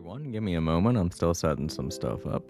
everyone. Give me a moment. I'm still setting some stuff up.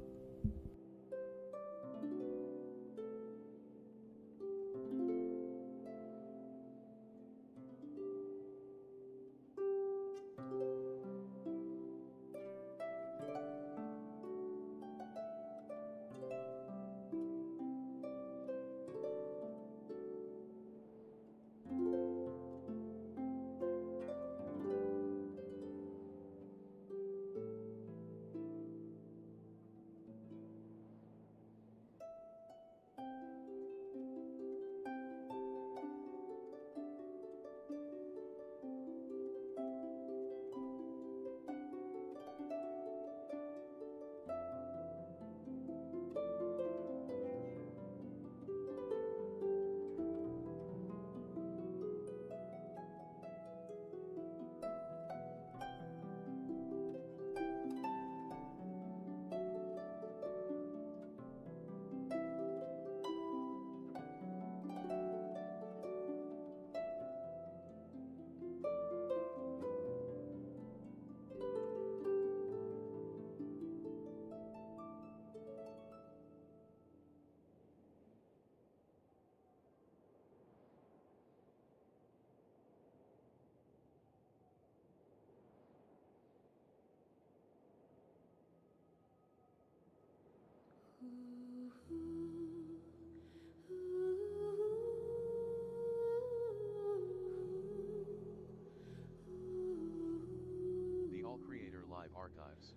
The All Creator Live Archives.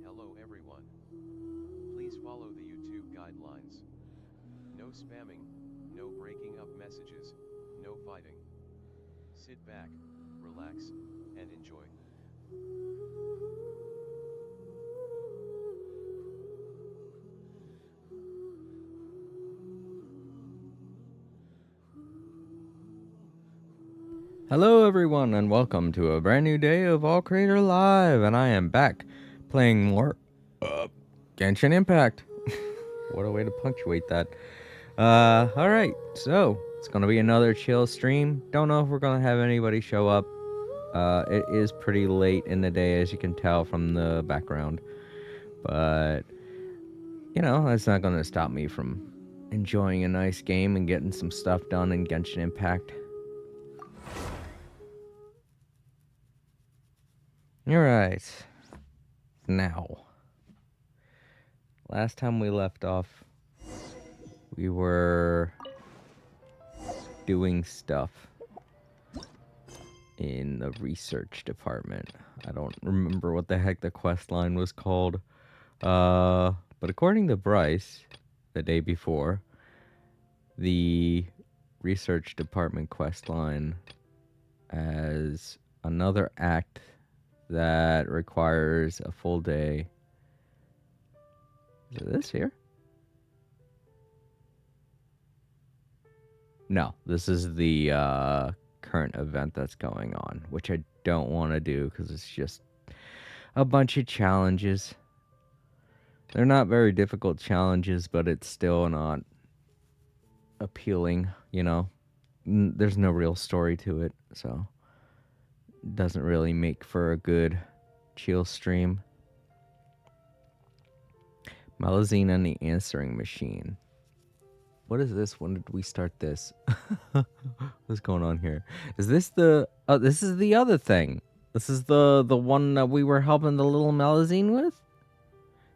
Hello everyone. Please follow the YouTube guidelines. No spamming, no breaking up messages, no fighting. Sit back, relax, and enjoy. Hello, everyone, and welcome to a brand new day of All Creator Live. And I am back playing more Genshin Impact. What a way to punctuate that. Alright, so it's gonna be another chill stream. Don't know if we're gonna have anybody show up. It is pretty late in the day, as you can tell from the background. But, you know, that's not gonna stop me from enjoying a nice game and getting some stuff done in Genshin Impact. Alright. Now, last time we left off, we were doing stuff in the research department. I don't remember what the heck the quest line was called. But according to Bryce, the day before, the research department quest line as another act that requires a full day. Is it this here? No, this is the current event that's going on, which I don't want to do because it's just a bunch of challenges. They're not very difficult challenges, but it's still not appealing, you know? There's no real story to it, so it doesn't really make for a good chill stream. Malazine and the answering machine. What is this? When did we start this? What's going on here? Is this the... Oh, this is the other thing. This is the one that we were helping the little Malazine with?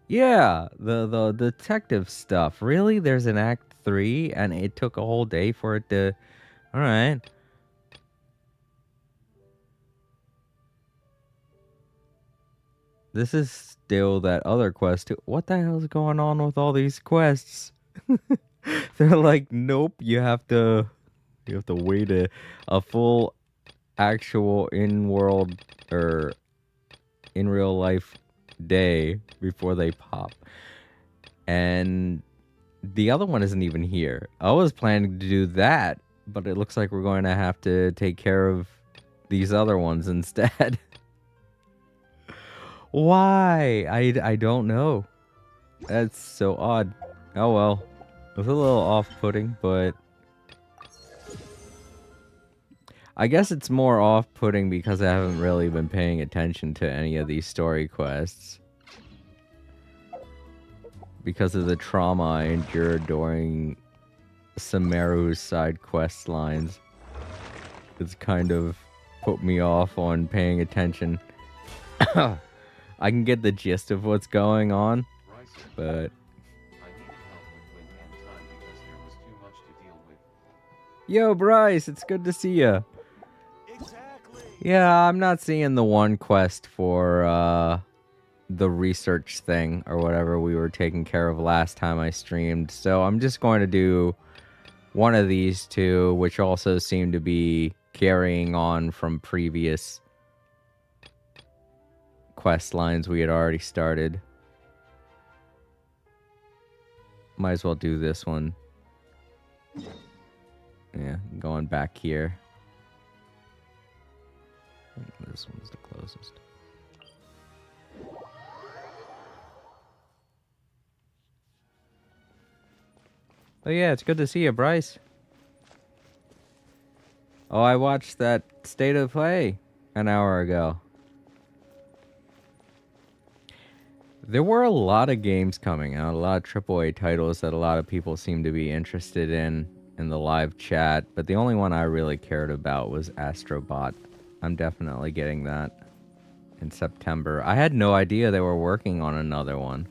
Yeah, the detective stuff. Really? There's an Act 3 and it took a whole day for it to... Alright. This is still that other quest too. What the hell is going on with all these quests? They're like, nope, you have to wait a full actual in-world or in real life day before they pop. And the other one isn't even here. I was planning to do that, but it looks like we're going to have to take care of these other ones instead. Why? I don't know. That's so odd. Oh well. It was a little off-putting, but I guess it's more off-putting because I haven't really been paying attention to any of these story quests. Because of the trauma I endured during Samaru's side quest lines. It's kind of put me off on paying attention. I can get the gist of what's going on, but... I needed help with wind and time because there was too much to deal with. Yo, Bryce, it's good to see ya. Exactly. Yeah, I'm not seeing the one quest for, the research thing or whatever we were taking care of last time I streamed. So I'm just going to do one of these two, which also seem to be carrying on from previous quest lines we had already started. Might as well do this one. Yeah, going back here. This one's the closest. Oh yeah, it's good to see you, Bryce. Oh, I watched that State of Play an hour ago. There were a lot of games coming out, a lot of AAA titles that a lot of people seem to be interested in the live chat, but the only one I really cared about was Astrobot. I'm definitely getting that in September. I had no idea they were working on another one.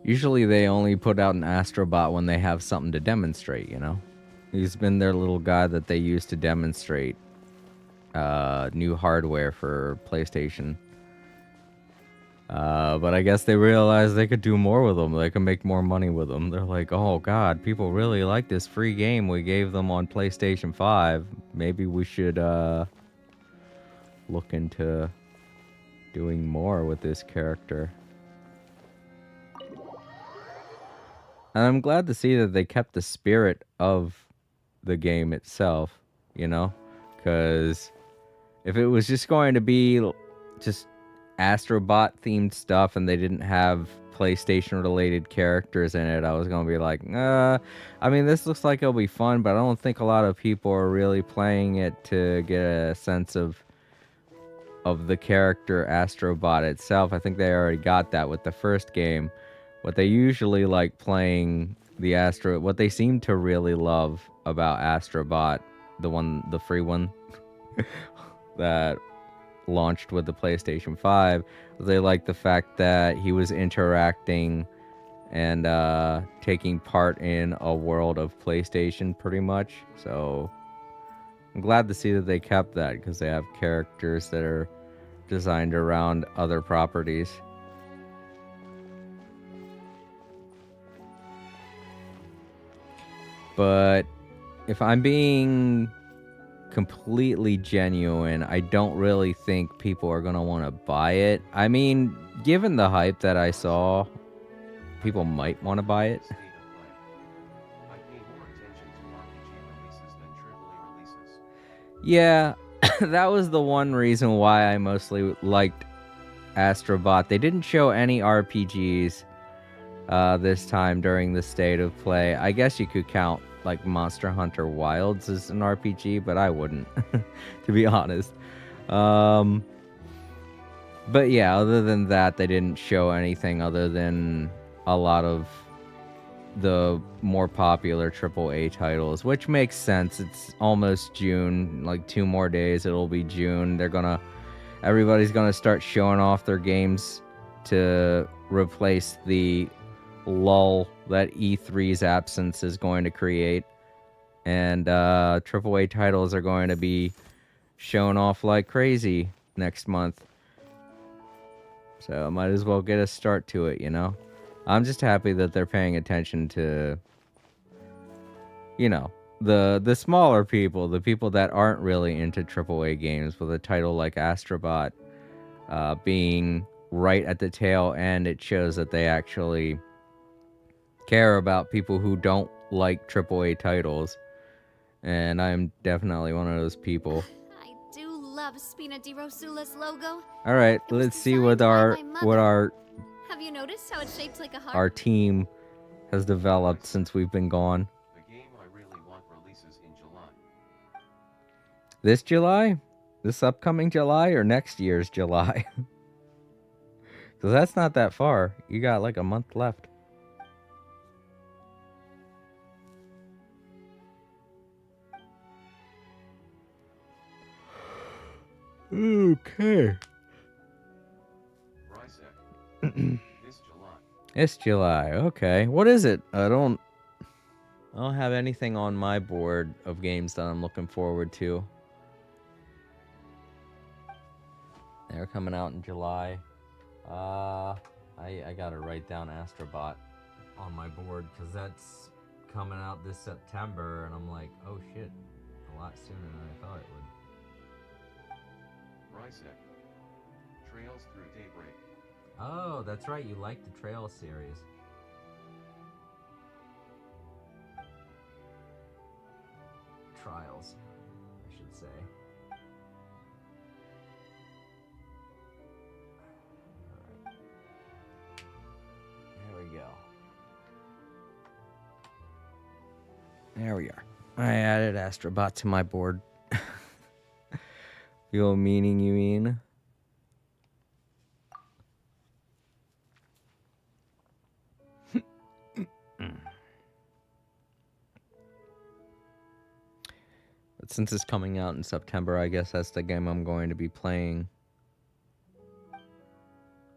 Usually they only put out an Astrobot when they have something to demonstrate, you know? He's been their little guy that they use to demonstrate new hardware for PlayStation. But I guess they realized they could do more with them. They could make more money with them. They're like, oh god, people really like this free game we gave them on PlayStation 5. Maybe we should look into doing more with this character. And I'm glad to see that they kept the spirit of the game itself, you know? Because if it was just going to be just Astrobot themed stuff and they didn't have PlayStation related characters in it, I was going to be like, I mean, this looks like it'll be fun, but I don't think a lot of people are really playing it to get a sense of the character Astrobot itself. I think they already got that with the first game. What they usually like playing what they seem to really love about Astrobot, the free one that launched with the PlayStation 5, they like the fact that he was interacting and taking part in a world of PlayStation pretty much. So I'm glad to see that they kept that because they have characters that are designed around other properties. But if I'm being completely genuine, I don't really think people are going to want to buy it. I mean, given the hype that I saw, people might want to buy it. State of Play. I pay more attention to RPG releases than AAA releases. Yeah, that was the one reason why I mostly liked Astrobot. They didn't show any RPGs this time during the State of Play. I guess you could count like Monster Hunter Wilds as an RPG, but I wouldn't, to be honest. But yeah, other than that, they didn't show anything other than a lot of the more popular AAA titles, which makes sense. It's almost June, like 2 more days, it'll be June. Everybody's gonna start showing off their games to replace the lull that E3's absence is going to create, and AAA titles are going to be shown off like crazy next month. So I might as well get a start to it, you know? I'm just happy that they're paying attention to, you know, the smaller people, the people that aren't really into AAA games, with a title like Astrobot being right at the tail end. It shows that they actually care about people who don't like AAA titles, and I'm definitely one of those people. I do love Spina di Rosula's logo. All right, It was let's see designed what by my mother. our Have you noticed how it's shaped like a heart? our team has developed since we've been gone. The game I really want releases in July. This July? This upcoming July or next year's July? Because that's not that far. You got like a month left. Okay. This July. It's July. Okay. What is it? I don't have anything on my board of games that I'm looking forward to. They're coming out in July. I gotta write down Astrobot on my board because that's coming out this September, and I'm like, oh shit, a lot sooner than I thought it would. Rysec. Trails through daybreak. Oh, that's right. You like the Trail series. Trials, I should say. Alright. There we go. There we are. I added Astrobot to my board. Feel meaning, you mean? But since it's coming out in September, I guess that's the game I'm going to be playing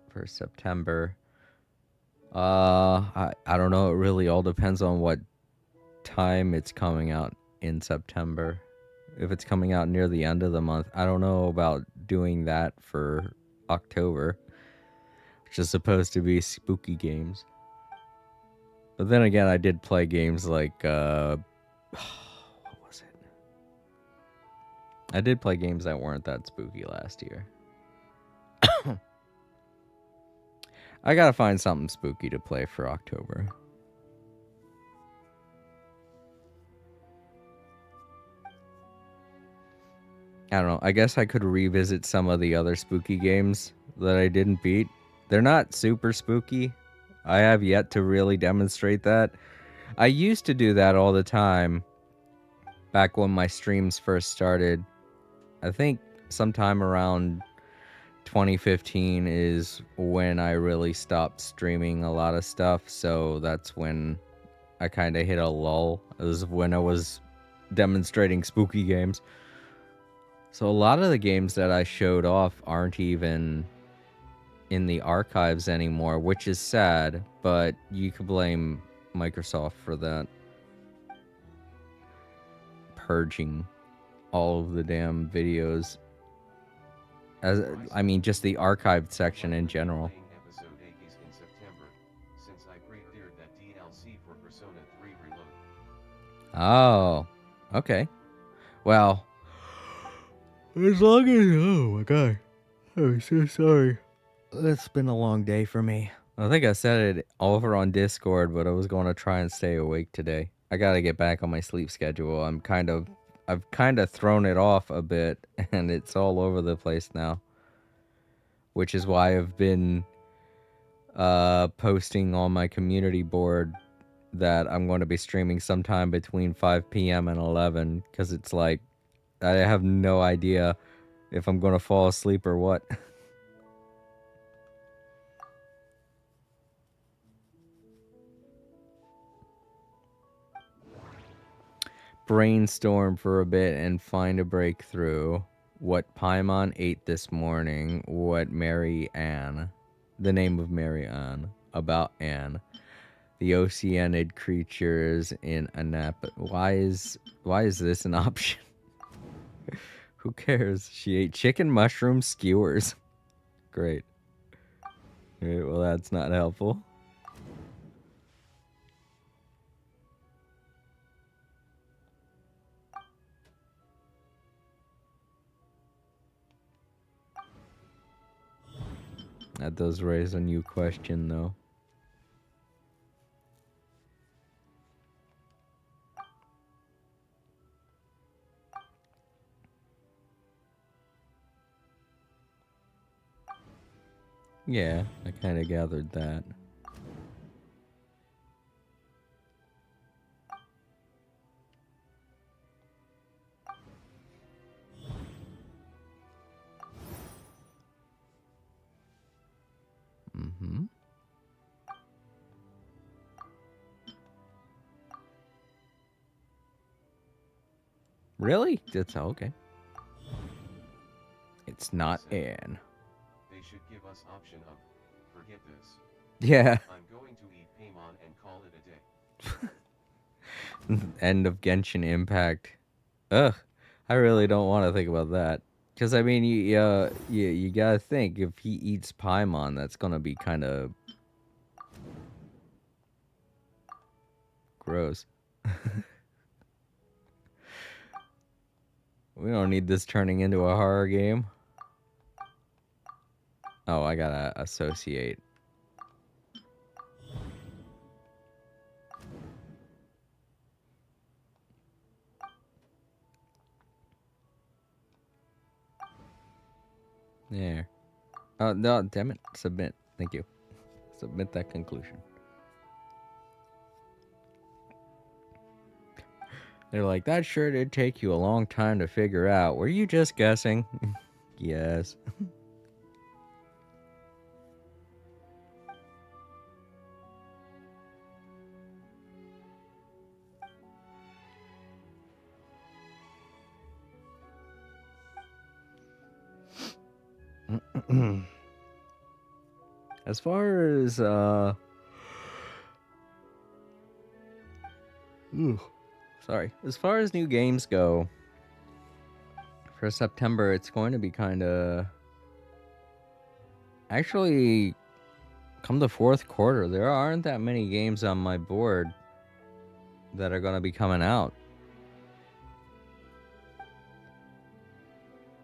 for September. I don't know. It really all depends on what time it's coming out in September. If it's coming out near the end of the month, I don't know about doing that for October, which is supposed to be spooky games. But then again, I did play games like what was it? I did play games that weren't that spooky last year. I gotta find something spooky to play for October. I don't know. I guess I could revisit some of the other spooky games that I didn't beat. They're not super spooky. I have yet to really demonstrate that. I used to do that all the time back when my streams first started. I think sometime around 2015 is when I really stopped streaming a lot of stuff. So that's when I kind of hit a lull. It was when I was demonstrating spooky games. So a lot of the games that I showed off aren't even in the archives anymore, which is sad, but you could blame Microsoft for that. Purging all of the damn videos. I mean, just the archived section in general. Episode 8 is in September, since I pre-ordered that DLC for Persona 3 Reload. Oh, okay. Well, as long as... Oh my god. I'm so sorry. It's been a long day for me. I think I said it over on Discord, but I was going to try and stay awake today. I got to get back on my sleep schedule. I've kind of thrown it off a bit, and it's all over the place now. Which is why I've been posting on my community board that I'm going to be streaming sometime between 5 p.m. and 11, because it's like, I have no idea if I'm going to fall asleep or what. Brainstorm for a bit and find a breakthrough. What Paimon ate this morning. What Mary Ann. The name of Mary Ann. About Anne. The Oceanid creatures in a nap. Why is this an option? Who cares? She ate chicken mushroom skewers. Great. Alright, well, that's not helpful. That does raise a new question, though. Yeah, I kind of gathered that. Mm-hmm. Really? That's okay. It's not Anne. They should give us option of, forget this. Yeah. I'm going to eat Paimon and call it a day. End of Genshin Impact. Ugh. I really don't want to think about that. Because, I mean, you gotta think, if he eats Paimon, that's gonna be kind of gross. We don't need this turning into a horror game. Oh, I gotta associate. There. Oh, no, damn it. Submit. Thank you. Submit that conclusion. They're like, that sure did take you a long time to figure out. Were you just guessing? Yes. As far as sorry. As far as new games go, for September, it's going to be kind of... Actually, come the fourth quarter, there aren't that many games on my board that are going to be coming out.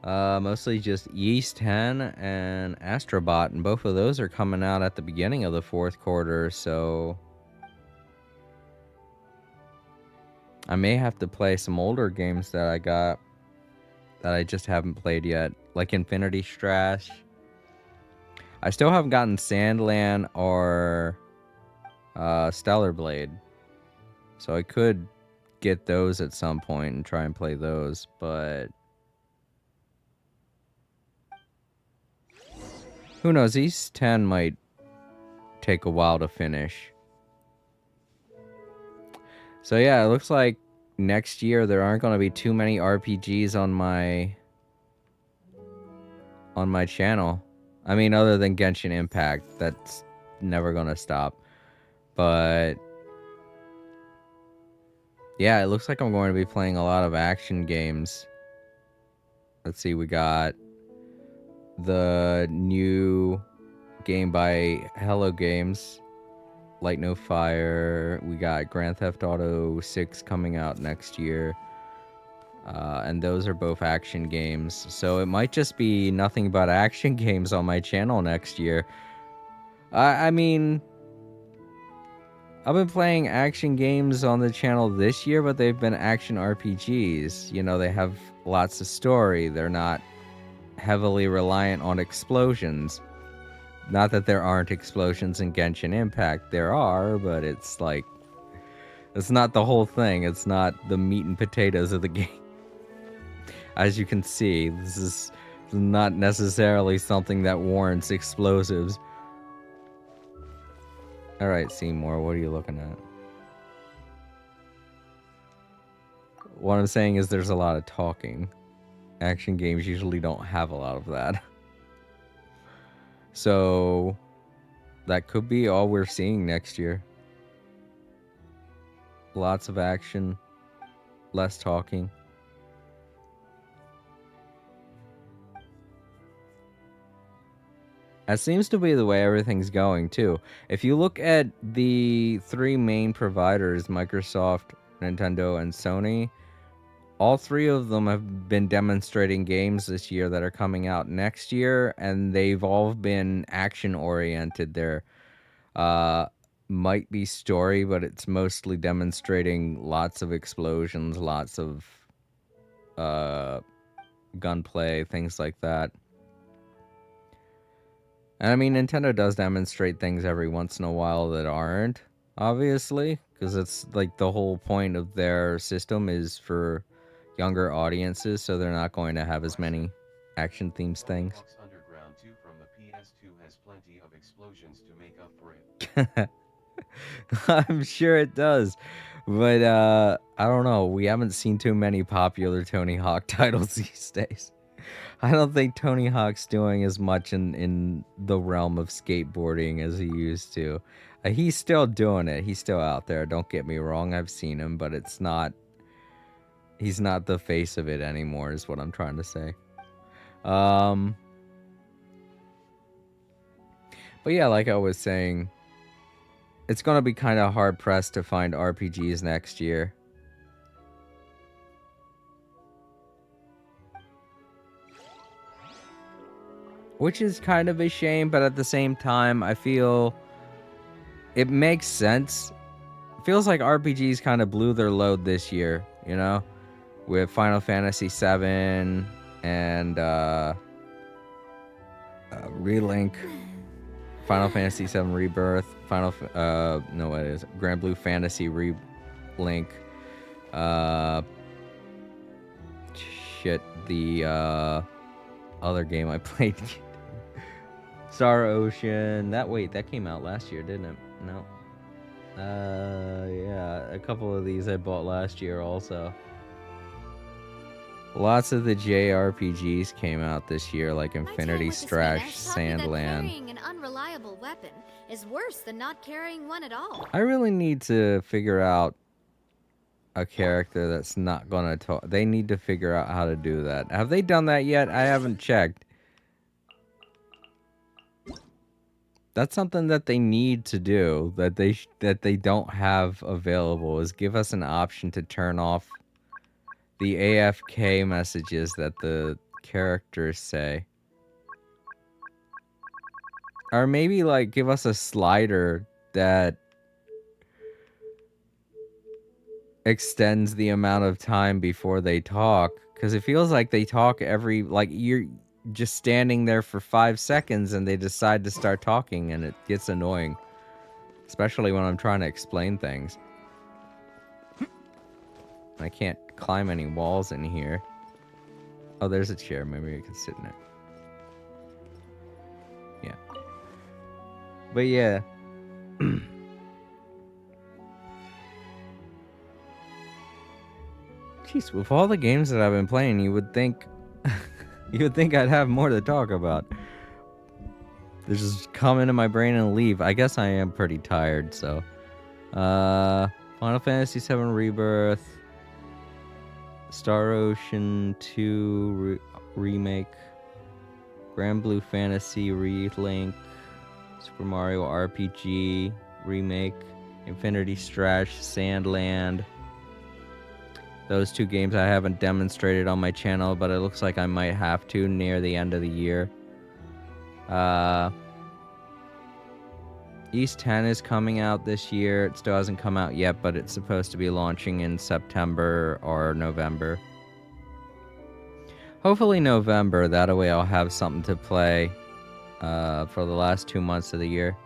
Mostly just Yeast 10 and Astrobot, and both of those are coming out at the beginning of the fourth quarter, so... I may have to play some older games that I got that I just haven't played yet, like Infinity Strash. I still haven't gotten Sandland or Stellar Blade, so I could get those at some point and try and play those, but who knows? East 10 might take a while to finish. So yeah, it looks like next year there aren't going to be too many RPGs on my channel. I mean, other than Genshin Impact, that's never going to stop. But yeah, it looks like I'm going to be playing a lot of action games. Let's see, we got the new game by Hello Games, Light No Fire. We got Grand Theft Auto 6 coming out next year. And those are both action games. So it might just be nothing but action games on my channel next year. I mean, I've been playing action games on the channel this year, but they've been action RPGs. You know, they have lots of story. They're not heavily reliant on explosions. Not that there aren't explosions in Genshin Impact. There are, but it's like... It's not the whole thing. It's not the meat and potatoes of the game. As you can see, this is not necessarily something that warrants explosives. Alright, Seymour, what are you looking at? What I'm saying is there's a lot of talking. Action games usually don't have a lot of that. So, that could be all we're seeing next year. Lots of action, less talking. That seems to be the way everything's going, too. If you look at the three main providers, Microsoft, Nintendo, and Sony, all three of them have been demonstrating games this year that are coming out next year, and they've all been action-oriented. They're might be story, but it's mostly demonstrating lots of explosions, lots of gunplay, things like that. And I mean, Nintendo does demonstrate things every once in a while that aren't, obviously, because it's like the whole point of their system is for younger audiences, so they're not going to have as many action themes Tony things. Hawk's Underground 2 from the PS2 has plenty of explosions to make up for it. I'm sure it does. But I don't know. We haven't seen too many popular Tony Hawk titles these days. I don't think Tony Hawk's doing as much in the realm of skateboarding as he used to. He's still doing it. He's still out there. Don't get me wrong. I've seen him, but it's not. He's not the face of it anymore. Is what I'm trying to say. But yeah, like I was saying, it's gonna be kind of hard pressed to find RPGs next year. Which is kind of a shame, but at the same time, I feel it makes sense. It feels like RPGs kind of blew their load this year, you know? With Final Fantasy VII and Relink, Final Fantasy VII Rebirth, Grand Blue Fantasy Relink, the other game I played, Star Ocean. That came out last year, didn't it? No. Yeah, a couple of these I bought last year also. Lots of the JRPGs came out this year, like Infinity Strash, Sandland. Carrying an unreliable weapon is worse than not carrying one at all. I really need to figure out a character that's not gonna talk. They need to figure out how to do that. Have they done that yet? I haven't checked. That's something that they need to do, that they don't have available, is give us an option to turn off the AFK messages that the characters say. Or maybe like give us a slider that extends the amount of time before they talk, because it feels like they talk you're just standing there for 5 seconds and they decide to start talking, and it gets annoying, especially when I'm trying to explain things. I can't climb any walls in here. Oh, there's a chair. Maybe I can sit in it. Yeah. But yeah. Jeez, with all the games that I've been playing, you would think I'd have more to talk about. They just come into my brain and leave. I guess I am pretty tired, so. Final Fantasy VII Rebirth, Star Ocean 2 Remake, Grand Blue Fantasy Relink, Super Mario RPG Remake, Infinity Strash, Sandland. Those 2 games I haven't demonstrated on my channel, but it looks like I might have to near the end of the year. East 10 is coming out this year. It still hasn't come out yet, but it's supposed to be launching in September or November. Hopefully November, that way I'll have something to play for the last 2 months of the year.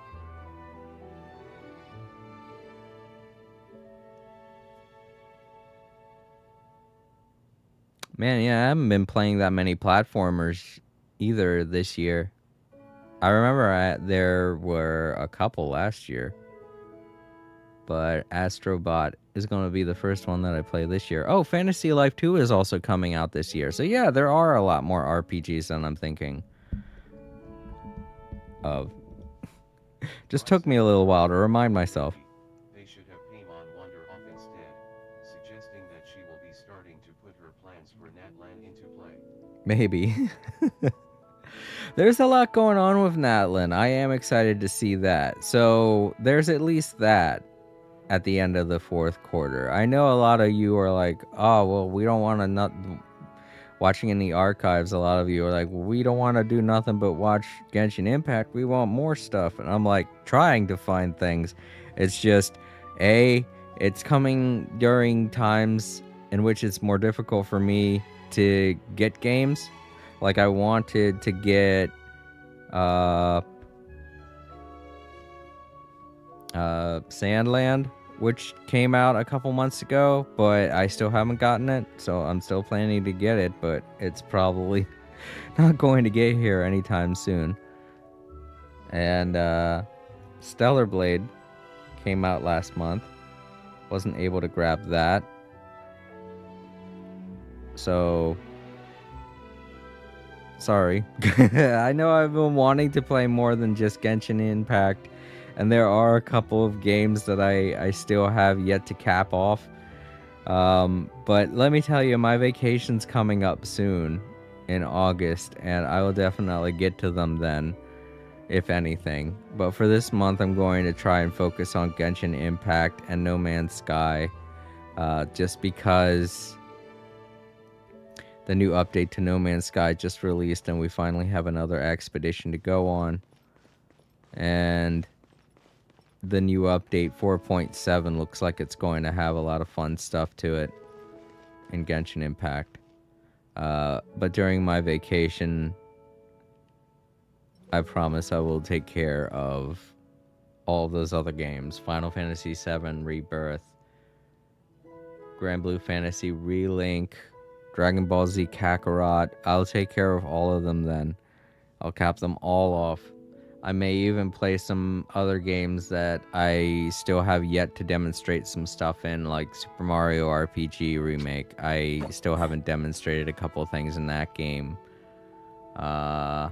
Man, yeah, I haven't been playing that many platformers either this year. I remember there were a couple last year. But Astrobot is going to be the first one that I play this year. Oh, Fantasy Life 2 is also coming out this year. So yeah, there are a lot more RPGs than I'm thinking of. Just took me a little while to remind myself. They should have Paimon wander off instead, suggesting that she will be starting to put her plans for Natlan into play. Maybe. There's a lot going on with Natlan. I am excited to see that. So there's at least that at the end of the 4th quarter. I know a lot of you are like, oh, well, we don't want to not... Watching in the archives, a lot of you are like, well, we don't want to do nothing but watch Genshin Impact. We want more stuff. And I'm like, trying to find things. It's just, it's coming during times in which it's more difficult for me to get games. Like I wanted to get Sandland, which came out a couple months ago, but I still haven't gotten it, so I'm still planning to get it, but it's probably not going to get here anytime soon. And Stellar Blade came out last month. Wasn't able to grab that. So sorry. I know I've been wanting to play more than just Genshin Impact, and there are a couple of games that I still have yet to cap off. But let me tell you, my vacation's coming up soon in August, and I will definitely get to them then, if anything. But for this month, I'm going to try and focus on Genshin Impact and No Man's Sky, just because the new update to No Man's Sky just released, and we finally have another expedition to go on. And the new update 4.7 looks like it's going to have a lot of fun stuff to it in Genshin Impact. But during my vacation, I promise I will take care of all of those other games. Final Fantasy VII Rebirth, Grand Blue Fantasy Relink, Dragon Ball Z Kakarot. I'll take care of all of them then. I'll cap them all off. I may even play some other games that I still have yet to demonstrate some stuff in, like Super Mario RPG Remake. I still haven't demonstrated a couple of things in that game. I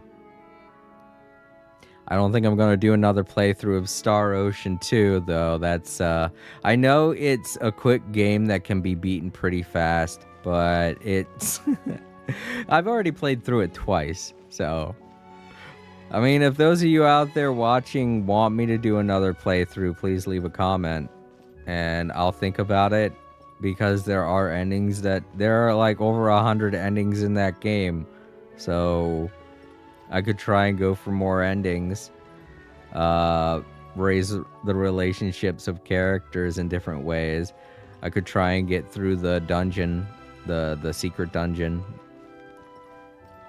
don't think I'm going to do another playthrough of Star Ocean 2, though. That's, I know it's a quick game that can be beaten pretty fast, but it's... I've already played through it twice, so... I mean, if those of you out there watching want me to do another playthrough, please leave a comment, and I'll think about it, because there are endings that... There are, like, over 100 endings in that game, so... I could try and go for more endings, raise the relationships of characters in different ways. I could try and get through the dungeon, the secret dungeon.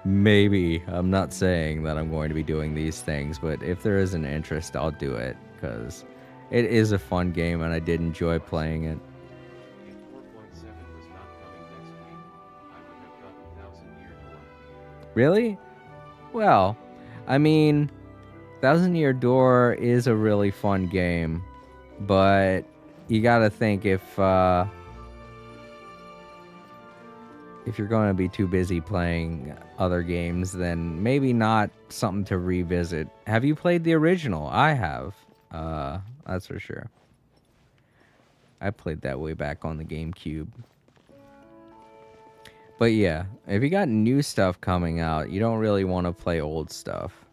Maybe. I'm not saying that I'm going to be doing these things, but if there is an interest, I'll do it, because it is a fun game and I did enjoy playing it. If 4.7 was not coming next week, I would have gotten 1000 Year Door. Really? Well, I mean, 1000 Year Door is a really fun game, but you gotta think if you're going to be too busy playing other games, then maybe not something to revisit. Have you played the original? I have. That's for sure. I played that way back on the GameCube. But yeah, if you got new stuff coming out, you don't really want to play old stuff.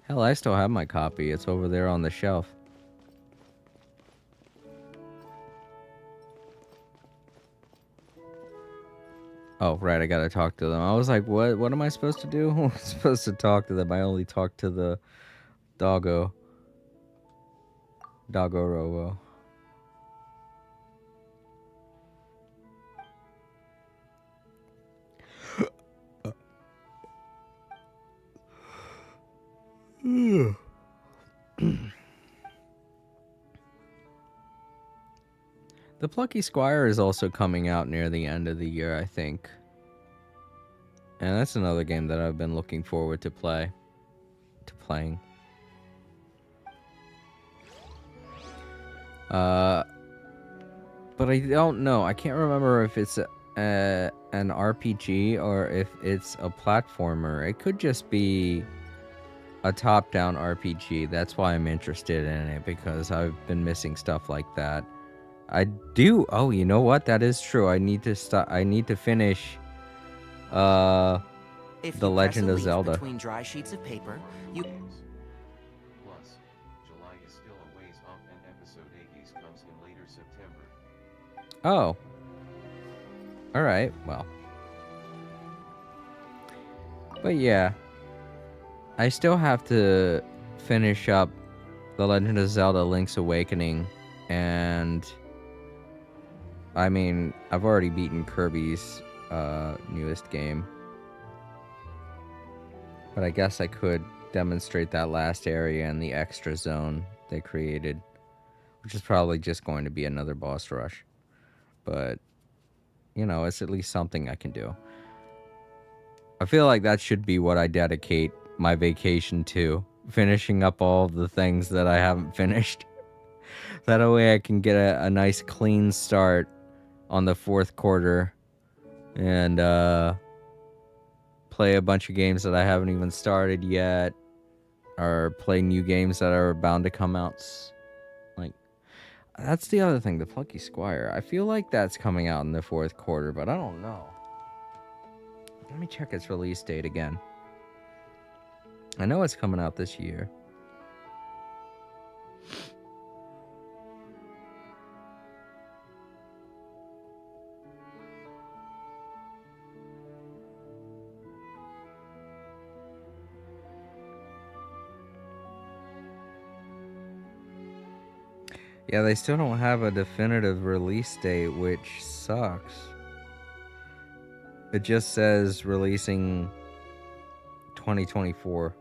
Hell, I still have my copy. It's over there on the shelf. Oh, right, I gotta talk to them. I was like, what am I supposed to do? I'm supposed to talk to them. I only talk to the doggo. Doggo Robo. The Plucky Squire is also coming out near the end of the year, I think. And that's another game that I've been looking forward to playing. But I don't know. I can't remember if it's an RPG or if it's a platformer. It could just be a top-down RPG. That's why I'm interested in it, because I've been missing stuff like that. I do. Oh, you know what? That is true. I need to finish The Legend of Zelda. Between dry sheets of paper, you Plus, July is still a ways off and episode 80s comes in later September. Oh. All right. Well. But yeah, I still have to finish up The Legend of Zelda: Link's Awakening, and I mean, I've already beaten Kirby's newest game, but I guess I could demonstrate that last area and the extra zone they created, which is probably just going to be another boss rush. But, you know, it's at least something I can do. I feel like that should be what I dedicate my vacation to, finishing up all of the things that I haven't finished. That way I can get a nice clean start on the fourth quarter and play a bunch of games that I haven't even started yet, or play new games that are bound to come out. Like, that's the other thing, the Plucky Squire. I feel like that's coming out in the fourth quarter, but I don't know. Let me check its release date again. I know it's coming out this year. Yeah, they still don't have a definitive release date, which sucks. It just says releasing 2024.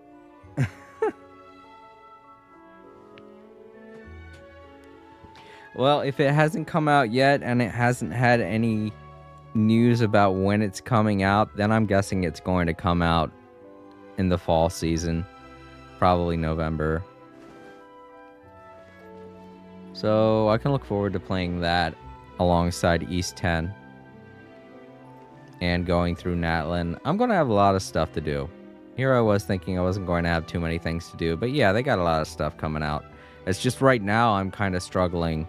Well, if it hasn't come out yet and it hasn't had any news about when it's coming out, then I'm guessing it's going to come out in the fall season, probably November. So I can look forward to playing that alongside East 10 and going through Natlin. I'm going to have a lot of stuff to do. Here I was thinking I wasn't going to have too many things to do, but yeah, they got a lot of stuff coming out. It's just right now I'm kind of struggling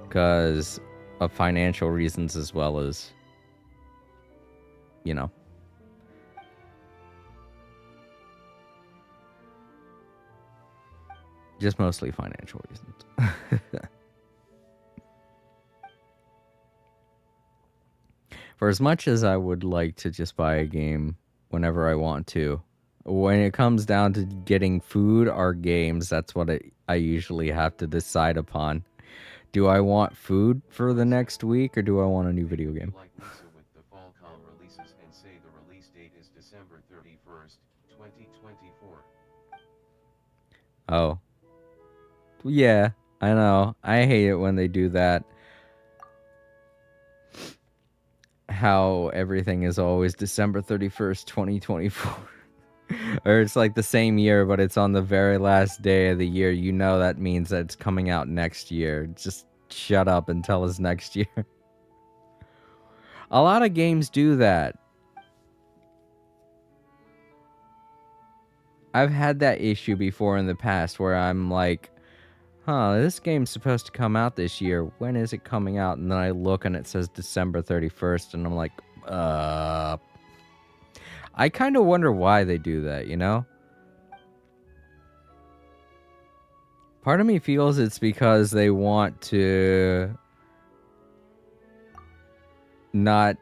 because of financial reasons as well as, you know. Just mostly financial reasons. For as much as I would like to just buy a game whenever I want to, when it comes down to getting food or games, that's what I usually have to decide upon. Do I want food for the next week, or do I want a new video game? Like Lisa with the Falcom releases and say the release date is December 31st, 2024. Oh. Yeah, I know. I hate it when they do that. How everything is always December 31st, 2024. Or it's like the same year, but it's on the very last day of the year. You know that means that it's coming out next year. Just shut up and tell us next year. A lot of games do that. I've had that issue before in the past where I'm like, this game's supposed to come out this year. When is it coming out? And then I look and it says December 31st, and I'm like, I kind of wonder why they do that, you know? Part of me feels it's because they want to not...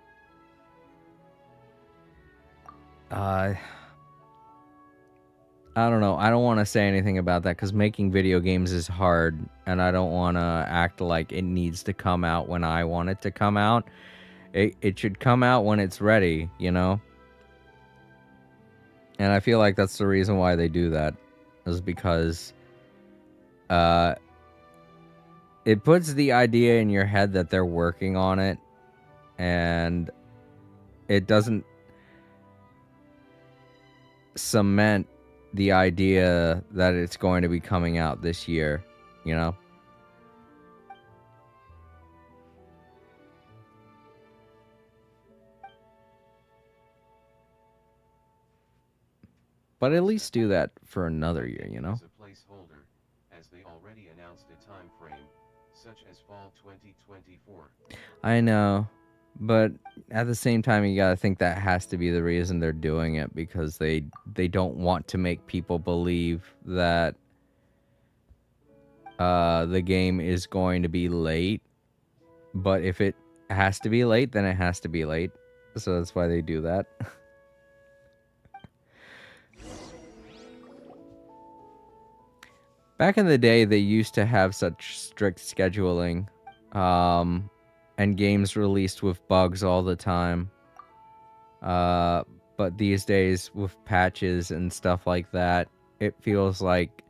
I don't know. I don't want to say anything about that because making video games is hard, and I don't want to act like it needs to come out when I want it to come out. It should come out when it's ready, you know? And I feel like that's the reason why they do that, is because it puts the idea in your head that they're working on it, and it doesn't cement the idea that it's going to be coming out this year, you know? But at least do that for another year, you know? As a placeholder, as they already announced a time frame, such as fall 2024. I know, but at the same time, you gotta think that has to be the reason they're doing it, because they don't want to make people believe that the game is going to be late. But if it has to be late, then it has to be late. So that's why they do that. Back in the day, they used to have such strict scheduling, and games released with bugs all the time. But these days, with patches and stuff like that, it feels like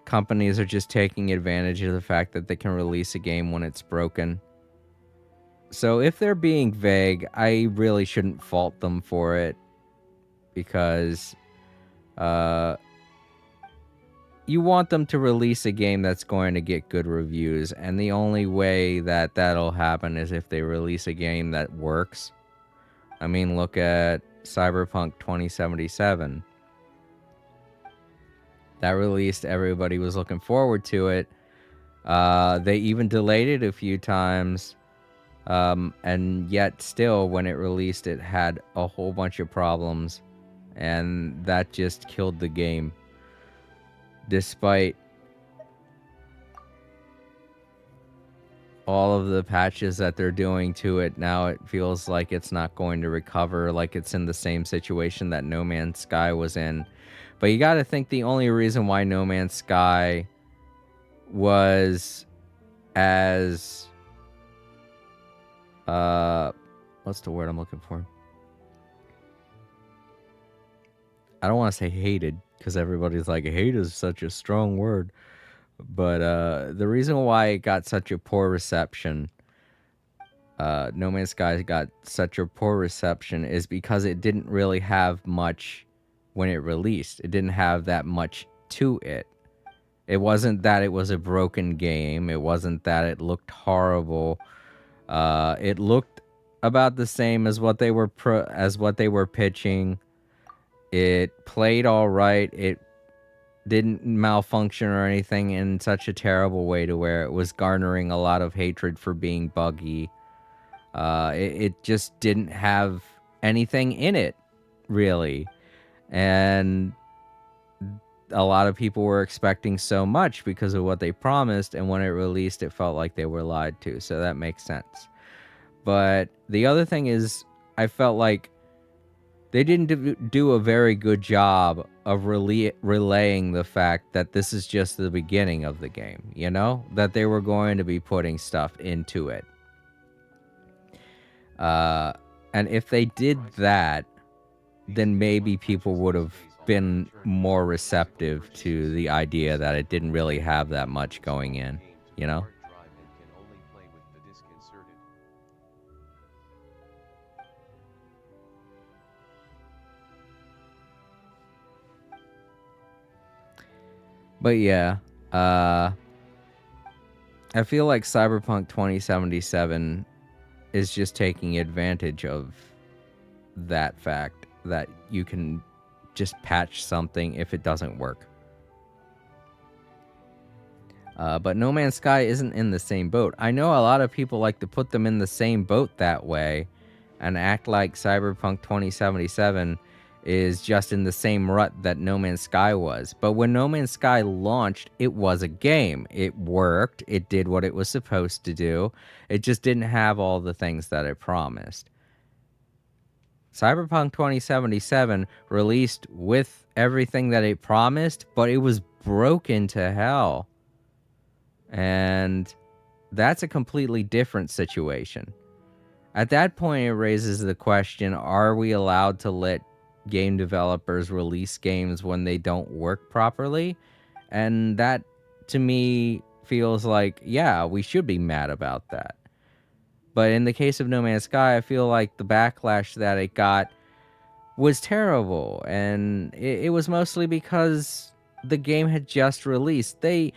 companies are just taking advantage of the fact that they can release a game when it's broken. So if they're being vague, I really shouldn't fault them for it, because you want them to release a game that's going to get good reviews, and the only way that that'll happen is if they release a game that works. I mean, look at Cyberpunk 2077. That released, everybody was looking forward to it. They even delayed it a few times, and yet still, when it released, it had a whole bunch of problems, and that just killed the game. Despite all of the patches that they're doing to it, now it feels like it's not going to recover, like it's in the same situation that No Man's Sky was in. But you gotta think the only reason why No Man's Sky was as what's the word I'm looking for? I don't want to say hated, because everybody's like, hate is such a strong word. But the reason why it got such a poor reception, No Man's Sky got such a poor reception, is because it didn't really have much when it released. It didn't have that much to it. It wasn't that it was a broken game. It wasn't that it looked horrible. It looked about the same as what they were pitching. It played all right. It didn't malfunction or anything in such a terrible way to where it was garnering a lot of hatred for being buggy. It just didn't have anything in it, really. And a lot of people were expecting so much because of what they promised, and when it released, it felt like they were lied to. So that makes sense. But the other thing is, I felt like they didn't do a very good job of relaying the fact that this is just the beginning of the game, you know? That they were going to be putting stuff into it. And if they did that, then maybe people would have been more receptive to the idea that it didn't really have that much going in, you know? But yeah, I feel like Cyberpunk 2077 is just taking advantage of that fact that you can just patch something if it doesn't work. But No Man's Sky isn't in the same boat. I know a lot of people like to put them in the same boat that way and act like Cyberpunk 2077 is just in the same rut that No Man's Sky was. But when No Man's Sky launched, it was a game. It worked. It did what it was supposed to do. It just didn't have all the things that it promised. Cyberpunk 2077 released with everything that it promised, but it was broken to hell. And that's a completely different situation. At that point, it raises the question, are we allowed to let game developers release games when they don't work properly? And that, to me, feels like, yeah, we should be mad about that. But in the case of No Man's Sky, I feel like the backlash that it got was terrible. And it was mostly because the game had just released. I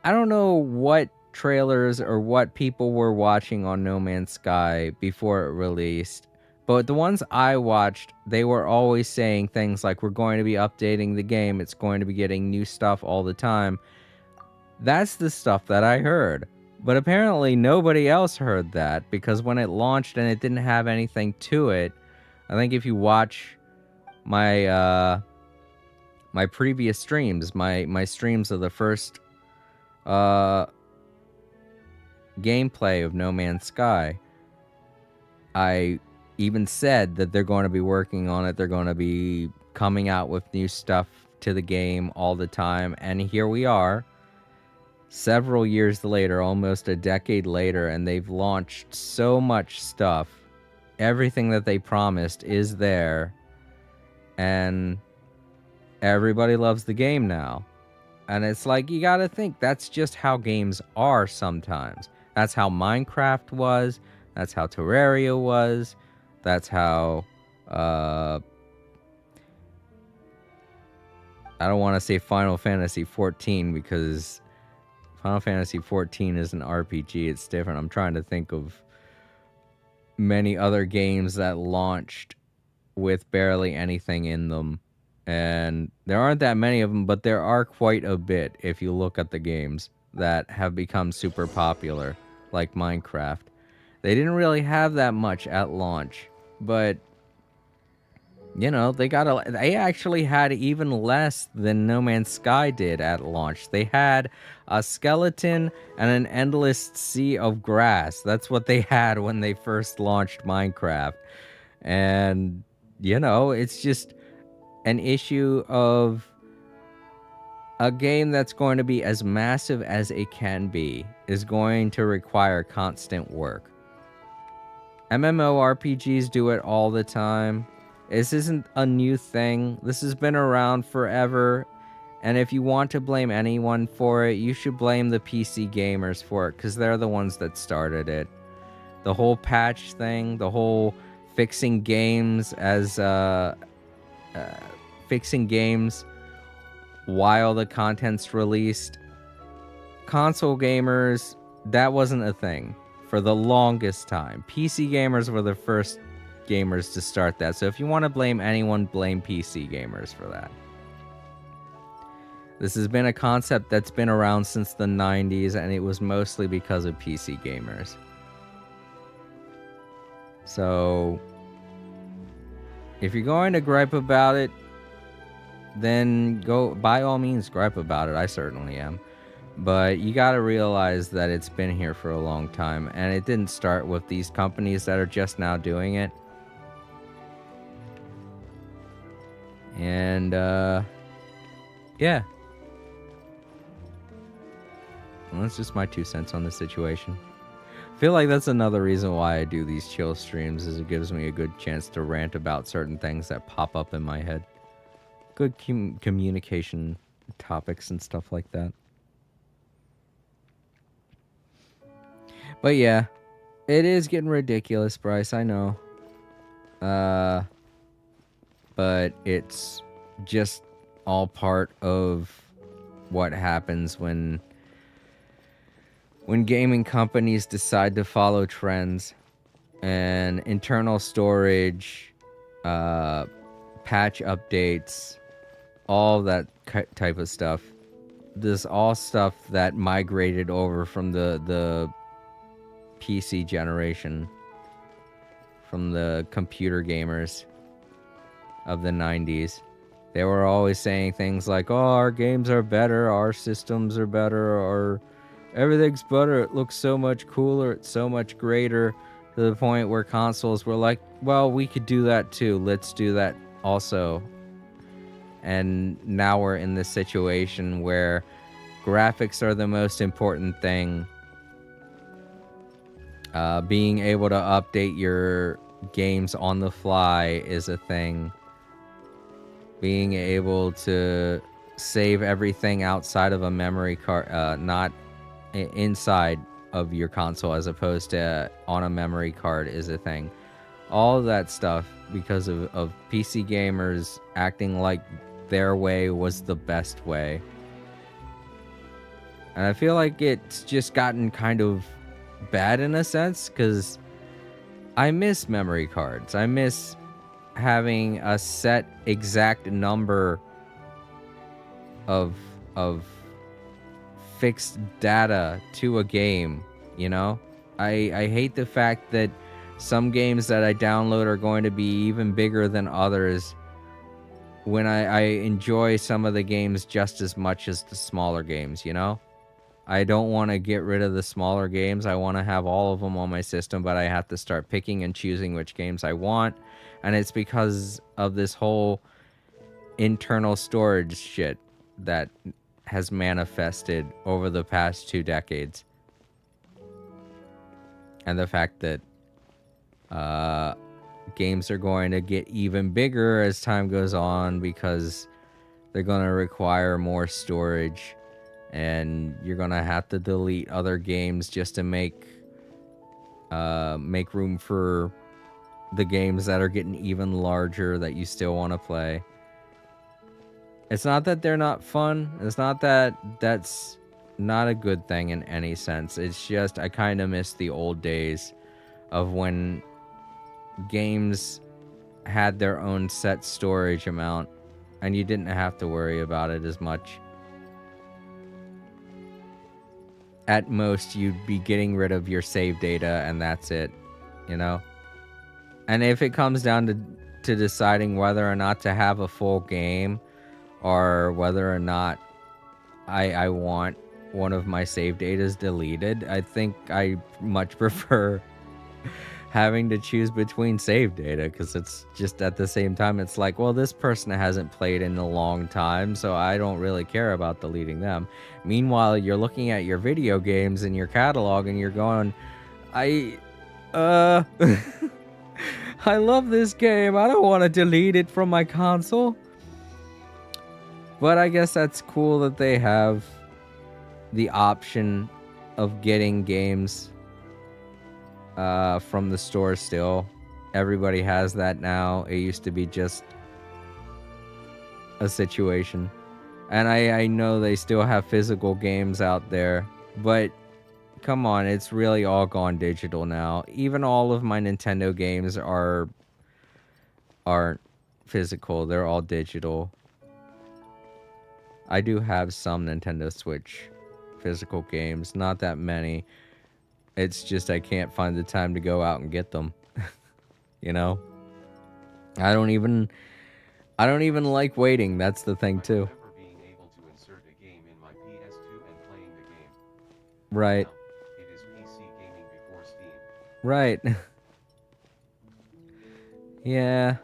don't know what trailers or what people were watching on No Man's Sky before it released, but the ones I watched, they were always saying things like, we're going to be updating the game, it's going to be getting new stuff all the time. That's the stuff that I heard. But apparently nobody else heard that, because when it launched and it didn't have anything to it, I think if you watch my my previous streams, my streams of the first gameplay of No Man's Sky, I even said that they're going to be working on it. They're going to be coming out with new stuff to the game all the time. And here we are, several years later, almost a decade later, and they've launched so much stuff everything that they promised is there, and everybody loves the game now. And it's like, you gotta think, that's just how games are sometimes. That's how Minecraft was. That's how Terraria was. That's how, I don't want to say Final Fantasy 14 because Final Fantasy 14 is an RPG. It's different. I'm trying to think of many other games that launched with barely anything in them. And there aren't that many of them, but there are quite a bit if you look at the games that have become super popular, like Minecraft. They didn't really have that much at launch, but you know, they actually had even less than No Man's Sky did at launch. They had a skeleton and an endless sea of grass. That's what they had when they first launched Minecraft. And you know, it's just an issue of a game that's going to be as massive as it can be is going to require constant work. MMORPGs do it all the time. This isn't a new thing. This has been around forever. And if you want to blame anyone for it, you should blame the PC gamers for it, because they're the ones that started it. The whole patch thing, the whole fixing games fixing games while the content's released. Console gamers, that wasn't a thing for the longest time. PC gamers were the first gamers to start that. So if you want to blame anyone, blame PC gamers for that. This has been a concept that's been around since the 90s, and it was mostly because of PC gamers. So if you're going to gripe about it, then go, by all means, gripe about it. I certainly am. But you got to realize that it's been here for a long time, and it didn't start with these companies that are just now doing it. And, yeah. Well, that's just my 2 cents on the situation. I feel like that's another reason why I do these chill streams, is it gives me a good chance to rant about certain things that pop up in my head. Good communication topics and stuff like that. But yeah, it is getting ridiculous, Bryce, I know. But it's just all part of what happens when gaming companies decide to follow trends, and internal storage, patch updates, all that type of stuff. This all stuff that migrated over from the PC generation, from the computer gamers of the 90s. They were always saying things like, oh, our games are better, our systems are better, or everything's better, it looks so much cooler, it's so much greater, to the point where consoles were like, well, we could do that too, let's do that also. And now we're in this situation where graphics are the most important thing. Being able to update your games on the fly is a thing. Being able to save everything outside of a memory card, not inside of your console as opposed to on a memory card, is a thing. All of that stuff because of PC gamers acting like their way was the best way. And I feel like it's just gotten kind of bad in a sense, because I miss memory cards. I miss having a set exact number of fixed data to a game, you know? I hate the fact that some games that I download are going to be even bigger than others, when I enjoy some of the games just as much as the smaller games, you know? I don't want to get rid of the smaller games. I want to have all of them on my system, but I have to start picking and choosing which games I want. And it's because of this whole internal storage shit that has manifested over the past 2 decades. And the fact that games are going to get even bigger as time goes on because they're going to require more storage, and you're going to have to delete other games just to make room for the games that are getting even larger that you still want to play. It's not that they're not fun. It's not that that's not a good thing in any sense. It's just I kind of miss the old days of when games had their own set storage amount and you didn't have to worry about it as much. At most, you'd be getting rid of your save data and that's it, you know? And if it comes down to deciding whether or not to have a full game or whether or not I want one of my save datas deleted, I think I much prefer having to choose between save data, because it's just at the same time it's like, well, this person hasn't played in a long time, so I don't really care about deleting them. Meanwhile, you're looking at your video games in your catalog and you're going, I love this game, I don't want to delete it from my console. But I guess that's cool that they have the option of getting games from the store still. Everybody has that now. It used to be just a situation. And I know they still have physical games out there, but come on, it's really all gone digital now. Even all of my Nintendo games aren't physical. They're all digital. I do have some Nintendo Switch physical games, not that many. It's just I can't find the time to go out and get them. You know? I don't even like waiting. That's the thing too. I remember being able to insert a game in my PS2 and playing the game. Right. Now, it is PC gaming before Steam. Right. Yeah.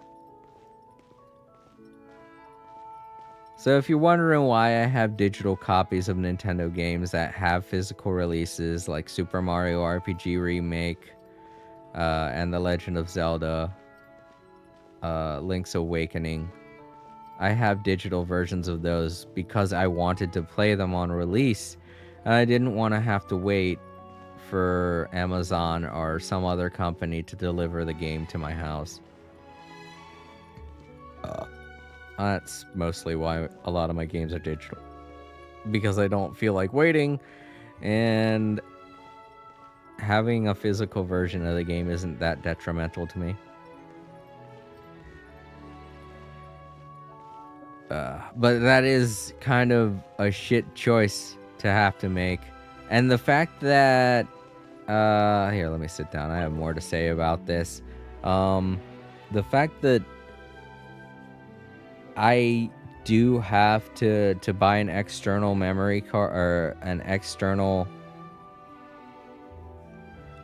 So if you're wondering why I have digital copies of Nintendo games that have physical releases like Super Mario RPG Remake and The Legend of Zelda Link's Awakening, I have digital versions of those because I wanted to play them on release and I didn't want to have to wait for Amazon or some other company to deliver the game to my house. That's mostly why a lot of my games are digital. Because I don't feel like waiting, and having a physical version of the game isn't that detrimental to me. But that is kind of a shit choice to have to make. And the fact that... here, let me sit down. I have more to say about this. The fact that I do have to buy an external memory card or an external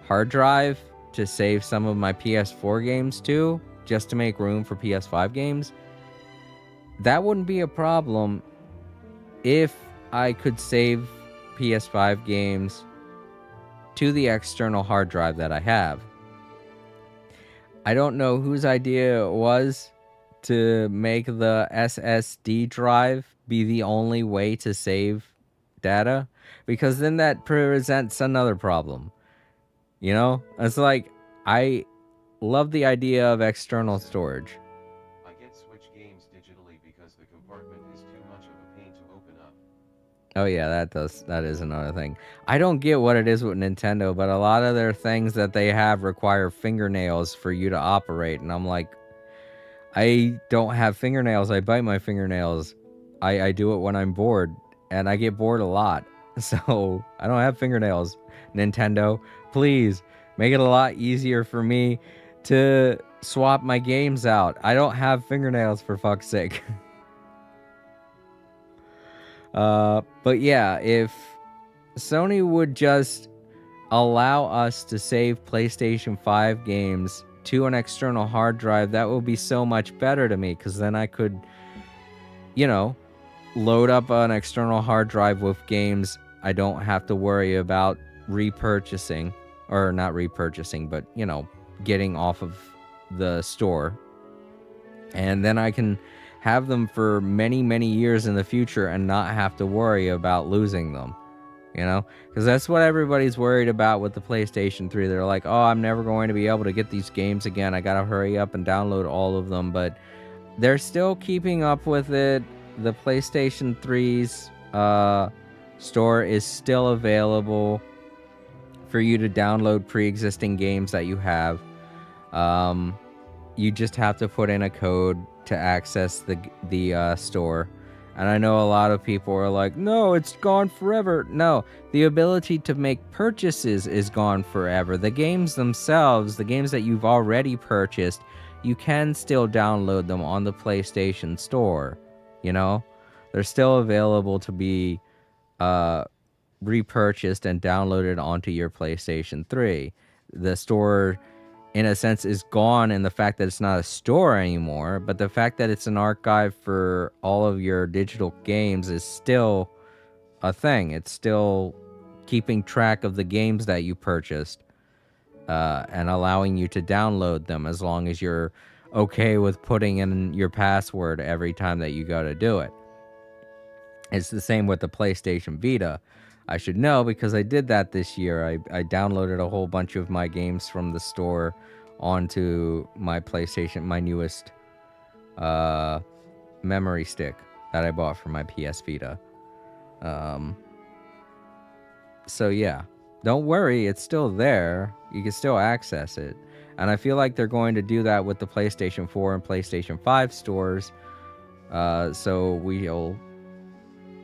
hard drive to save some of my PS4 games too, just to make room for PS5 games. That wouldn't be a problem if I could save PS5 games to the external hard drive that I have. I don't know whose idea it was to make the SSD drive be the only way to save data, because then that presents another problem. You know, it's like, I love the idea of external storage. I get Switch games digitally because the compartment is too much of a pain to open up. Oh yeah, that is another thing. I don't get what it is with Nintendo, but a lot of their things that they have require fingernails for you to operate, and I'm like, I don't have fingernails. I bite my fingernails. I do it when I'm bored, and I get bored a lot. So I don't have fingernails. Nintendo, please make it a lot easier for me to swap my games out. I don't have fingernails, for fuck's sake. But yeah, if Sony would just allow us to save PlayStation 5 games to an external hard drive, that would be so much better to me, because then I could, you know, load up an external hard drive with games I don't have to worry about repurchasing, or not repurchasing, but, you know, getting off of the store, and then I can have them for many, many years in the future and not have to worry about losing them. You know, because that's what everybody's worried about with the PlayStation 3. They're like, oh, I'm never going to be able to get these games again. I gotta hurry up and download all of them. But they're still keeping up with it. The PlayStation 3's store is still available for you to download pre-existing games that you have. You just have to put in a code to access the store. And I know a lot of people are like, no, it's gone forever. No, the ability to make purchases is gone forever. The games themselves, the games that you've already purchased, you can still download them on the PlayStation Store. You know, they're still available to be repurchased and downloaded onto your PlayStation 3. The store, in a sense, is gone in the fact that it's not a store anymore, but the fact that it's an archive for all of your digital games is still a thing. It's still keeping track of the games that you purchased and allowing you to download them as long as you're okay with putting in your password every time that you go to do it. It's the same with the PlayStation Vita. I should know because I did that this year. I downloaded a whole bunch of my games from the store onto my PlayStation, my newest memory stick that I bought for my PS Vita. So yeah, don't worry, it's still there. You can still access it. And I feel like they're going to do that with the PlayStation 4 and PlayStation 5 stores. So we'll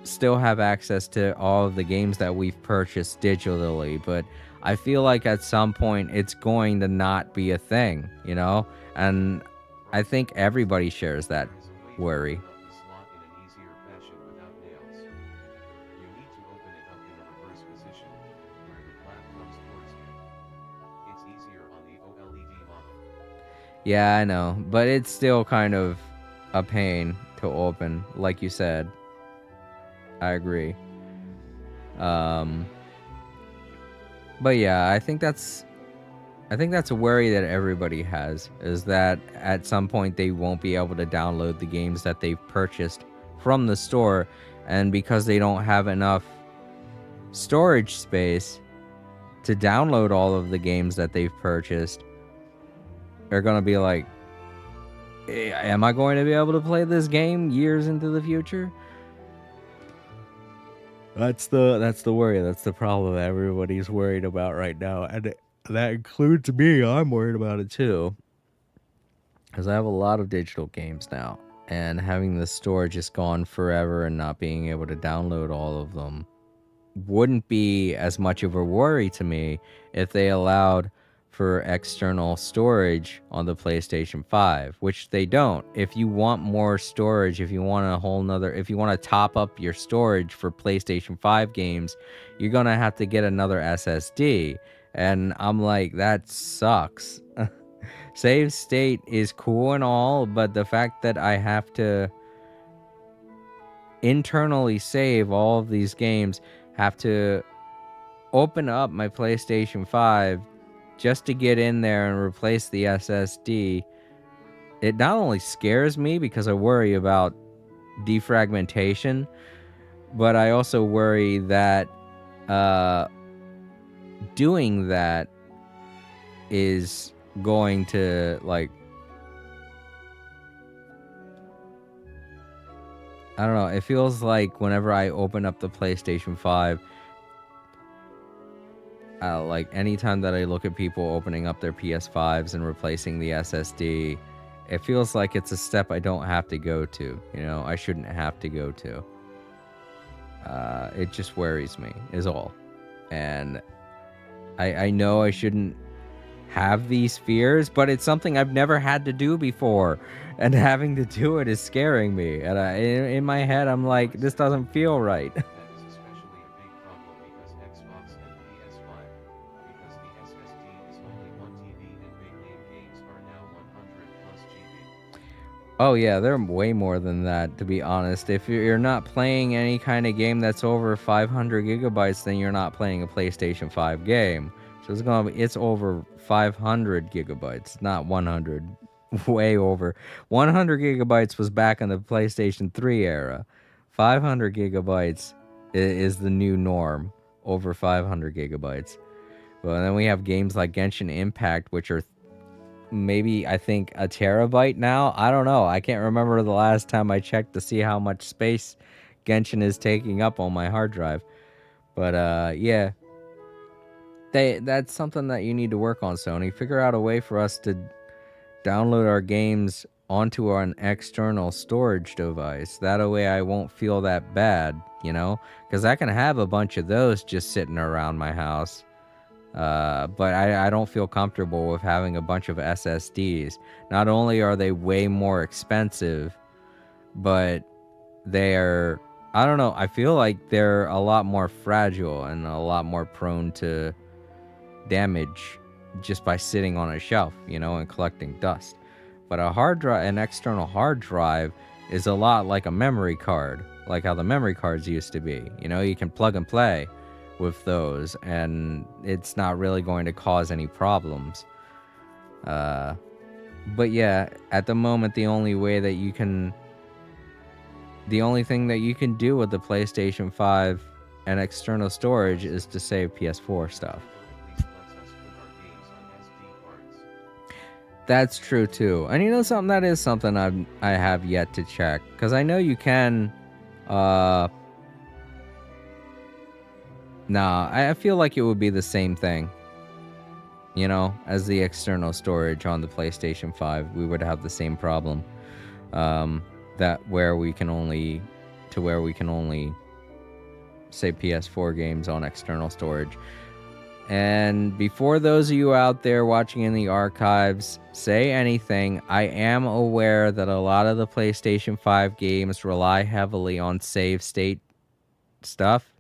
still have access to all of the games that we've purchased digitally, but I feel like at some point it's going to not be a thing, you know? And I think everybody shares that worry. Open up the slot in an easier fashion without nails. You need to open it up in a reverse position, where the flap comes towards you. It's easier on the OLED model. Yeah, I know, but it's still kind of a pain to open, like you said. I agree. But yeah, I think that's a worry that everybody has, is that at some point they won't be able to download the games that they've purchased from the store, and because they don't have enough storage space to download all of the games that they've purchased, they're gonna be like, am I going to be able to play this game years into the future? That's the worry. That's the problem that everybody's worried about right now. And that includes me. I'm worried about it too. Because I have a lot of digital games now. And having the store just gone forever and not being able to download all of them wouldn't be as much of a worry to me if they allowed for external storage on the PlayStation 5, which they don't. If you want more storage, if you want if you want to top up your storage for PlayStation 5 games, you're gonna have to get another SSD. And I'm like, that sucks. Save state is cool and all, but the fact that I have to internally save all of these games, have to open up my PlayStation 5 just to get in there and replace the SSD, it not only scares me because I worry about defragmentation, but I also worry that doing that is going to, like, I don't know, it feels like whenever I open up the PlayStation 5, like anytime that I look at people opening up their PS5s and replacing the SSD, it feels like it's a step I don't have to go to. You know, I shouldn't have to go to. It just worries me, is all. And I know I shouldn't have these fears, but it's something I've never had to do before. And having to do it is scaring me. And in my head, I'm like, this doesn't feel right. That is especially a big problem because Xbox and PS5, because the SSD is only 1 TB and big name games are now 100 plus GB. Oh yeah, they're way more than that, to be honest. If you're not playing any kind of game that's over 500 gigabytes, then you're not playing a PlayStation 5 game. So it's over 500 gigabytes, not 100. Way over. 100 gigabytes was back in the PlayStation 3 era. 500 gigabytes is the new norm. Over 500 gigabytes. Well, and then we have games like Genshin Impact, which are maybe, I think, a terabyte now. I don't know. I can't remember the last time I checked to see how much space Genshin is taking up on my hard drive. But yeah, that's something that you need to work on, Sony. Figure out a way for us to download our games onto an external storage device. That way I won't feel that bad, you know? Because I can have a bunch of those just sitting around my house. But I don't feel comfortable with having a bunch of SSDs. Not only are they way more expensive, but they're, I don't know, I feel like they're a lot more fragile and a lot more prone to damage just by sitting on a shelf, you know, and collecting dust. But a hard drive, an external hard drive, is a lot like a memory card, like how the memory cards used to be. You know, you can plug and play with those, and it's not really going to cause any problems. But yeah, at the moment, the only thing that you can do with the PlayStation 5 and external storage is to save PS4 stuff. That's true too. And you know something, that is something I have yet to check, because I know you can nah, I feel like it would be the same thing, you know, as the external storage on the PlayStation 5. We would have the same problem, that where we can only say PS4 games on external storage. And before those of you out there watching in the archives say anything, I am aware that a lot of the PlayStation 5 games rely heavily on save state stuff.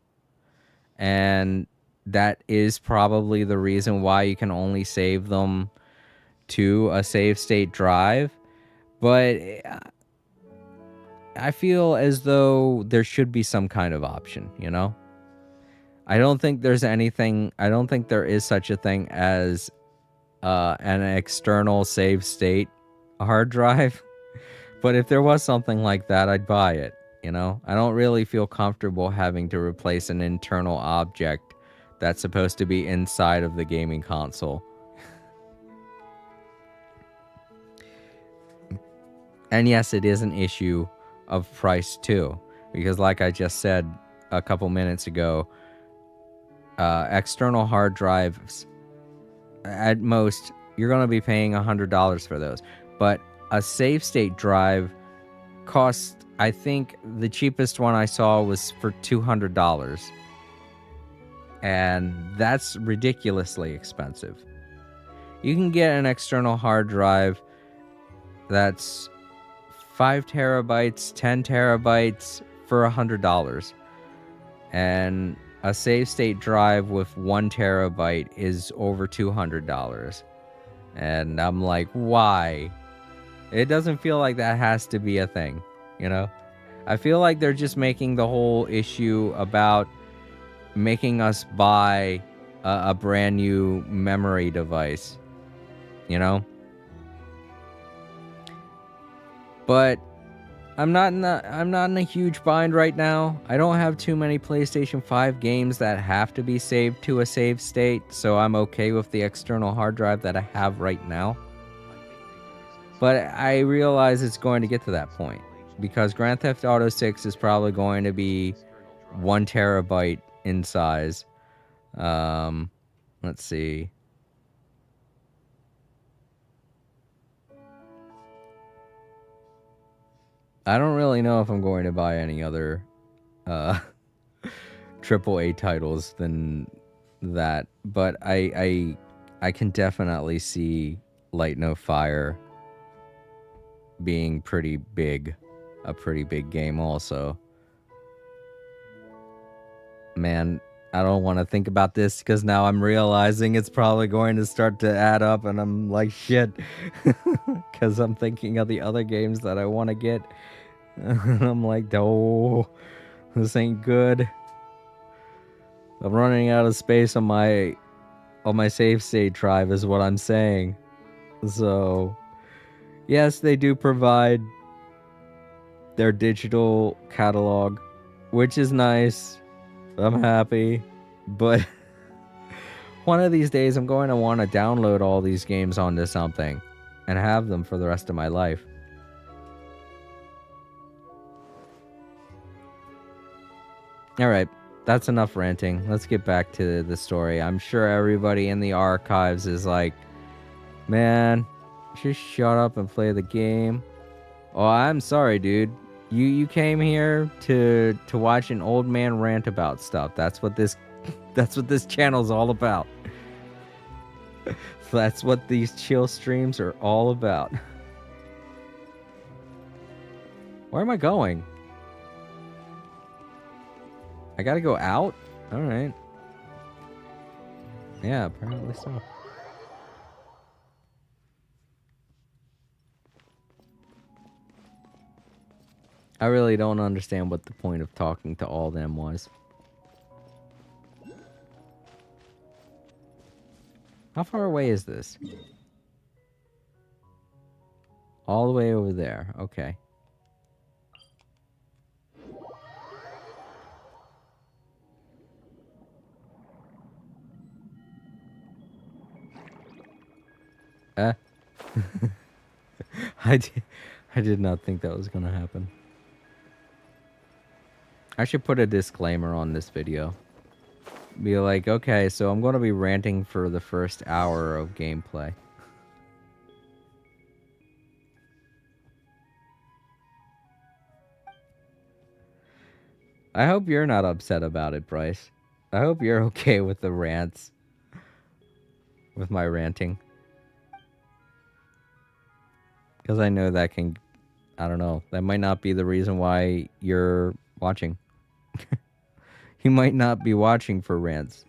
And that is probably the reason why you can only save them to a save state drive. But I feel as though there should be some kind of option, you know? I don't think there is such a thing as an external save state hard drive. But if there was something like that, I'd buy it, you know? I don't really feel comfortable having to replace an internal object that's supposed to be inside of the gaming console. And yes, it is an issue of price too, because like I just said a couple minutes ago, external hard drives, at most, you're going to be paying $100 for those. But a save state drive costs, I think the cheapest one I saw was for $200. And that's ridiculously expensive. You can get an external hard drive that's 5 terabytes, 10 terabytes for $100. And a save state drive with 1 terabyte is over $200. And I'm like, why? It doesn't feel like that has to be a thing, you know? I feel like they're just making the whole issue about making us buy a brand new memory device, you know? But I'm not in a huge bind right now. I don't have too many PlayStation 5 games that have to be saved to a save state, so I'm okay with the external hard drive that I have right now. But I realize it's going to get to that point, because Grand Theft Auto 6 is probably going to be 1 terabyte in size. Let's see. I don't really know if I'm going to buy any other AAA titles than that, but I can definitely see Light No Fire being pretty big, a pretty big game also. Man, I don't want to think about this, because now I'm realizing it's probably going to start to add up, and I'm like, shit, because I'm thinking of the other games that I want to get. And I'm like, oh, this ain't good. I'm running out of space on my on my save state drive is what I'm saying. So, yes, they do provide their digital catalog, which is nice. I'm happy. But one of these days, I'm going to want to download all these games onto something and have them for the rest of my life. Alright, that's enough ranting. Let's get back to the story. I'm sure everybody in the archives is like, man, just shut up and play the game. Oh, I'm sorry, dude. You came here to watch an old man rant about stuff. That's what this channel's all about. That's what these chill streams are all about. Where am I going? I gotta go out? Alright. Yeah, apparently so. I really don't understand what the point of talking to all them was. How far away is this? All the way over there. Okay. I did not think that was gonna happen. I should put a disclaimer on this video. Be like, okay, so I'm gonna be ranting for the first hour of gameplay. I hope you're not upset about it, Bryce. I hope you're okay with the rants. With my ranting. Because I know that can... I don't know. That might not be the reason why you're watching. You might not be watching for rants.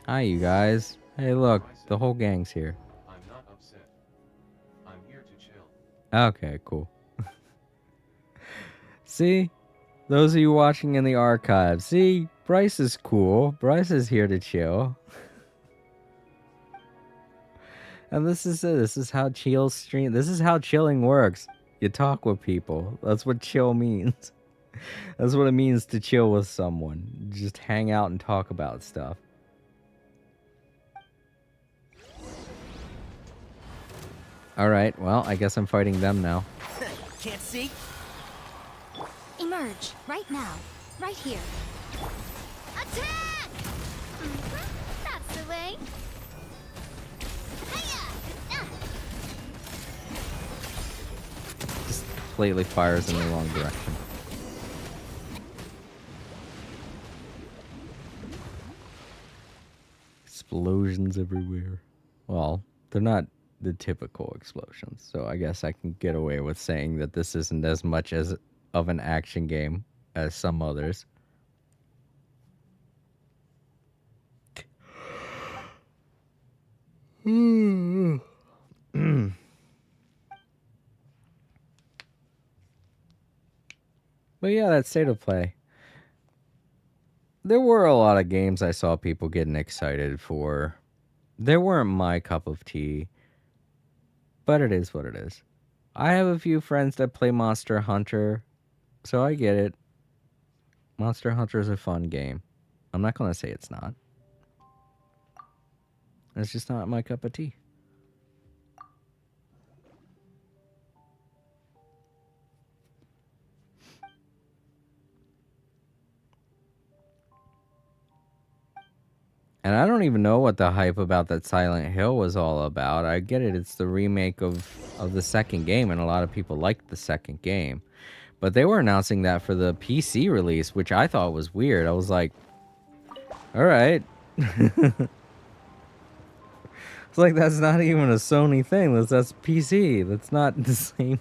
Hi, you guys. Hey, look. The whole gang's here. I'm not upset. I'm here to chill. Okay, cool. See? Those of you watching in the archives. See? Bryce is cool. Bryce is here to chill. And this is it. This is how chill stream. This is how chilling works. You talk with people. That's what chill means. That's what it means to chill with someone. Just hang out and talk about stuff. Alright, well, I guess I'm fighting them now. Can't see? Emerge, right now. Right here. Attack! That's the way. Just completely fires in the wrong direction. Explosions everywhere. Well, they're not the typical explosions, so I guess I can get away with saying that this isn't as much as of an action game as some others. But yeah, that state of play. There were a lot of games I saw people getting excited for. They weren't my cup of tea. But it is what it is. I have a few friends that play Monster Hunter, so I get it. Monster Hunter is a fun game. I'm not going to say it's not. It's just not my cup of tea. And I don't even know what the hype about that Silent Hill was all about. I get it, it's the remake of the second game, and a lot of people liked the second game. But they were announcing that for the PC release, which I thought was weird. I was like, alright. It's like, that's not even a Sony thing. That's PC. That's not the same.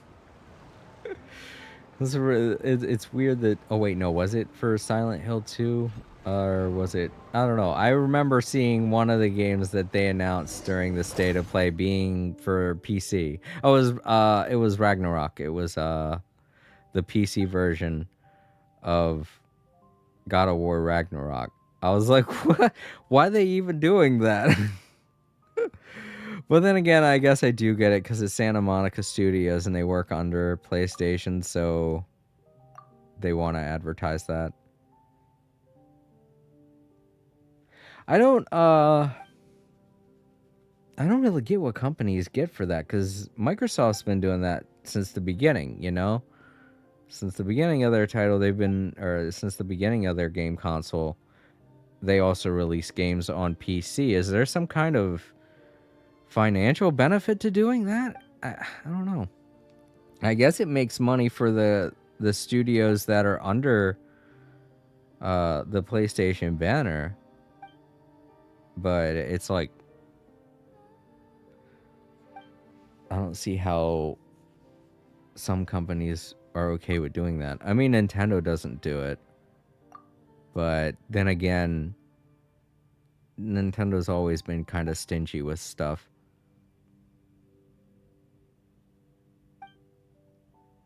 It's weird that... Oh, wait, no. Was it for Silent Hill 2? or was it? I don't know. I remember seeing one of the games that they announced during the state of play being for PC. Oh, it was Ragnarok. It was the PC version of God of War Ragnarok. I was like, what? Why are they even doing that? But then again, I guess I do get it because it's Santa Monica Studios and they work under PlayStation, so they want to advertise that. I don't really get what companies get for that, because Microsoft's been doing that since the beginning, you know? Since the beginning of their title, since the beginning of their game console, they also release games on PC. Is there some kind of financial benefit to doing that? I don't know. I guess it makes money for the studios that are under the PlayStation banner, but it's like, I don't see how some companies are okay with doing that. I mean, Nintendo doesn't do it, but then again, Nintendo's always been kind of stingy with stuff.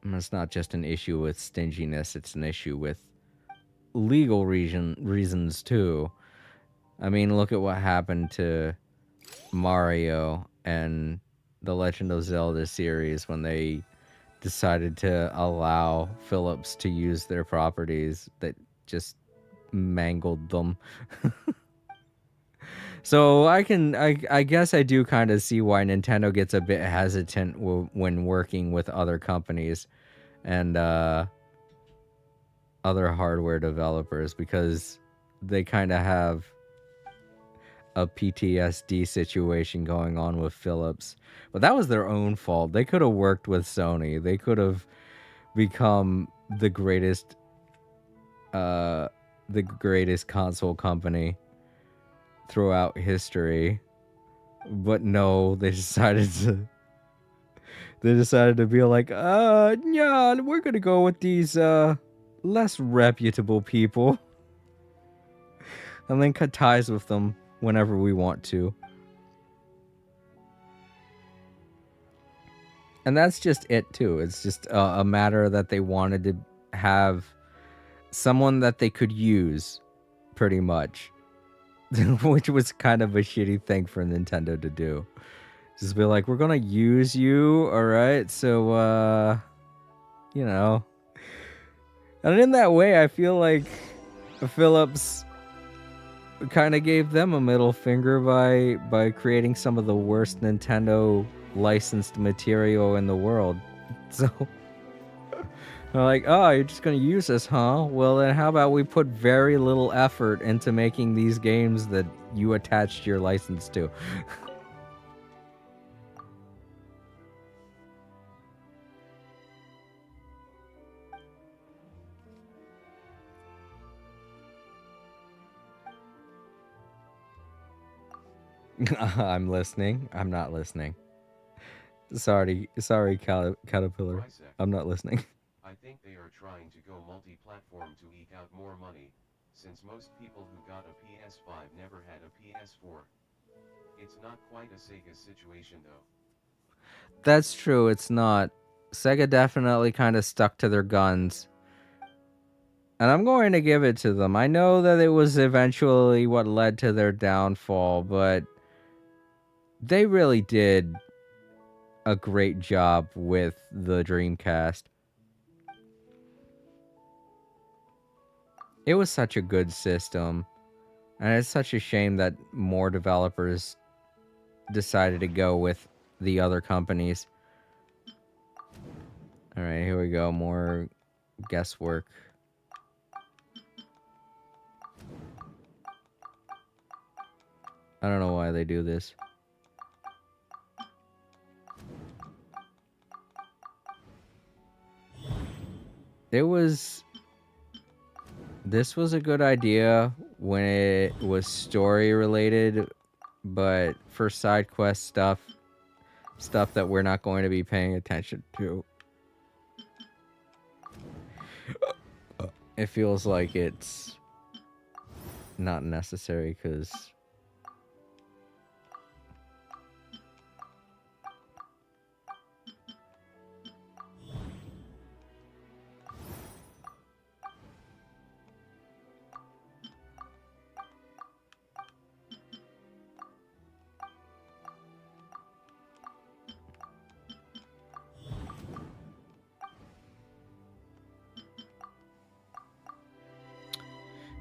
And it's not just an issue with stinginess, it's an issue with legal reasons too. I mean, look at what happened to Mario and the Legend of Zelda series when they decided to allow Philips to use their properties that just mangled them. So I guess I do kind of see why Nintendo gets a bit hesitant when working with other companies and other hardware developers, because they kind of have a PTSD situation going on with Philips. But that was their own fault. They could have worked with Sony. They could have become the greatest console company throughout history. But no, they decided to be like, yeah, we're gonna go with these less reputable people and then cut ties with them whenever we want to. And that's just it too. It's just a matter that they wanted to have someone that they could use, pretty much. Which was kind of a shitty thing for Nintendo to do. Just be like, we're gonna use you, alright? So, you know. And in that way, I feel like Philips kind of gave them a middle finger by creating some of the worst Nintendo licensed material in the world. So they're like, oh, you're just gonna use this, huh? Well, then how about we put very little effort into making these games that you attached your license to? I'm listening. I'm not listening. Sorry, Caterpillar. I'm not listening. I think they are trying to go multi-platform to eke out more money, since most people who got a PS5 never had a PS4. It's not quite a Sega situation though. That's true, it's not. Sega definitely kind of stuck to their guns. And I'm going to give it to them. I know that it was eventually what led to their downfall, but they really did a great job with the Dreamcast. It was such a good system, and it's such a shame that more developers decided to go with the other companies. Alright, here we go. More guesswork. I don't know why they do this. This was a good idea when it was story related, but for side quest stuff that we're not going to be paying attention to, it feels like it's not necessary because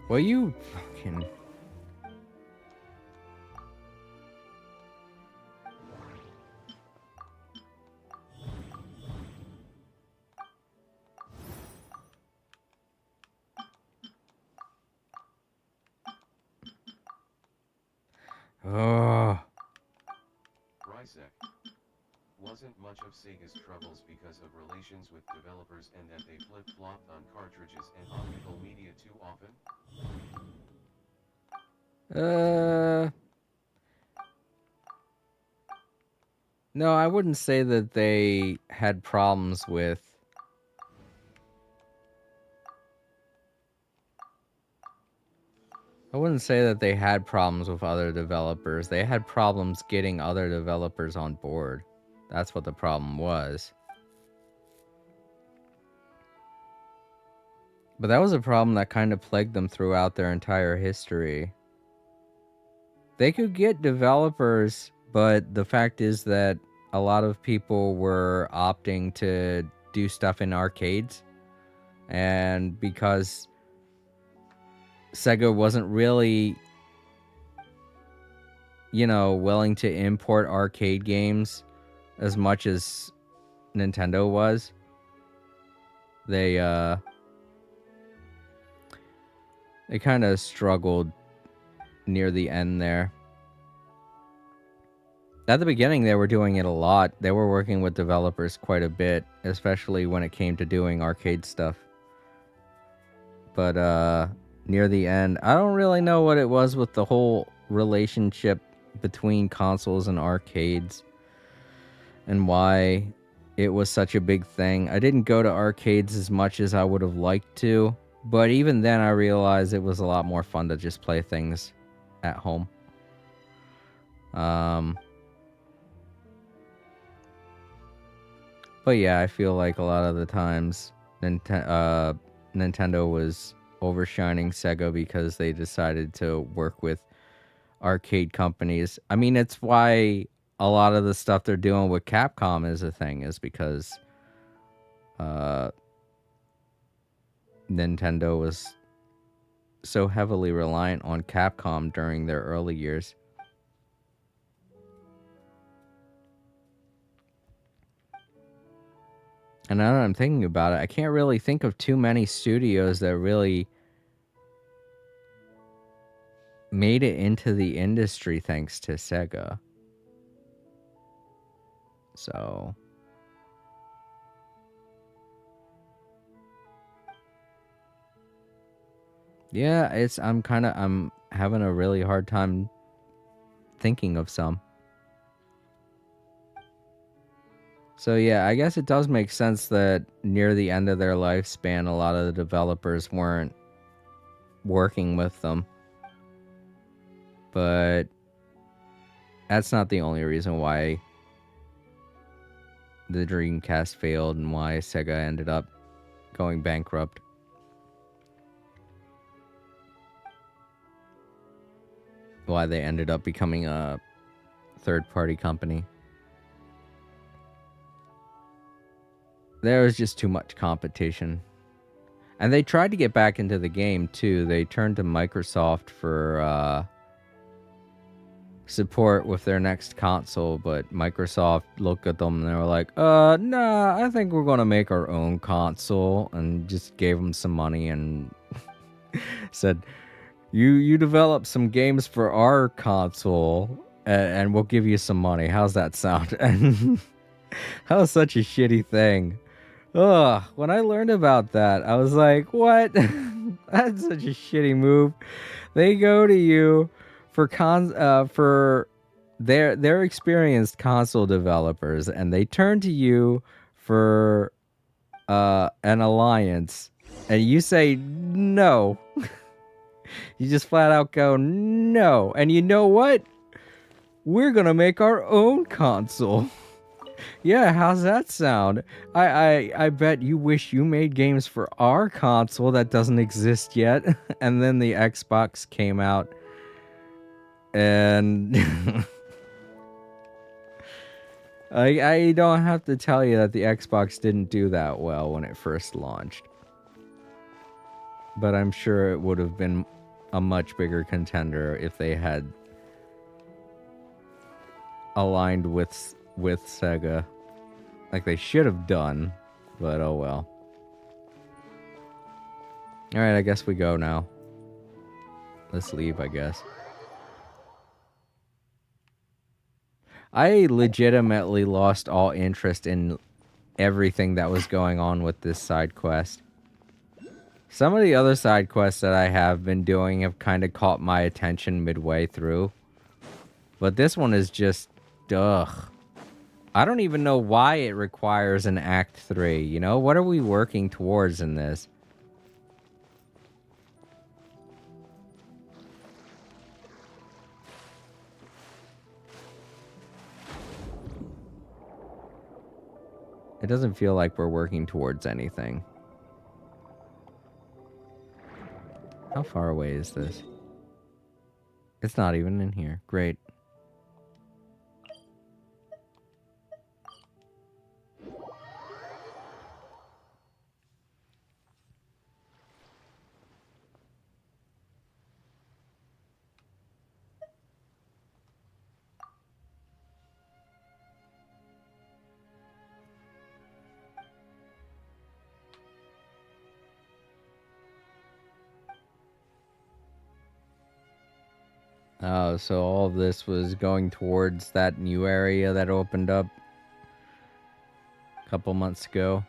well, you fucking. Oh. Rysek. Wasn't much of Sega's troubles because of relations with developers and that they flip-flopped on cartridges and optical media too often? No, I wouldn't say that they had problems with. I wouldn't say that they had problems with other developers. They had problems getting other developers on board. That's what the problem was. But that was a problem that kind of plagued them throughout their entire history. They could get developers, but the fact is that a lot of people were opting to do stuff in arcades. And because Sega wasn't really, willing to import arcade games as much as Nintendo was, they kind of struggled near the end there. At the beginning, they were doing it a lot. They were working with developers quite a bit, especially when it came to doing arcade stuff. But near the end, I don't really know what it was with the whole relationship between consoles and arcades and why it was such a big thing. I didn't go to arcades as much as I would have liked to, but even then I realized it was a lot more fun to just play things at home. But yeah, I feel like a lot of the times Nintendo was overshining Sega because they decided to work with arcade companies. I mean, it's why a lot of the stuff they're doing with Capcom is a thing, is because Nintendo was so heavily reliant on Capcom during their early years. And now that I'm thinking about it, I can't really think of too many studios that really made it into the industry thanks to Sega. So yeah, I'm having a really hard time thinking of some. So yeah, I guess it does make sense that near the end of their lifespan, a lot of the developers weren't working with them. But that's not the only reason why the Dreamcast failed and why Sega ended up going bankrupt. Why they ended up becoming a third-party company. There was just too much competition. And they tried to get back into the game, too. They turned to Microsoft for support with their next console, but Microsoft looked at them and they were like, nah, I think we're going to make our own console, and just gave them some money and said, you develop some games for our console, and we'll give you some money. How's that sound? And that was such a shitty thing. Ugh, when I learned about that, I was like, what? That's such a shitty move. They go to you for their experienced console developers, and they turn to you for an alliance, and you say no. You just flat out go, no. And you know what? We're gonna make our own console. Yeah, how's that sound? I bet you wish you made games for our console that doesn't exist yet. And then the Xbox came out. And I don't have to tell you that the Xbox didn't do that well when it first launched. But I'm sure it would have been a much bigger contender if they had aligned with Sega. Like they should have done, but oh well. Alright, I guess we go now. Let's leave, I guess. I legitimately lost all interest in everything that was going on with this side quest. Some of the other side quests that I have been doing have kind of caught my attention midway through. But this one is just, ugh. I don't even know why it requires an Act 3, you know? What are we working towards in this? It doesn't feel like we're working towards anything. How far away is this? It's not even in here. Great. Oh, so all of this was going towards that new area that opened up a couple months ago.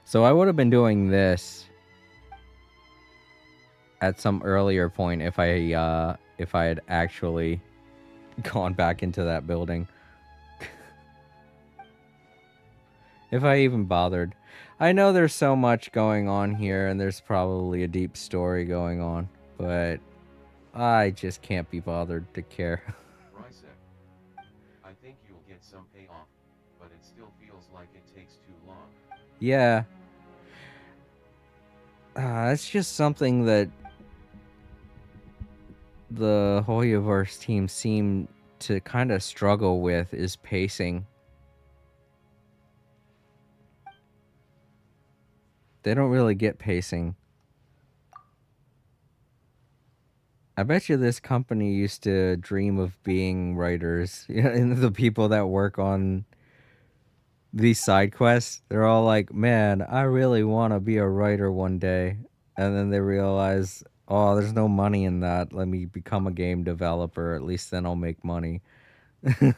So I would have been doing this at some earlier point if I had actually gone back into that building. If I even bothered. I know there's so much going on here and there's probably a deep story going on, but I just can't be bothered to care. Rysek, I think you'll get some payoff, but it still feels like it takes too long. Yeah. It's just something that the Hoyoverse team seem to kind of struggle with is pacing. They don't really get pacing. I bet you this company used to dream of being writers. And the people that work on these side quests, they're all like, man, I really want to be a writer one day. And then they realize, oh, there's no money in that. Let me become a game developer. At least then I'll make money.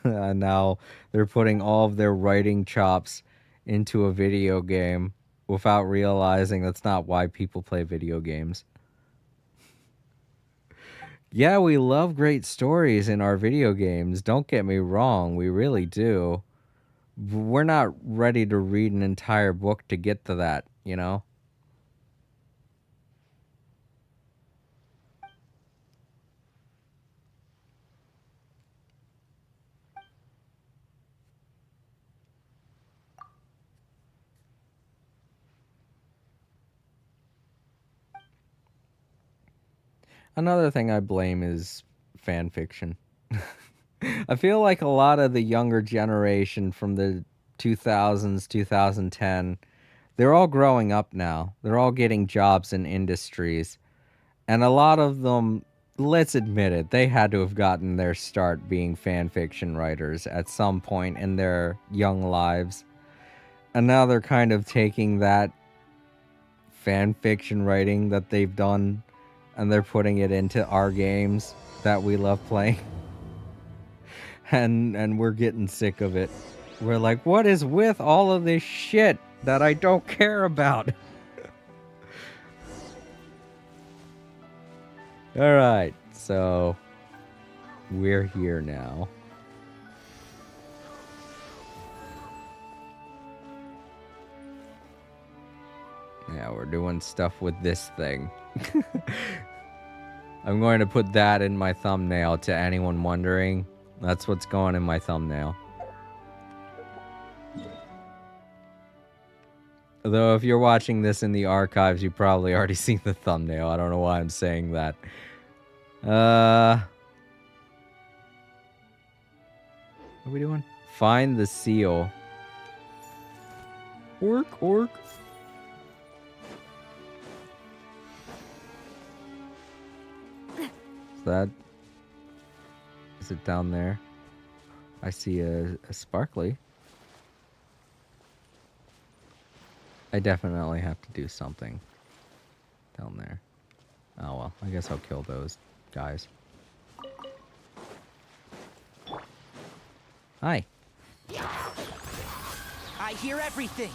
And now they're putting all of their writing chops into a video game without realizing that's not why people play video games. Yeah, we love great stories in our video games. Don't get me wrong, we really do. We're not ready to read an entire book to get to that, you know? Another thing I blame is fan fiction. I feel like a lot of the younger generation from the 2000s, 2010, they're all growing up now. They're all getting jobs in industries. And a lot of them, let's admit it, they had to have gotten their start being fan fiction writers at some point in their young lives. And now they're kind of taking that fan fiction writing that they've done and they're putting it into our games that we love playing. And we're getting sick of it. We're like, what is with all of this shit that I don't care about? Alright, so we're here now. Yeah, we're doing stuff with this thing. I'm going to put that in my thumbnail to anyone wondering. That's what's going in my thumbnail. Though if you're watching this in the archives, you've probably already seen the thumbnail. I don't know why I'm saying that. What are we doing? Find the seal. Orc. Is it down there? I see a sparkly. I definitely have to do something down there. Oh well, I guess I'll kill those guys. Hi. I hear everything.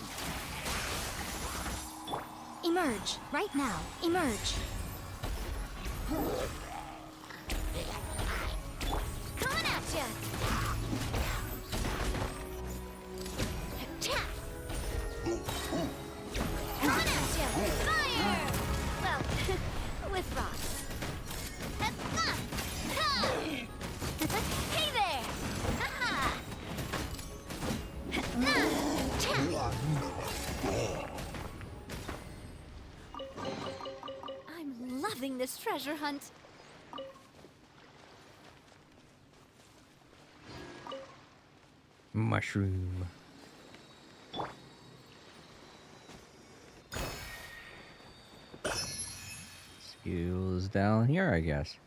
Emerge, right now. Emerge. Coming at ya! Coming at ya! Fire! Well, with rocks. Hey there! I'm loving this treasure hunt. Mushroom. Skills down here, I guess.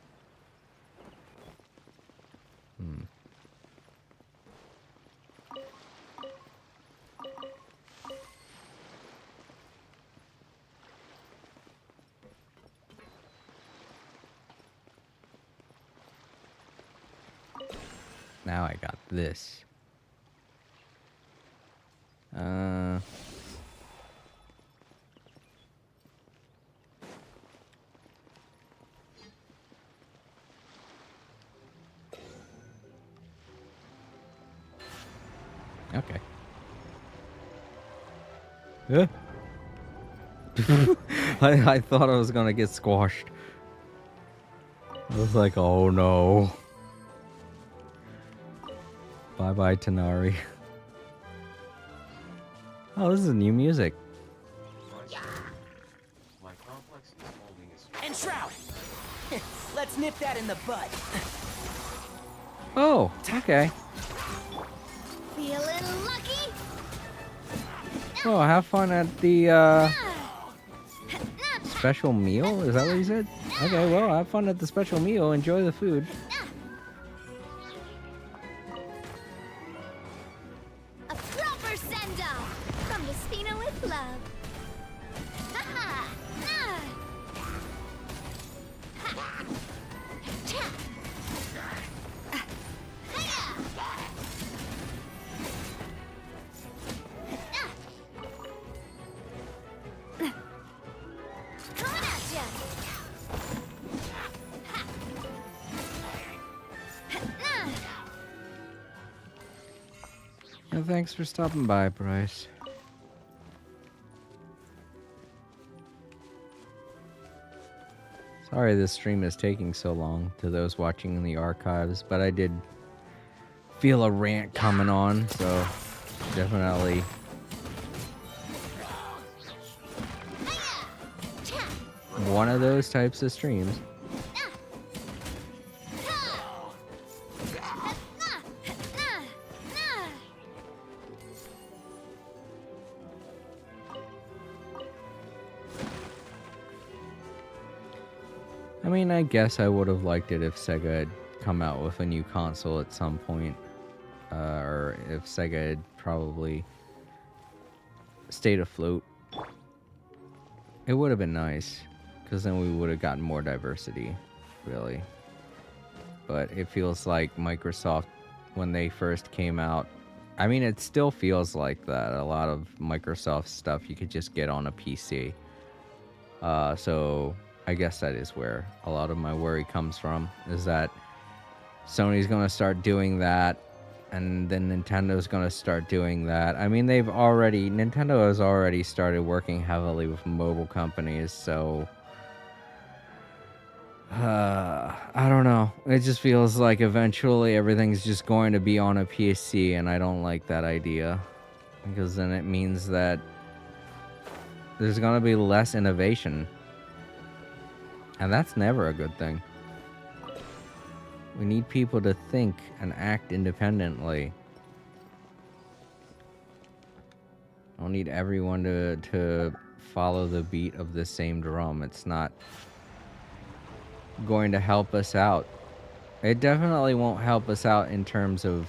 Now I got this. Okay. Yeah. I thought I was gonna get squashed. I was like, oh no. Bye bye, Tanari. Oh, this is new music. My complex is holding a And Shroud! Let's nip that in the bud. Oh, okay. Feeling lucky? Oh, have fun at the special meal? Is that what you said? Okay, well, have fun at the special meal. Enjoy the food. A proper send-off from Vespina with love. Ha-ha! Coming at ya! And thanks for stopping by, Bryce. Sorry this stream is taking so long to those watching in the archives, but I did feel a rant coming on, so definitely one of those types of streams. I mean, I guess I would have liked it if Sega had come out with a new console at some point. Or if Sega had probably stayed afloat. It would have been nice, because then we would have gotten more diversity, really. But it feels like Microsoft, when they first came out, I mean, it still feels like that. A lot of Microsoft stuff you could just get on a PC. So I guess that is where a lot of my worry comes from, is that Sony's going to start doing that, and then Nintendo's going to start doing that. I mean, Nintendo has already started working heavily with mobile companies, so I don't know. It just feels like eventually everything's just going to be on a PC, and I don't like that idea. Because then it means that there's going to be less innovation. And that's never a good thing. We need people to think and act independently. I don't need everyone to follow the beat of the same drum. It's not going to help us out. It definitely won't help us out in terms of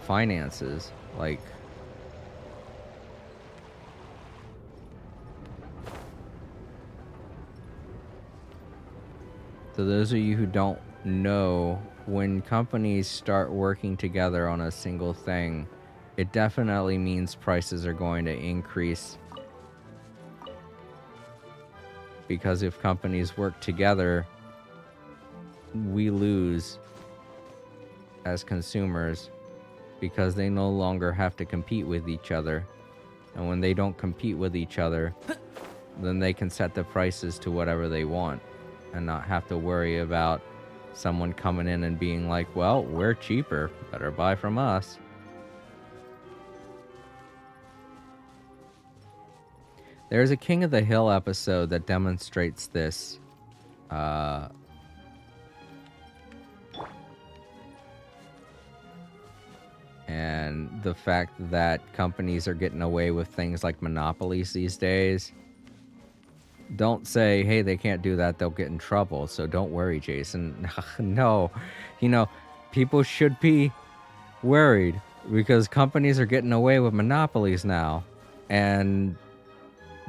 finances. Like, so those of you who don't know, when companies start working together on a single thing, it definitely means prices are going to increase. Because if companies work together, we lose as consumers because they no longer have to compete with each other. And when they don't compete with each other, then they can set the prices to whatever they want and not have to worry about someone coming in and being like, well, we're cheaper, better buy from us. There's a King of the Hill episode that demonstrates this. And the fact that companies are getting away with things like monopolies these days. Don't say, hey, they can't do that, they'll get in trouble. So don't worry, Jason. No. You know, people should be worried because companies are getting away with monopolies now. And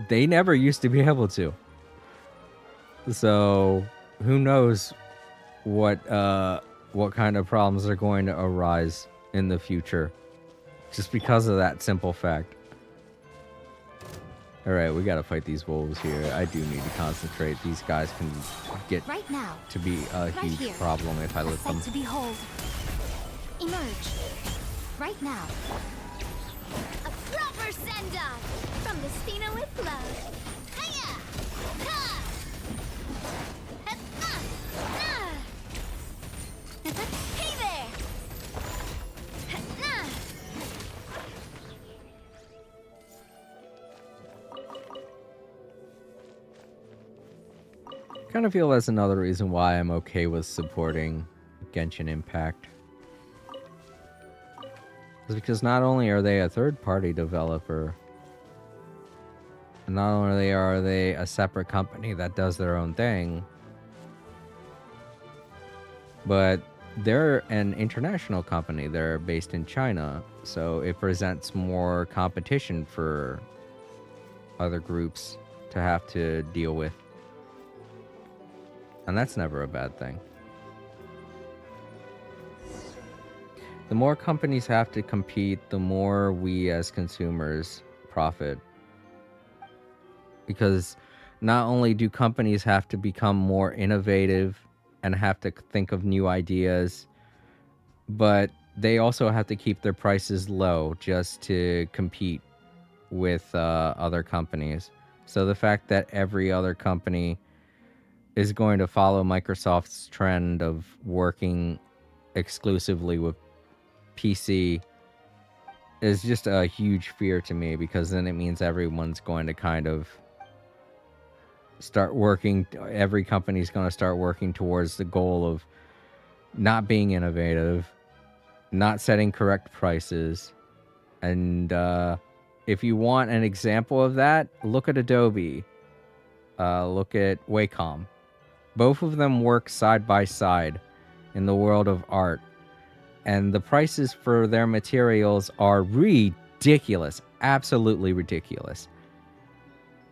they never used to be able to. So who knows what kind of problems are going to arise in the future just because of that simple fact. All right, we gotta fight these wolves here. I do need to concentrate. These guys can get Right now. to be a Right huge here. problem if I A let them. sight to behold. Emerge. Right now. A proper send-off from the Stina with love. Hiya! Ha! Hey there! Ha! Kind of feel that's another reason why I'm okay with supporting Genshin Impact. Is because not only are they a third-party developer, not only are they a separate company that does their own thing, but they're an international company. They're based in China, so it presents more competition for other groups to have to deal with. And that's never a bad thing. The more companies have to compete, the more we as consumers profit. Because not only do companies have to become more innovative and have to think of new ideas, but they also have to keep their prices low just to compete with other companies. So the fact that every other company is going to follow Microsoft's trend of working exclusively with PC is just a huge fear to me, because then it means everyone's going to kind of start working, every company's going to start working towards the goal of not being innovative, not setting correct prices. And if you want an example of that, look at Adobe, look at Wacom. Both of them work side by side in the world of art, and the prices for their materials are ridiculous, absolutely ridiculous.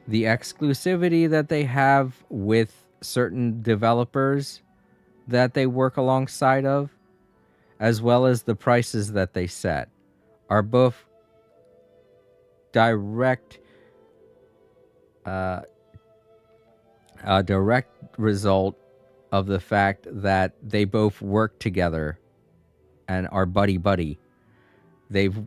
The exclusivity that they have with certain developers that they work alongside of, as well as the prices that they set, are both direct a direct result of the fact that they both work together and are buddy-buddy. They've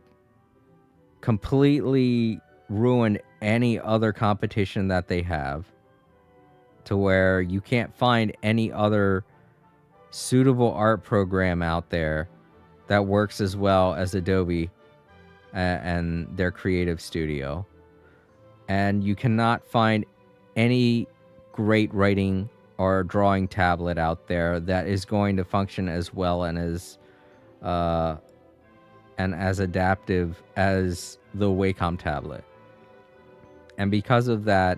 completely ruined any other competition that they have to where you can't find any other suitable art program out there that works as well as Adobe and their creative studio. And you cannot find any great writing or drawing tablet out there that is going to function as well and as adaptive as the Wacom tablet. And because of that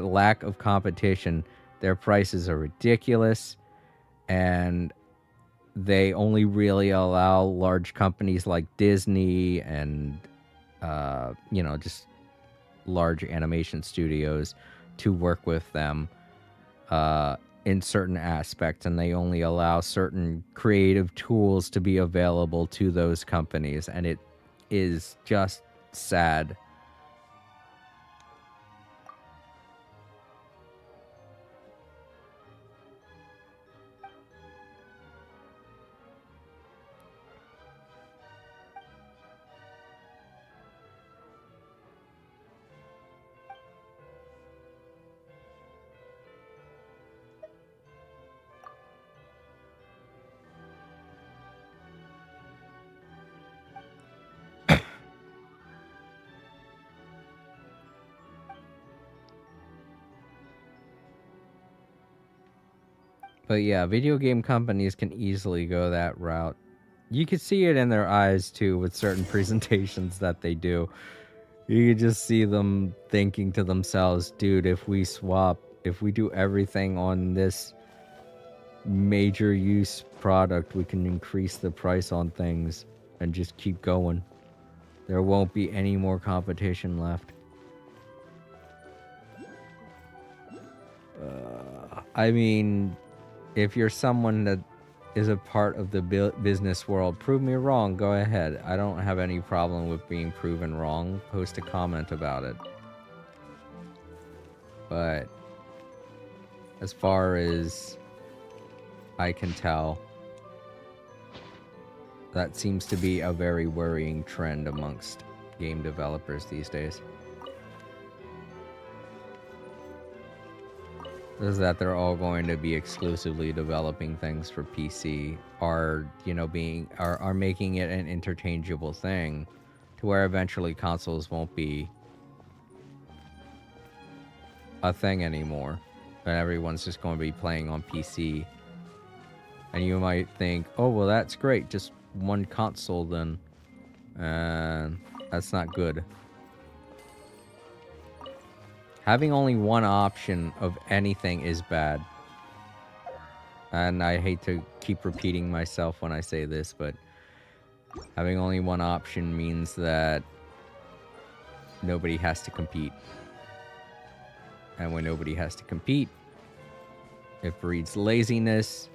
lack of competition, their prices are ridiculous, and they only really allow large companies like Disney and just large animation studios to work with them in certain aspects, and they only allow certain creative tools to be available to those companies, and it is just sad. But yeah, video game companies can easily go that route. You can see it in their eyes too with certain presentations that they do. You can just see them thinking to themselves, dude, if we do everything on this major use product, we can increase the price on things and just keep going. There won't be any more competition left. I mean, if you're someone that is a part of the business world, prove me wrong, go ahead. I don't have any problem with being proven wrong. Post a comment about it. But as far as I can tell, that seems to be a very worrying trend amongst game developers these days. Is that they're all going to be exclusively developing things for PC, are making it an interchangeable thing to where eventually consoles won't be a thing anymore, and everyone's just going to be playing on PC. And you might think, oh well, that's great, just one console then. And that's not good. Having only one option of anything is bad. And I hate to keep repeating myself when I say this, but having only one option means that nobody has to compete. And when nobody has to compete, it breeds laziness.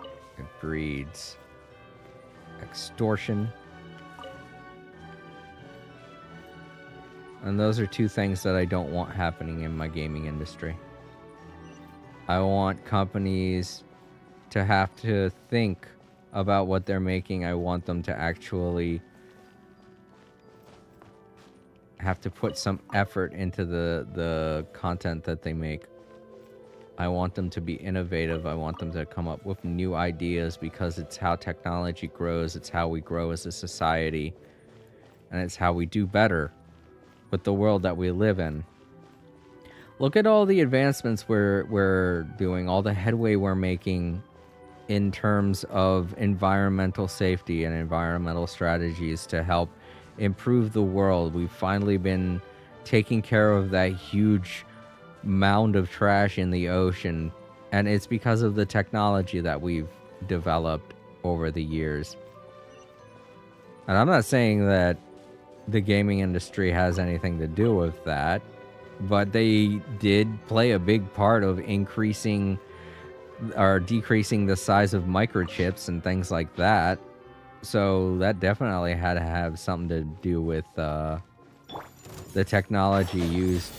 It breeds extortion. And those are two things that I don't want happening in my gaming industry. I want companies to have to think about what they're making. I want them to actually have to put some effort into the content that they make. I want them to be innovative. I want them to come up with new ideas, because it's how technology grows. It's how we grow as a society. And it's how we do better with the world that we live in. Look at all the advancements we're doing, all the headway we're making in terms of environmental safety and environmental strategies to help improve the world. We've finally been taking care of that huge mound of trash in the ocean, and it's because of the technology that we've developed over the years. And I'm not saying that the gaming industry has anything to do with that, but they did play a big part of increasing or decreasing the size of microchips and things like that. So that definitely had to have something to do with the technology used.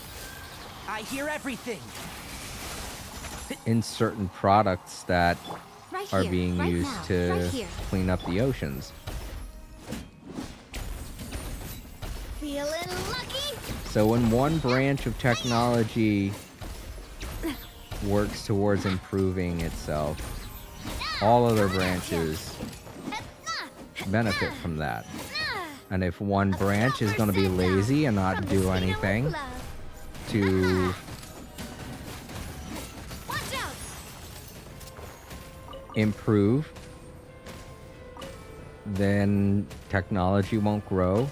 I hear everything. In certain products that Right are here, being right used now, to right here. clean up the oceans. Feeling lucky? So when one branch of technology works towards improving itself, all other branches benefit from that. And if one branch is going to be lazy and not do anything to improve, then technology won't grow,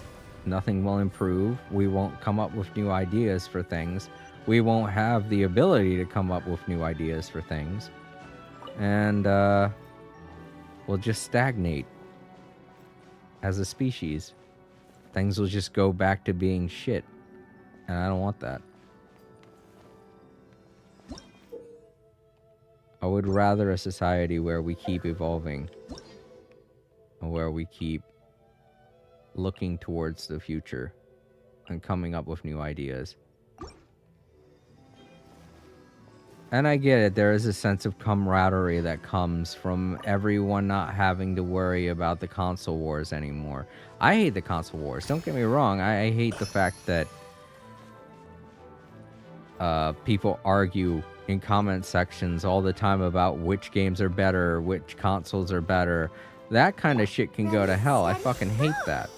nothing will improve, we won't come up with new ideas for things, we won't have the ability to come up with new ideas for things, and we'll just stagnate as a species. Things will just go back to being shit, and I don't want that. I would rather a society where we keep evolving, and where we keep looking towards the future and coming up with new ideas. And I get it, there is a sense of camaraderie that comes from everyone not having to worry about the console wars anymore. I hate the console wars, don't get me wrong. I hate the fact that people argue in comment sections all the time about which games are better, which consoles are better. That kind of shit can go to hell. I fucking hate that.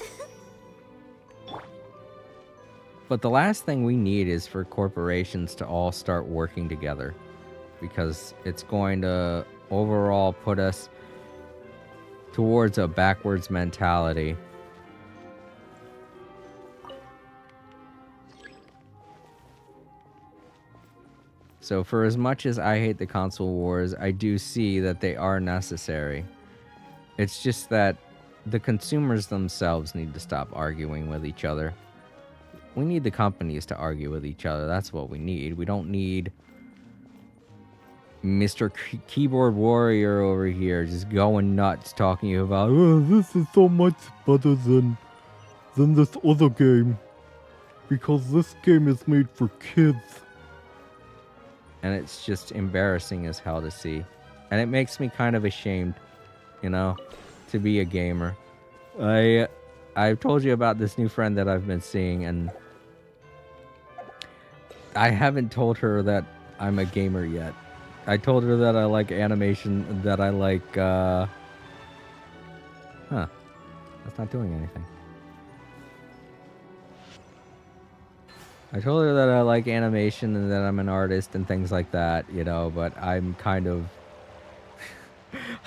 But the last thing we need is for corporations to all start working together, because it's going to overall put us towards a backwards mentality. So for as much as I hate the console wars, I do see that they are necessary. It's just that the consumers themselves need to stop arguing with each other. We need the companies to argue with each other. That's what we need. We don't need Mr. Keyboard Warrior over here just going nuts talking about, oh, this is so much better than this other game, because this game is made for kids. And it's just embarrassing as hell to see. And it makes me kind of ashamed, you know, to be a gamer. I've told you about this new friend that I've been seeing, and I haven't told her that I'm a gamer yet. I told her that I like animation, that I like, that's not doing anything. I told her that I like animation and that I'm an artist and things like that, you know, but I'm kind of...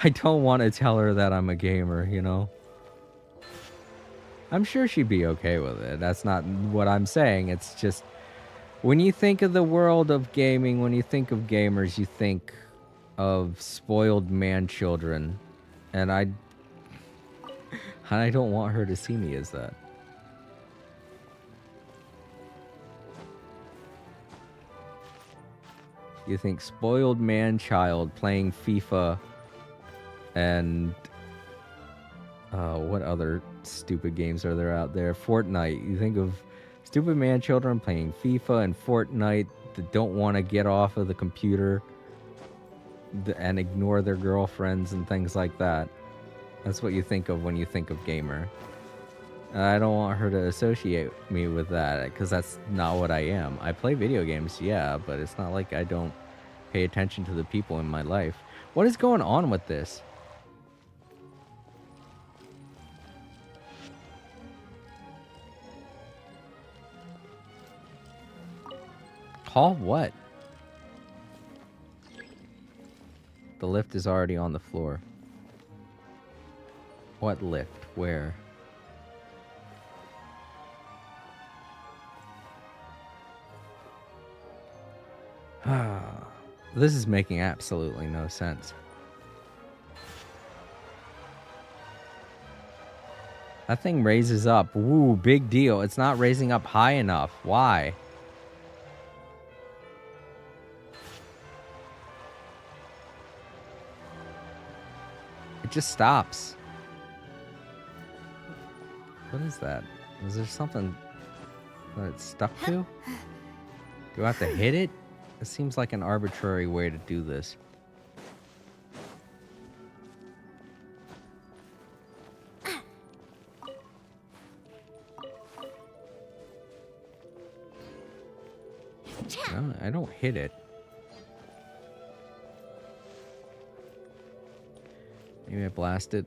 I don't want to tell her that I'm a gamer, you know? I'm sure she'd be okay with it. That's not what I'm saying. It's just... when you think of the world of gaming, when you think of gamers, you think of spoiled man-children. And I don't want her to see me as that. You think spoiled man-child playing FIFA and... what other stupid games are there out there? Fortnite. You think of stupid man-children playing FIFA and Fortnite that don't want to get off of the computer and ignore their girlfriends and things like that. That's what you think of when you think of gamer. I don't want her to associate me with that, because that's not what I am. I play video games, yeah, but it's not like I don't pay attention to the people in my life. What is going on with this? Call what? The lift is already on the floor. What lift? Where? This is making absolutely no sense. That thing raises up. Woo, big deal. It's not raising up high enough. Why? It just stops. What is that? Is there something that it's stuck to? Do I have to hit it? It seems like an arbitrary way to do this. No, I don't hit it. Maybe I blast it.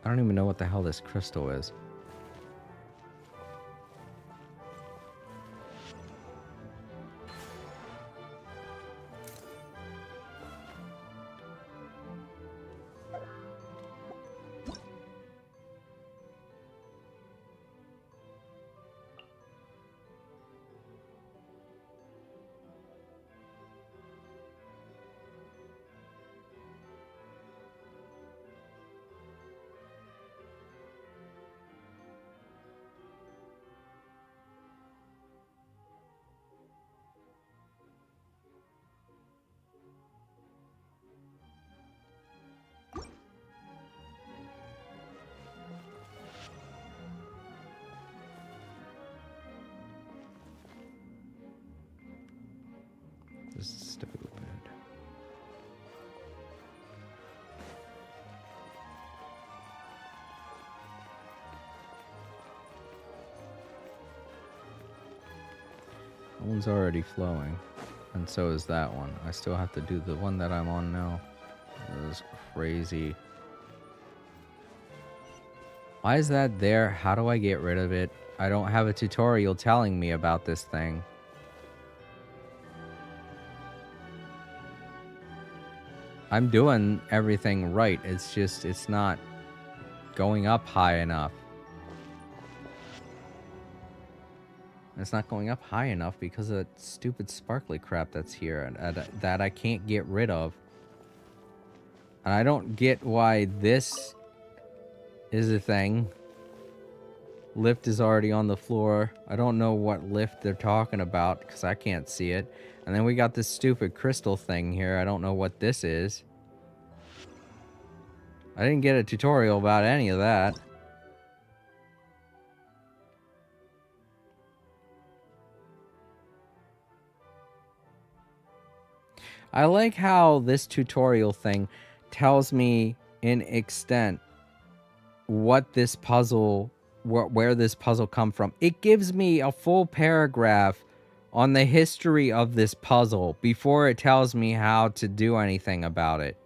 I don't even know what the hell this crystal is. This is stupid. That one's already flowing, and so is that one. I still have to do the one that I'm on now. This is crazy. Why is that there? How do I get rid of it? I don't have a tutorial telling me about this thing. I'm doing everything right. It's just, it's not going up high enough. It's not going up high enough because of that stupid sparkly crap that's here and that I can't get rid of. And I don't get why this is a thing. Lift is already on the floor. I don't know what lift they're talking about because I can't see it. And then we got this stupid crystal thing here. I don't know what this is. I didn't get a tutorial about any of that. I like how this tutorial thing tells me in extent what this puzzle, where this puzzle come from. It gives me a full paragraph on the history of this puzzle before it tells me how to do anything about it.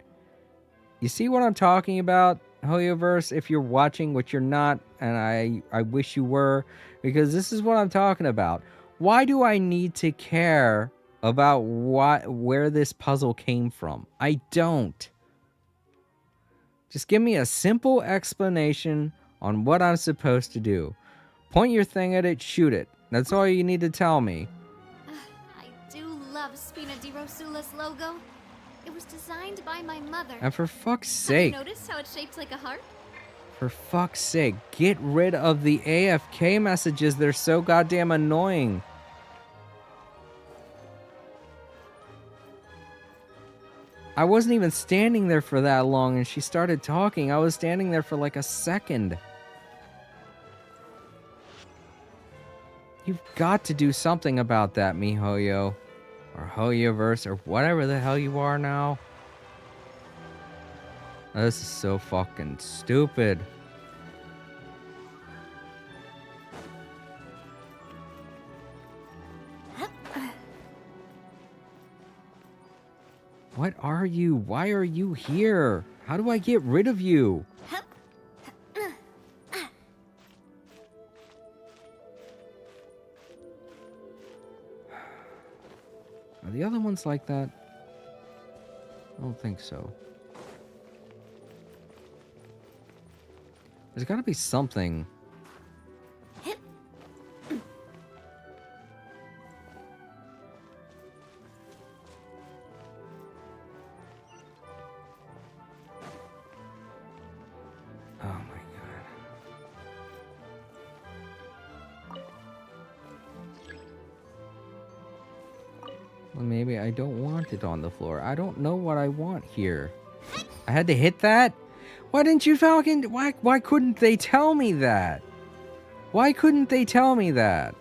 You see what I'm talking about, Hoyoverse? If you're watching, which you're not, and I wish you were, because this is what I'm talking about. Why do I need to care about where this puzzle came from? I don't. Just give me a simple explanation on what I'm supposed to do. Point your thing at it, shoot it. That's all you need to tell me. I do love Spina di Rosula's logo. It was designed by my mother. And for fuck's Have sake, you noticed how it's shaped like a heart? for fuck's sake, get rid of the AFK messages. They're so goddamn annoying. I wasn't even standing there for that long and she started talking. I was standing there for like a second. You've got to do something about that, MiHoYo. Or Hoyoverse, or whatever the hell you are now. This is so fucking stupid. What are you? Why are you here? How do I get rid of you? Are the other ones like that? I don't think so. There's gotta be something. Oh my god. Well, maybe I don't want it on the floor. I don't know what I want here. I had to hit that? Why didn't you fucking... Why couldn't they tell me that? Why couldn't they tell me that?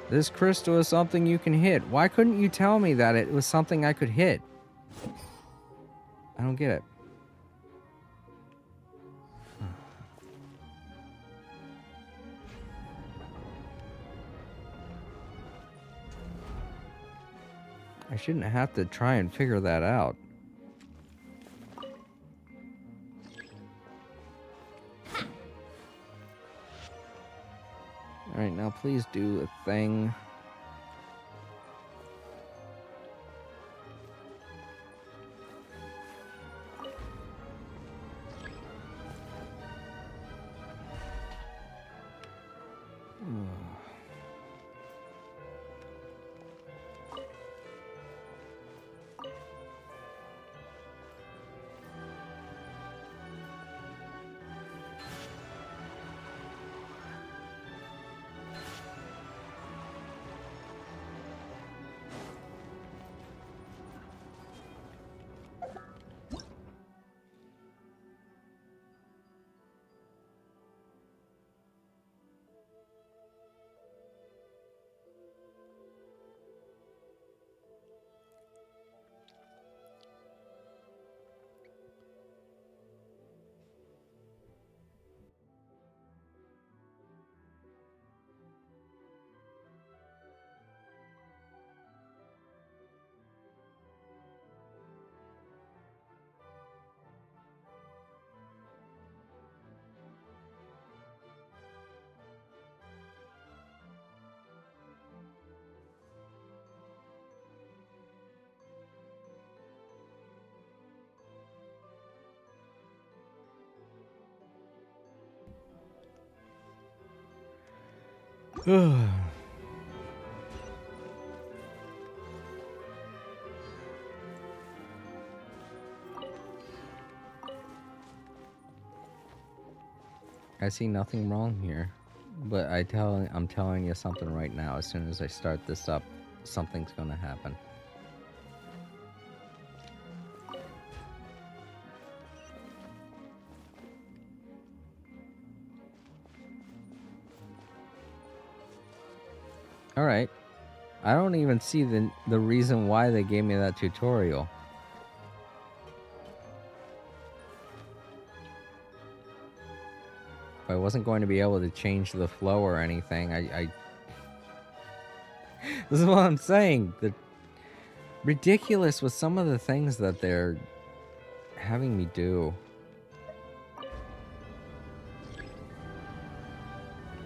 This crystal is something you can hit. Why couldn't you tell me that it was something I could hit? I don't get it. I shouldn't have to try and figure that out. Alright, now please do a thing. I see nothing wrong here, but I'm telling you something right now. As soon as I start this up, something's gonna happen. All right, I don't even see the reason why they gave me that tutorial. I wasn't going to be able to change the flow or anything. I This is what I'm saying. The ridiculous with some of the things that they're having me do.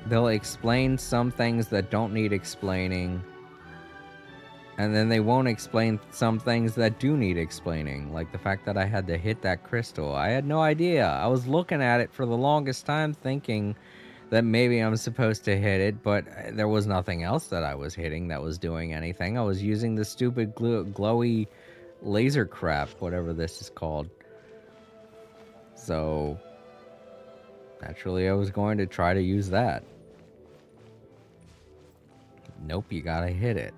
They'll explain some things that don't need explaining, and then they won't explain some things that do need explaining, like the fact that I had to hit that crystal. I had no idea. I was looking at it for the longest time thinking that maybe I'm supposed to hit it, but there was nothing else that I was hitting that was doing anything. I was using the stupid glowy laser crap, whatever this is called. So, naturally I was going to try to use that. Nope, you gotta hit it.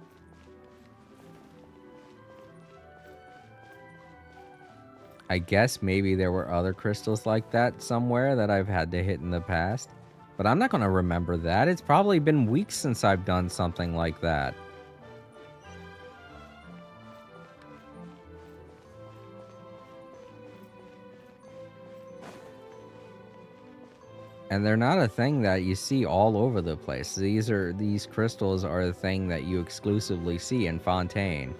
I guess maybe there were other crystals like that somewhere that I've had to hit in the past. But I'm not going to remember that. It's probably been weeks since I've done something like that. And they're not a thing that you see all over the place. These crystals are a thing that you exclusively see in Fontaine.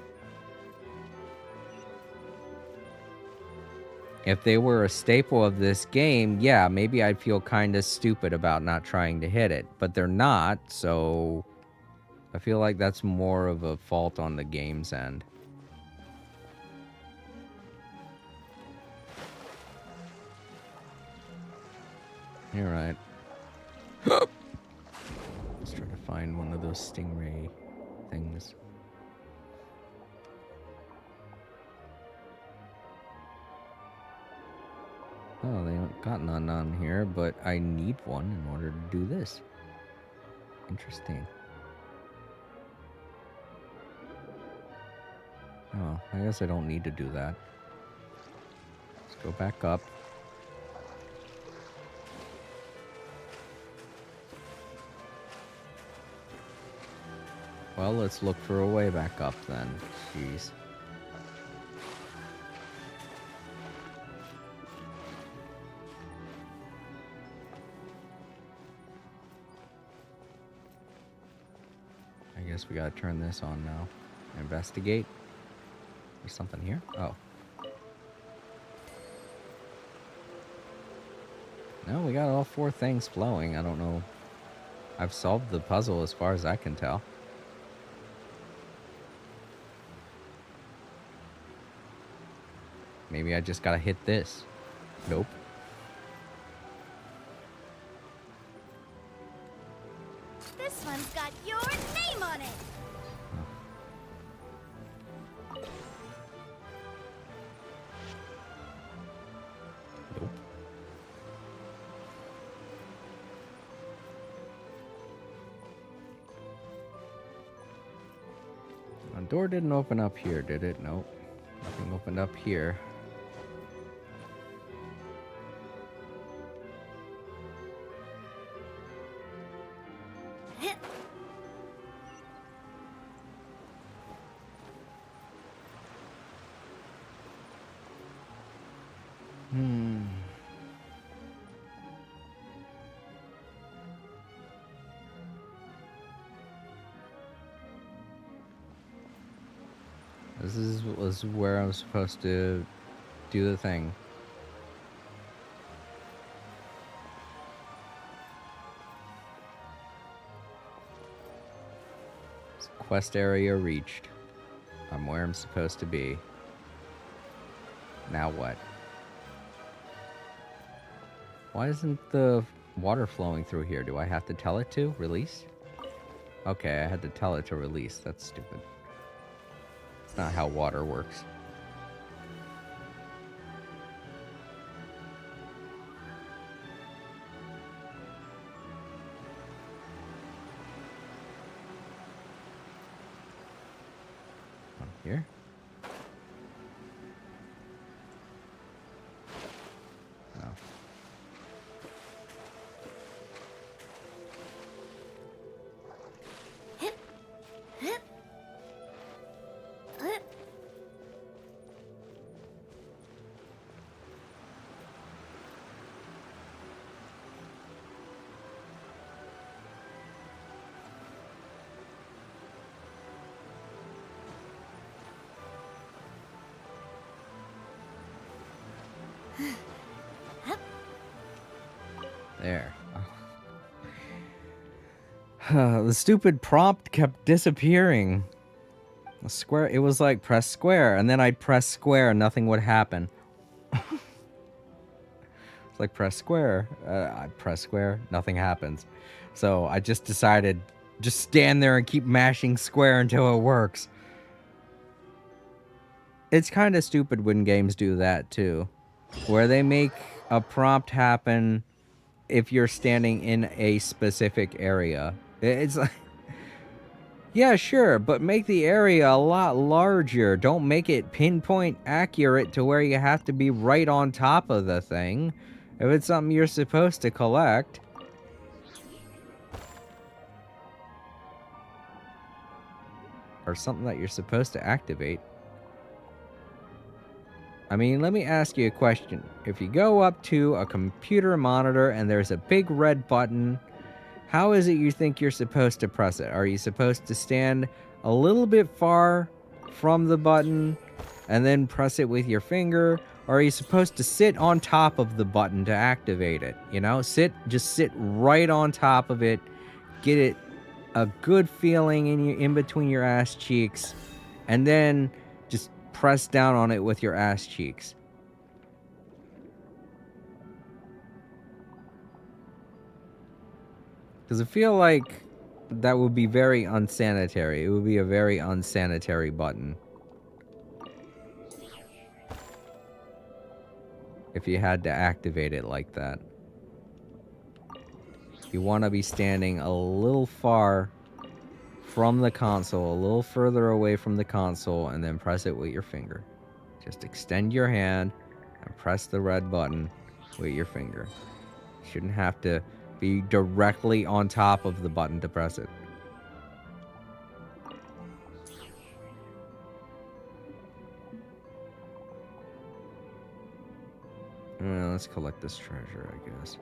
If they were a staple of this game, yeah, maybe I'd feel kind of stupid about not trying to hit it. But they're not, so I feel like that's more of a fault on the game's end. You're right. Let's try to find one of those stingray things. Oh, they haven't got none on here, but I need one in order to do this. Interesting. Oh, I guess I don't need to do that. Let's go back up. Well, let's look for a way back up then. Jeez. guess we gotta turn this on now. Investigate. There's something here? Oh. No, we got all 4 things flowing. I don't know. I've solved the puzzle as far as I can tell. Maybe I just gotta hit this. Nope. This one's got your name on it. Nope. The door didn't open up here, did it? Nope. Nothing opened up here. This is where I'm supposed to do the thing. Quest area reached. I'm where I'm supposed to be. Now what? Why isn't the water flowing through here? Do I have to tell it to release? Okay, I had to tell it to release. That's stupid. It's not how water works. On here. No. There. The stupid prompt kept disappearing. The square, it was like press square, and then I'd press square and nothing would happen. It's like press square. I press square, nothing happens. So I just decided, just stand there and keep mashing square until it works. It's kind of stupid when games do that too, where they make a prompt happen if you're standing in a specific area. It's like, yeah, sure, but make the area a lot larger. Don't make it pinpoint accurate to where you have to be right on top of the thing. If it's something you're supposed to collect. Or something that you're supposed to activate. I mean, let me ask you a question. If you go up to a computer monitor and there's a big red button, how is it you think you're supposed to press it? Are you supposed to stand a little bit far from the button and then press it with your finger? Or are you supposed to sit on top of the button to activate it? You know, just sit right on top of it, get it a good feeling in between your ass cheeks, and then just press down on it with your ass cheeks. Because I feel like that would be very unsanitary. It would be a very unsanitary button. If you had to activate it like that. You want to be standing a little far from the console, a little further away from the console, and then press it with your finger. Just extend your hand and press the red button with your finger. You shouldn't have to be directly on top of the button to press it. Let's collect this treasure, I guess.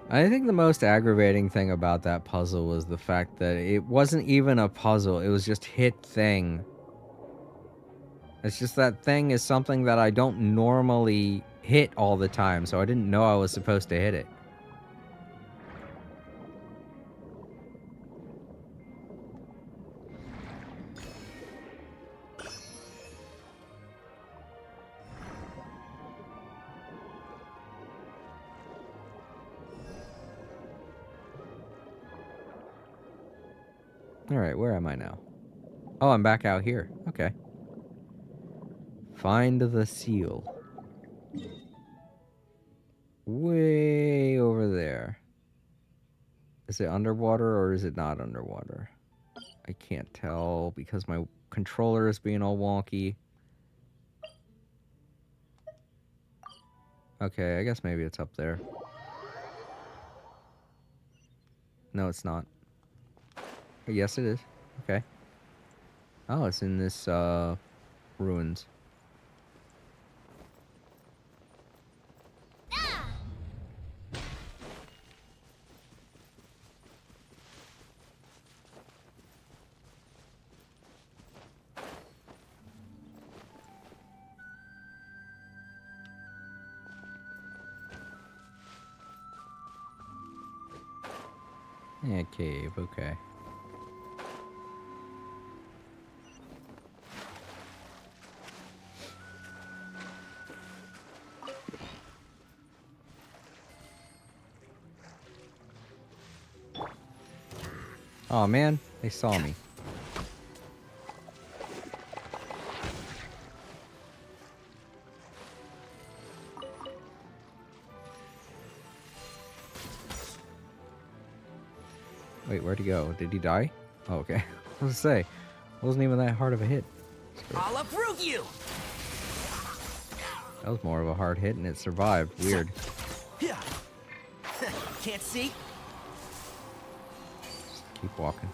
I think the most aggravating thing about that puzzle was the fact that it wasn't even a puzzle. It was just hit thing. It's just that thing is something that I don't normally hit all the time, so I didn't know I was supposed to hit it. Alright, where am I now? Oh, I'm back out here. Okay. Find the seal. Way over there. Is it underwater or is it not underwater? I can't tell because my controller is being all wonky. Okay, I guess maybe it's up there. No, it's not. Yes, it is. Okay. Oh, it's in this, ruins. Yeah, cave, okay. Oh man, they saw me. Wait, where'd he go? Did he die? Oh, okay. I was gonna say, it wasn't even that hard of a hit. I'll uproot you! That was more of a hard hit and it survived. Weird. Can't see? Just keep walking.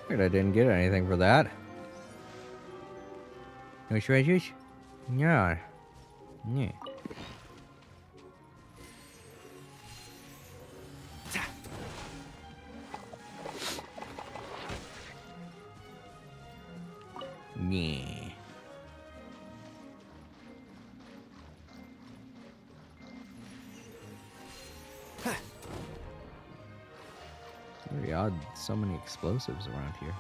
Weird, I didn't get anything for that. No treasures? Yeah. Yeah. Yeah. Very odd, so many explosives around here.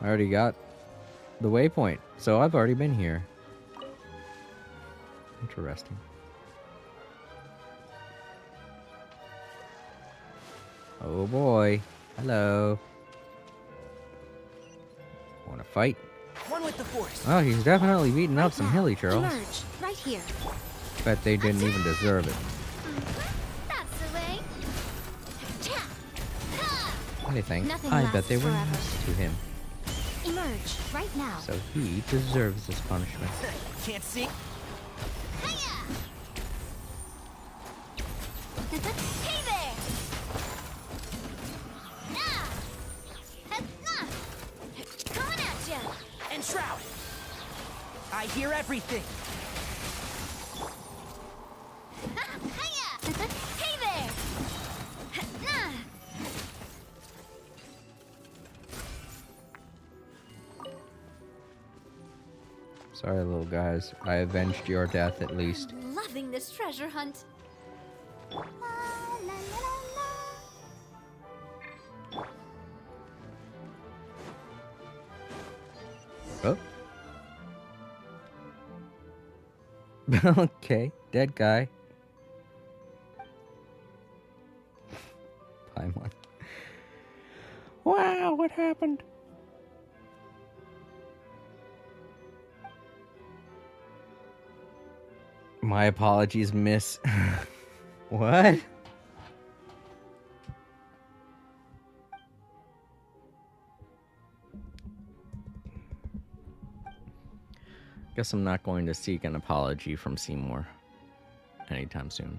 I already got the waypoint, so I've already been here. Interesting. Oh boy. Hello. Wanna fight? One with the force. Oh, he's definitely beating up Right some now. hilly churls. Emerge. Right here. Bet they didn't even deserve it. That's the way. Anything, Nothing I bet lasts they were forever. nice to him. Emerge. Right now. So he deserves this punishment. Can't see? Hey there! Coming at ya! Enshroud! I hear everything! Hey there! Sorry, little guys. I avenged your death at least. Loving this treasure hunt. Oh. Okay, dead guy. Paimon. Wow, what happened? My apologies, miss. What? Guess I'm not going to seek an apology from Seymour anytime soon.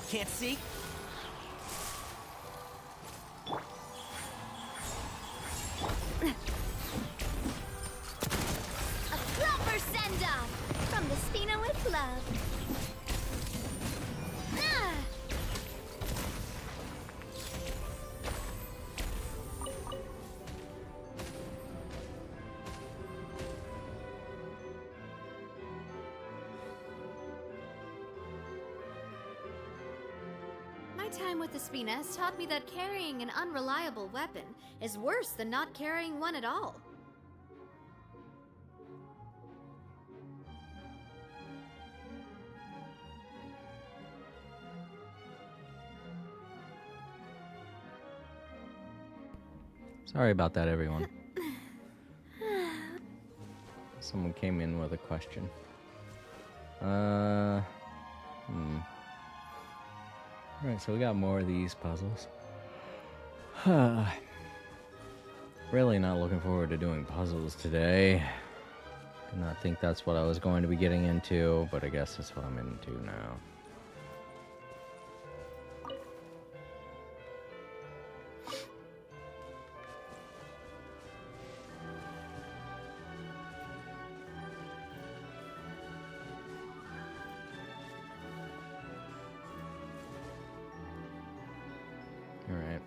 Can't see? A proper send-off from the Spina with love. Ah! My time with the Spina has taught me that carrying an unreliable weapon is worse than not carrying one at all. Sorry about that, everyone. Someone came in with a question. Alright, so we got more of these puzzles. Really not looking forward to doing puzzles today. Did not think that's what I was going to be getting into, but I guess that's what I'm into now. Alright.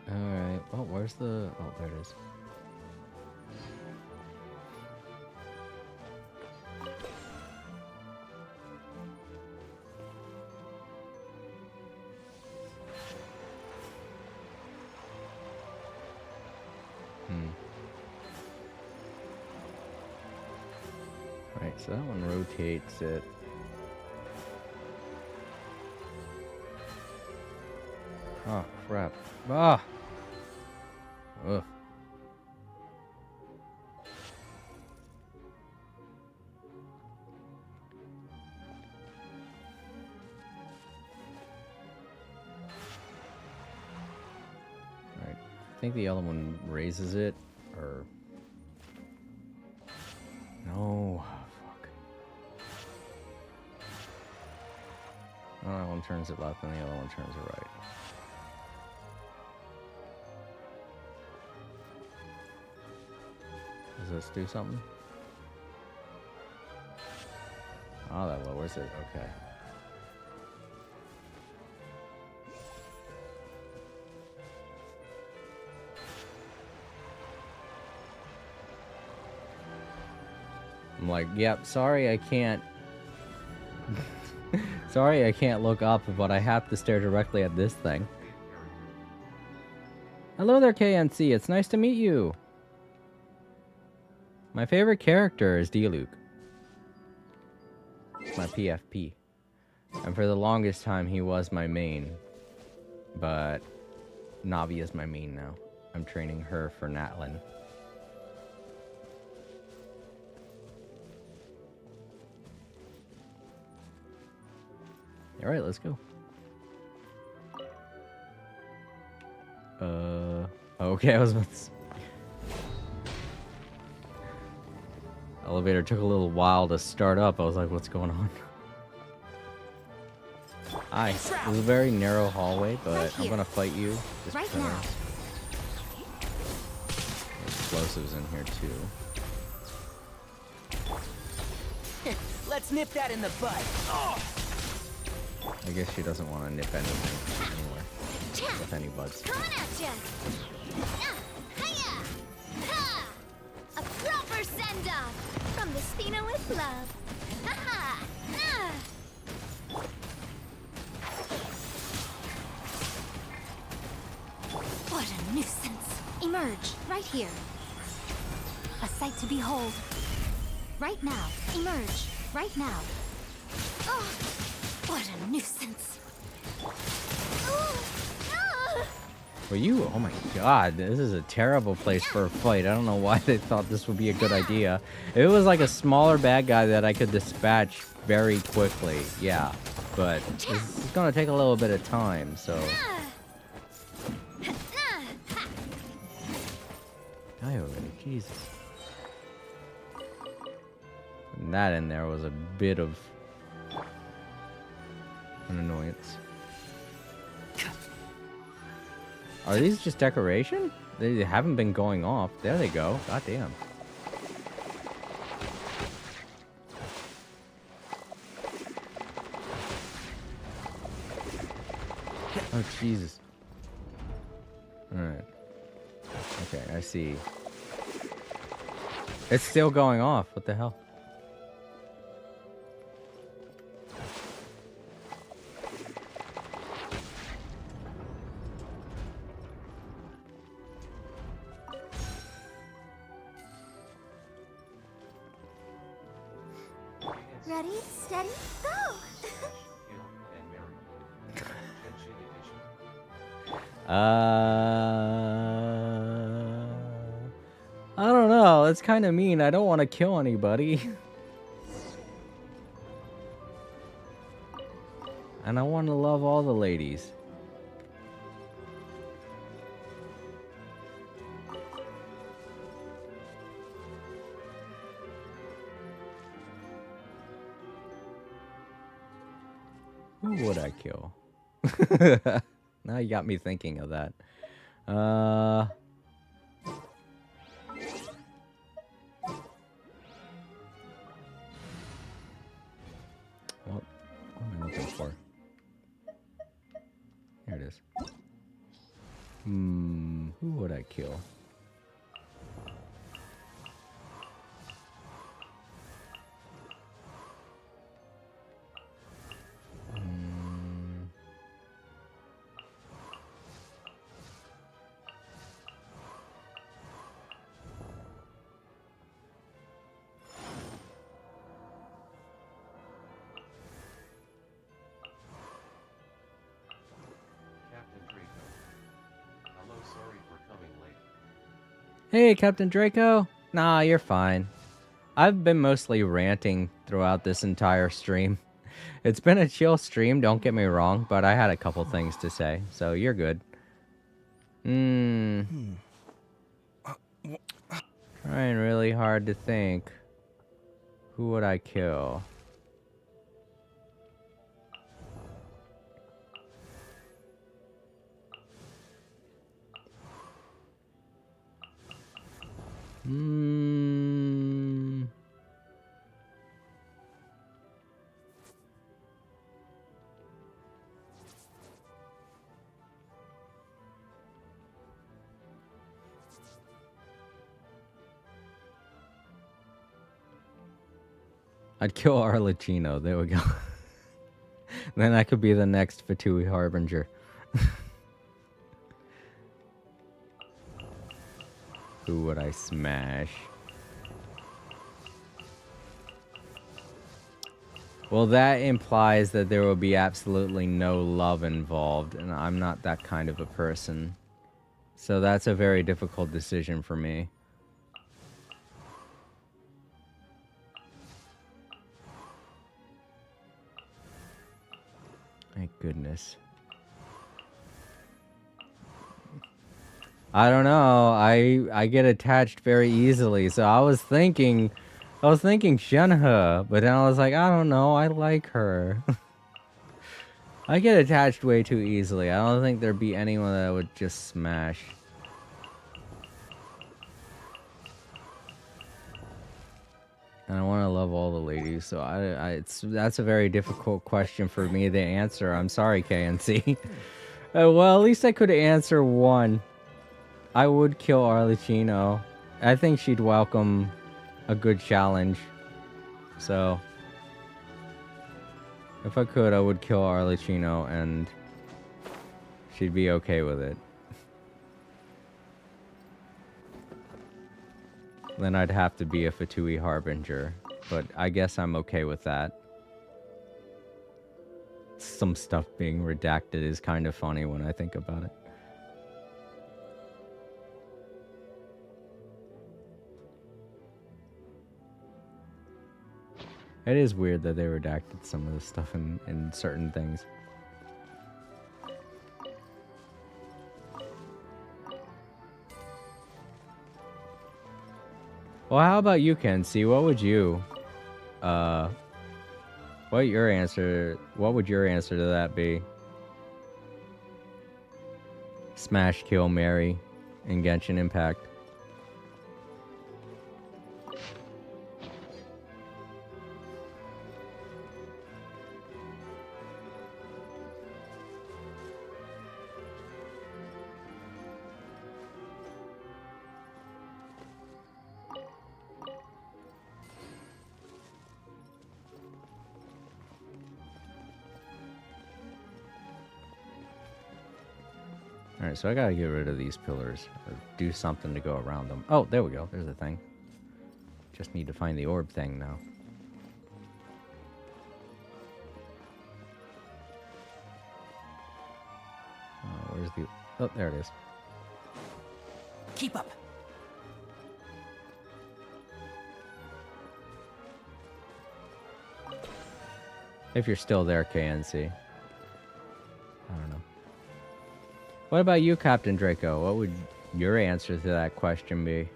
Alright, well, where's the... Oh, there it is. Right, so that one rotates it. Oh, crap. Ah! Ugh. Right. I think the other one raises it, or... No. Fuck. Oh, that one turns it left and the other one turns it right. Does this do something? Oh, that lowers it. Okay. I'm like, yep, sorry I can't... sorry I can't look up, but I have to stare directly at this thing. Hello there, KNC. It's nice to meet you. My favorite character is Diluc. It's my PFP. And for the longest time, he was my main. But Navi is my main now. I'm training her for Natlin. Alright, let's go. Okay, I was about to... Elevator took a little while to start up. I was like, what's going on? Hi. It was a very narrow hallway, but I'm gonna fight you. Just Right now. Explosives in here too. Let's nip that in the bud. Oh! I guess she doesn't want to nip anything anyway. With any buds. Coming at ya! Hiya! Ha! A proper send-off from the Spina with love. Ha-ha! What a nuisance! Emerge right here. A sight to behold. Right now. Emerge right now. Oh. For you, oh my god, this is a terrible place for a fight. I don't know why they thought this would be a good idea. If it was like a smaller bad guy that I could dispatch very quickly, yeah. But this is gonna take a little bit of time, so... Die already, Jesus. And that in there was a bit of an annoyance. Are these just decoration? They haven't been going off. There they go. God damn. Oh, Jesus. Alright. Okay, I see. It's still going off. What the hell? Ready, steady, go! I don't know. That's kind of mean. I don't want to kill anybody. And I want to love all the ladies. Who would I kill? Now you got me thinking of that. What am I looking for? Here it is. Who would I kill? Hey, Captain Draco. Nah, you're fine. I've been mostly ranting throughout this entire stream. It's been a chill stream, don't get me wrong, but I had a couple things to say, so you're good. Trying really hard to think. Who would I kill? I'd kill Arlecchino. There we go. Then I could be the next Fatui Harbinger. Who would I smash? Well, that implies that there will be absolutely no love involved, and I'm not that kind of a person. So that's a very difficult decision for me. Thank goodness. I don't know. I get attached very easily. So I was thinking Shenhe, but then I was like, I don't know. I like her. I get attached way too easily. I don't think there'd be anyone that I would just smash. And I want to love all the ladies, so that's a very difficult question for me to answer. I'm sorry, KNC. Well, at least I could answer one. I would kill Arlecchino. I think she'd welcome a good challenge. So, if I could, I would kill Arlecchino, and she'd be okay with it. Then I'd have to be a Fatui Harbinger, but I guess I'm okay with that. Some stuff being redacted is kind of funny when I think about it. It is weird that they redacted some of the stuff in certain things. Well, how about you, Kenzie? What would you, what would your answer to that be? Smash, kill, marry in Genshin Impact. Alright, so I gotta get rid of these pillars. Or do something to go around them. Oh, there we go. There's the thing. Just need to find the orb thing now. Where's the... Oh, there it is. Keep up. If you're still there, KNC. I don't know. What about you, Captain Draco? What would your answer to that question be?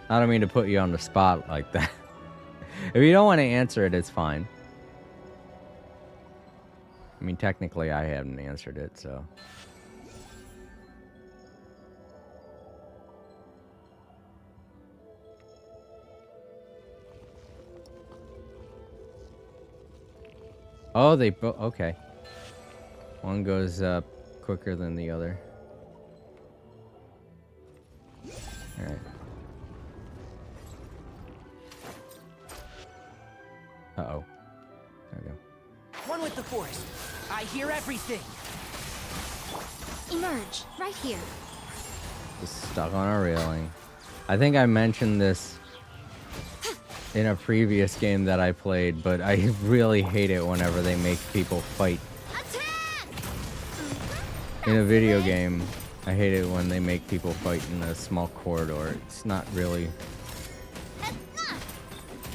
I don't mean to put you on the spot like that. If you don't want to answer it, it's fine. I mean, technically, I haven't answered it, so... Oh, they both... Okay. One goes up quicker than the other. Alright. Uh-oh. There we go. One with the forest. I hear everything. Emerge, right here. Just stuck on a railing. I think I mentioned this in a previous game that I played, but I really hate it whenever they make people fight. Attack! In a video game, I hate it when they make people fight in a small corridor. It's not really...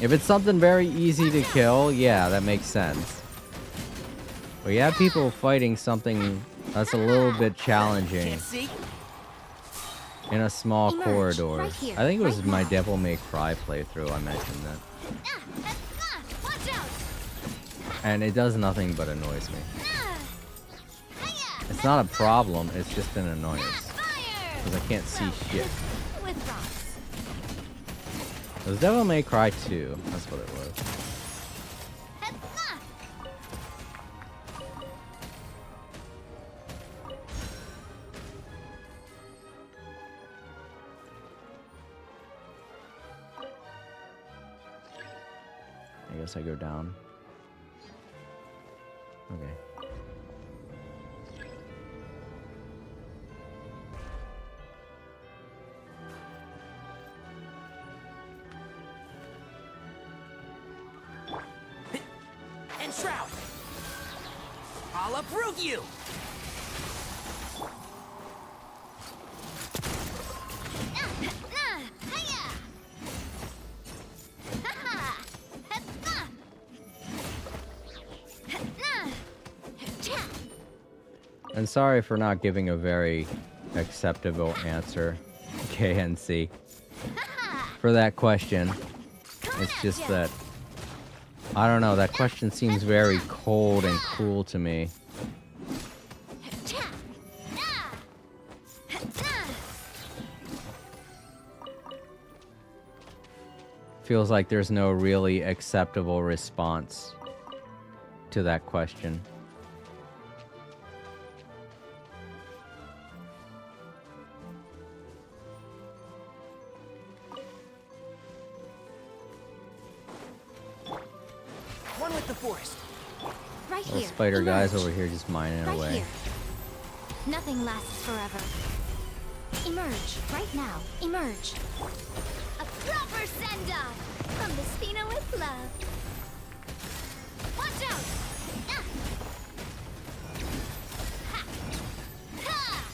If it's something very easy to kill, yeah, that makes sense. But you have people fighting something that's a little bit challenging Can't see? in a small Emerge, corridor. right here, I think it was right my now. Devil May Cry playthrough I mentioned that. Watch out! And it does nothing but annoys me. It's not a problem, it's just an annoyance. Fire! Because I can't see shit. With rocks. It was Devil May Cry 2. That's what it was. I guess I go down. Okay. And Shroud. I'll approve you. And sorry for not giving a very acceptable answer, KNC, for that question. It's just that, I don't know, that question seems very cold and cruel to me. Feels like there's no really acceptable response to that question. One with the forest. Right Those here. spider guys Emerge. over here just mining Right away. here. Nothing lasts forever. Emerge, right now. Emerge. A proper send-off from the Spina with love. Watch out! Ah. Ha. Ha.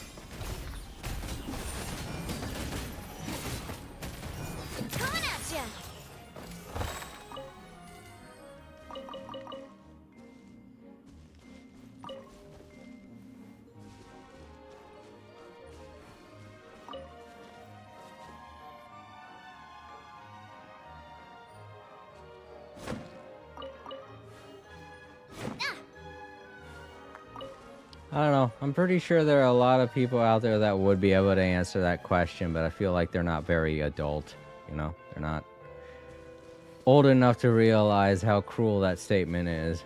I don't know. I'm pretty sure there are a lot of people out there that would be able to answer that question, but I feel like they're not very adult, you know? They're not old enough to realize how cruel that statement is.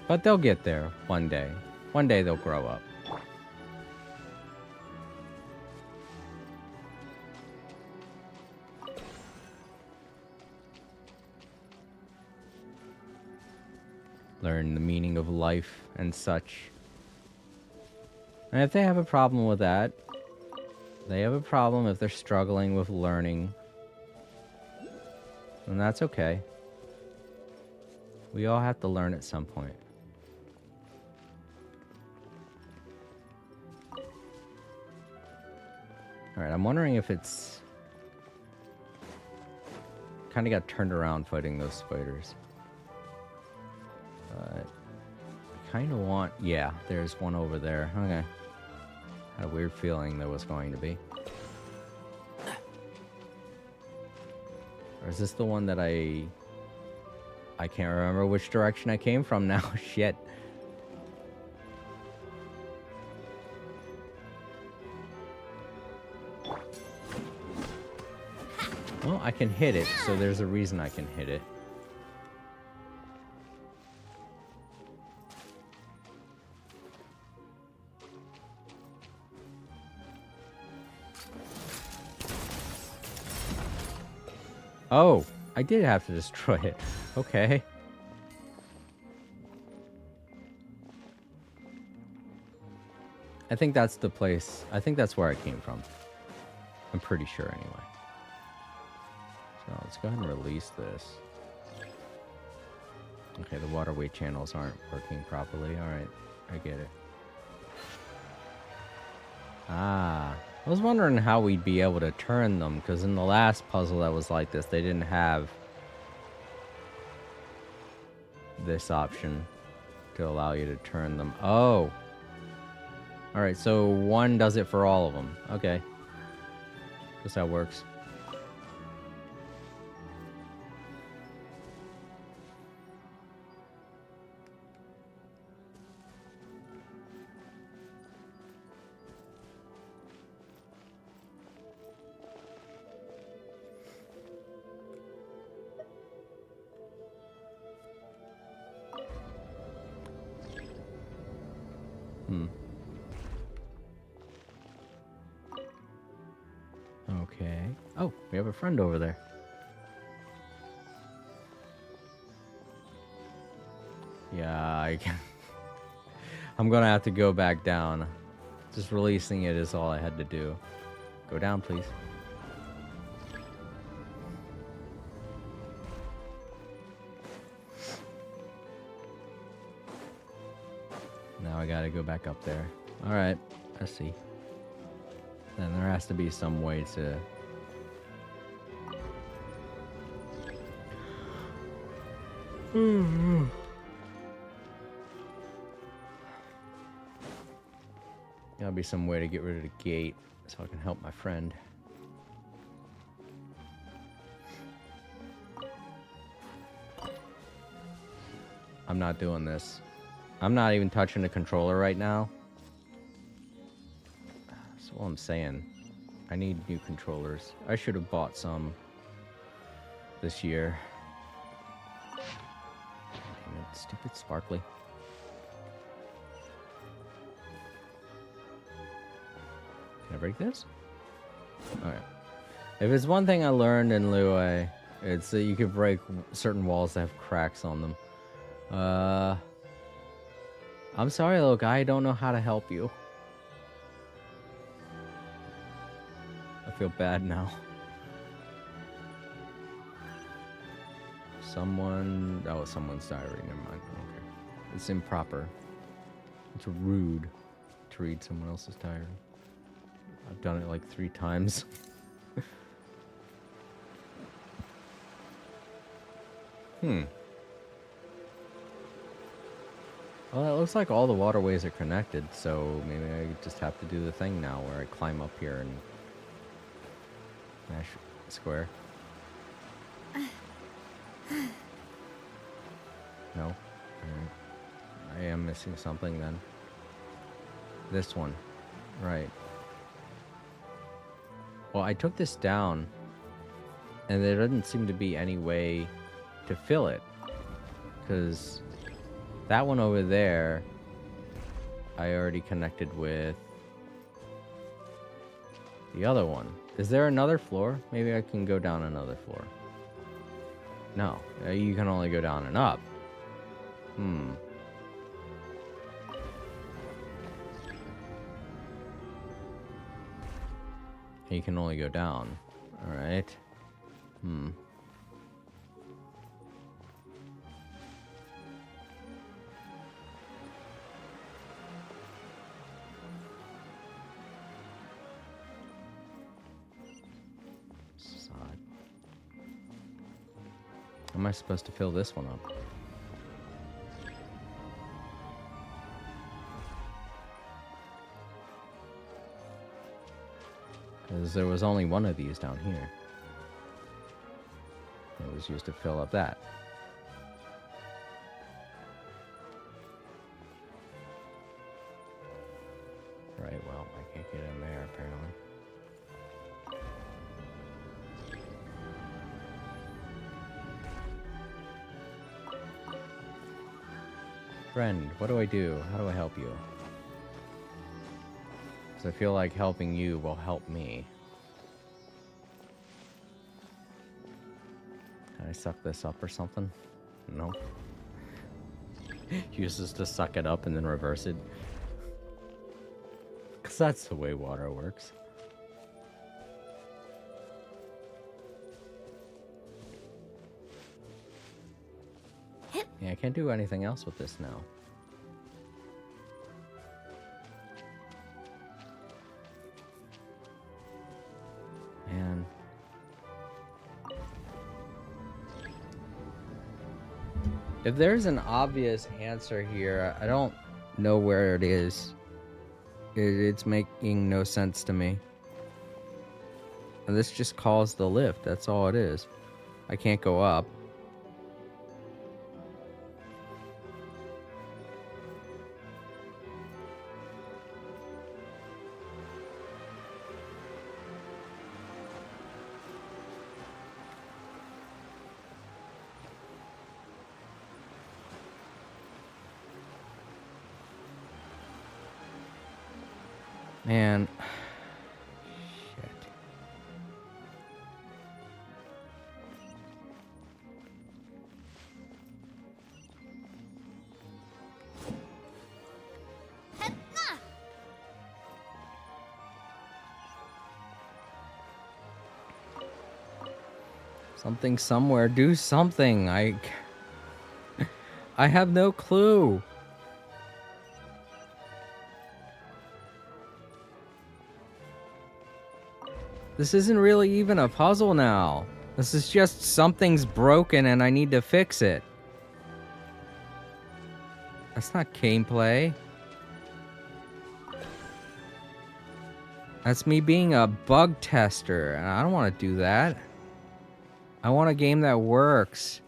But they'll get there one day. One day they'll grow up. Learn the meaning of life and such. And if they have a problem with that, they have a problem if they're struggling with learning. And that's okay. We all have to learn at some point. Alright, I'm wondering if it's... kind of got turned around fighting those spiders. I kind of want... yeah, there's one over there. Okay. Had a weird feeling there was going to be. Or is this the one that I can't remember which direction I came from now. Shit. Well, I can hit it, so there's a reason I can hit it. Oh, I did have to destroy it. Okay. I think that's the place. I think that's where I came from. I'm pretty sure anyway. So let's go ahead and release this. Okay, the waterway channels aren't working properly. Alright, I get it. Ah, I was wondering how we'd be able to turn them, because in the last puzzle that was like this, they didn't have this option to allow you to turn them. Oh! Alright, so one does it for all of them. Okay. Guess that works. Okay. Oh, we have a friend over there. Yeah, I can... I'm gonna have to go back down. Just releasing it is all I had to do. Go down, please. Now I gotta go back up there. Alright, let's see. Then there has to be some way to... Gotta be some way to get rid of the gate so I can help my friend. I'm not doing this. I'm not even touching the controller right now. That's what I'm saying. I need new controllers. I should have bought some this year. Damn it, stupid sparkly. Can I break this? Alright. If it's one thing I learned in Lua, it's that you can break certain walls that have cracks on them. I'm sorry, little guy. I don't know how to help you. I feel bad now. Someone... oh, someone's diary. Never mind. Okay. It's improper. It's rude to read someone else's diary. I've done it like 3 times. Well, it looks like all the waterways are connected, so maybe I just have to do the thing now where I climb up here and mash square. No. Alright. I am missing something then. This one. Right. Well, I took this down, and there doesn't seem to be any way to fill it. Because that one over there, I already connected with the other one. Is there another floor? Maybe I can go down another floor. No, you can only go down and up. You can only go down. Alright. This is odd. How am I supposed to fill this one up? Because there was only one of these down here. It was used to fill up that. Right, well, I can't get in there apparently. Friend, what do I do? How do I help you? Because I feel like helping you will help me. Can I suck this up or something? No. Use this to suck it up and then reverse it. Because that's the way water works. Yeah, I can't do anything else with this now. Man. If there's an obvious answer here, I don't know where it is. It's making no sense to me. And this just calls the lift, that's all it is. I can't go up. Man. Shit. Something somewhere. Do something. I have no clue. This isn't really even a puzzle now. This is just something's broken and I need to fix it. That's not gameplay. That's me being a bug tester, and I don't want to do that. I want a game that works.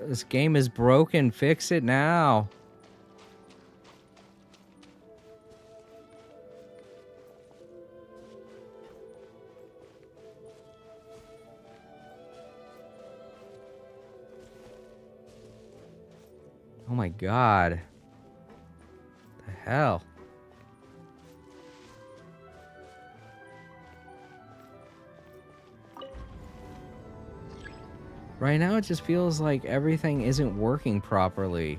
This game is broken. Fix it now. Oh my god. The hell? Right now it just feels like everything isn't working properly.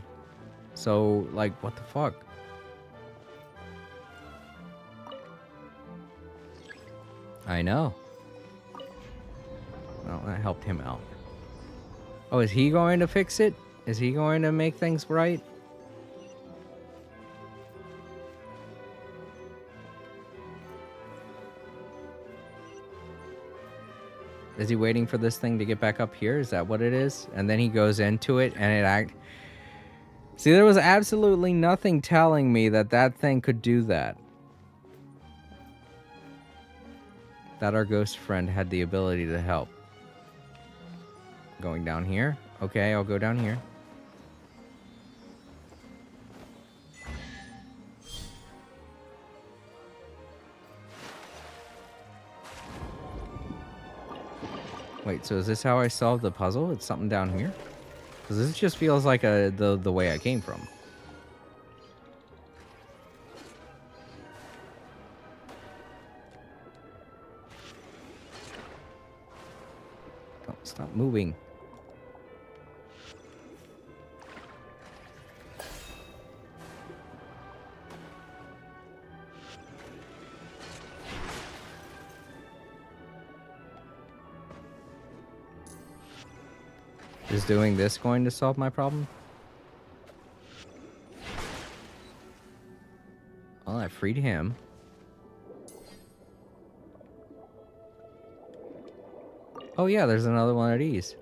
So, like, what the fuck? I know. Well, that helped him out. Oh, is he going to fix it? Is he going to make things right? Is he waiting for this thing to get back up here? Is that what it is? And then he goes into it and it See, there was absolutely nothing telling me that that thing could do that. That our ghost friend had the ability to help. Going down here? Okay, I'll go down here. Wait, so is this how I solved the puzzle? It's something down here? Because this just feels like the way I came from. Don't stop moving. Is doing this going to solve my problem? Well, I freed him. Oh yeah, there's another one of these.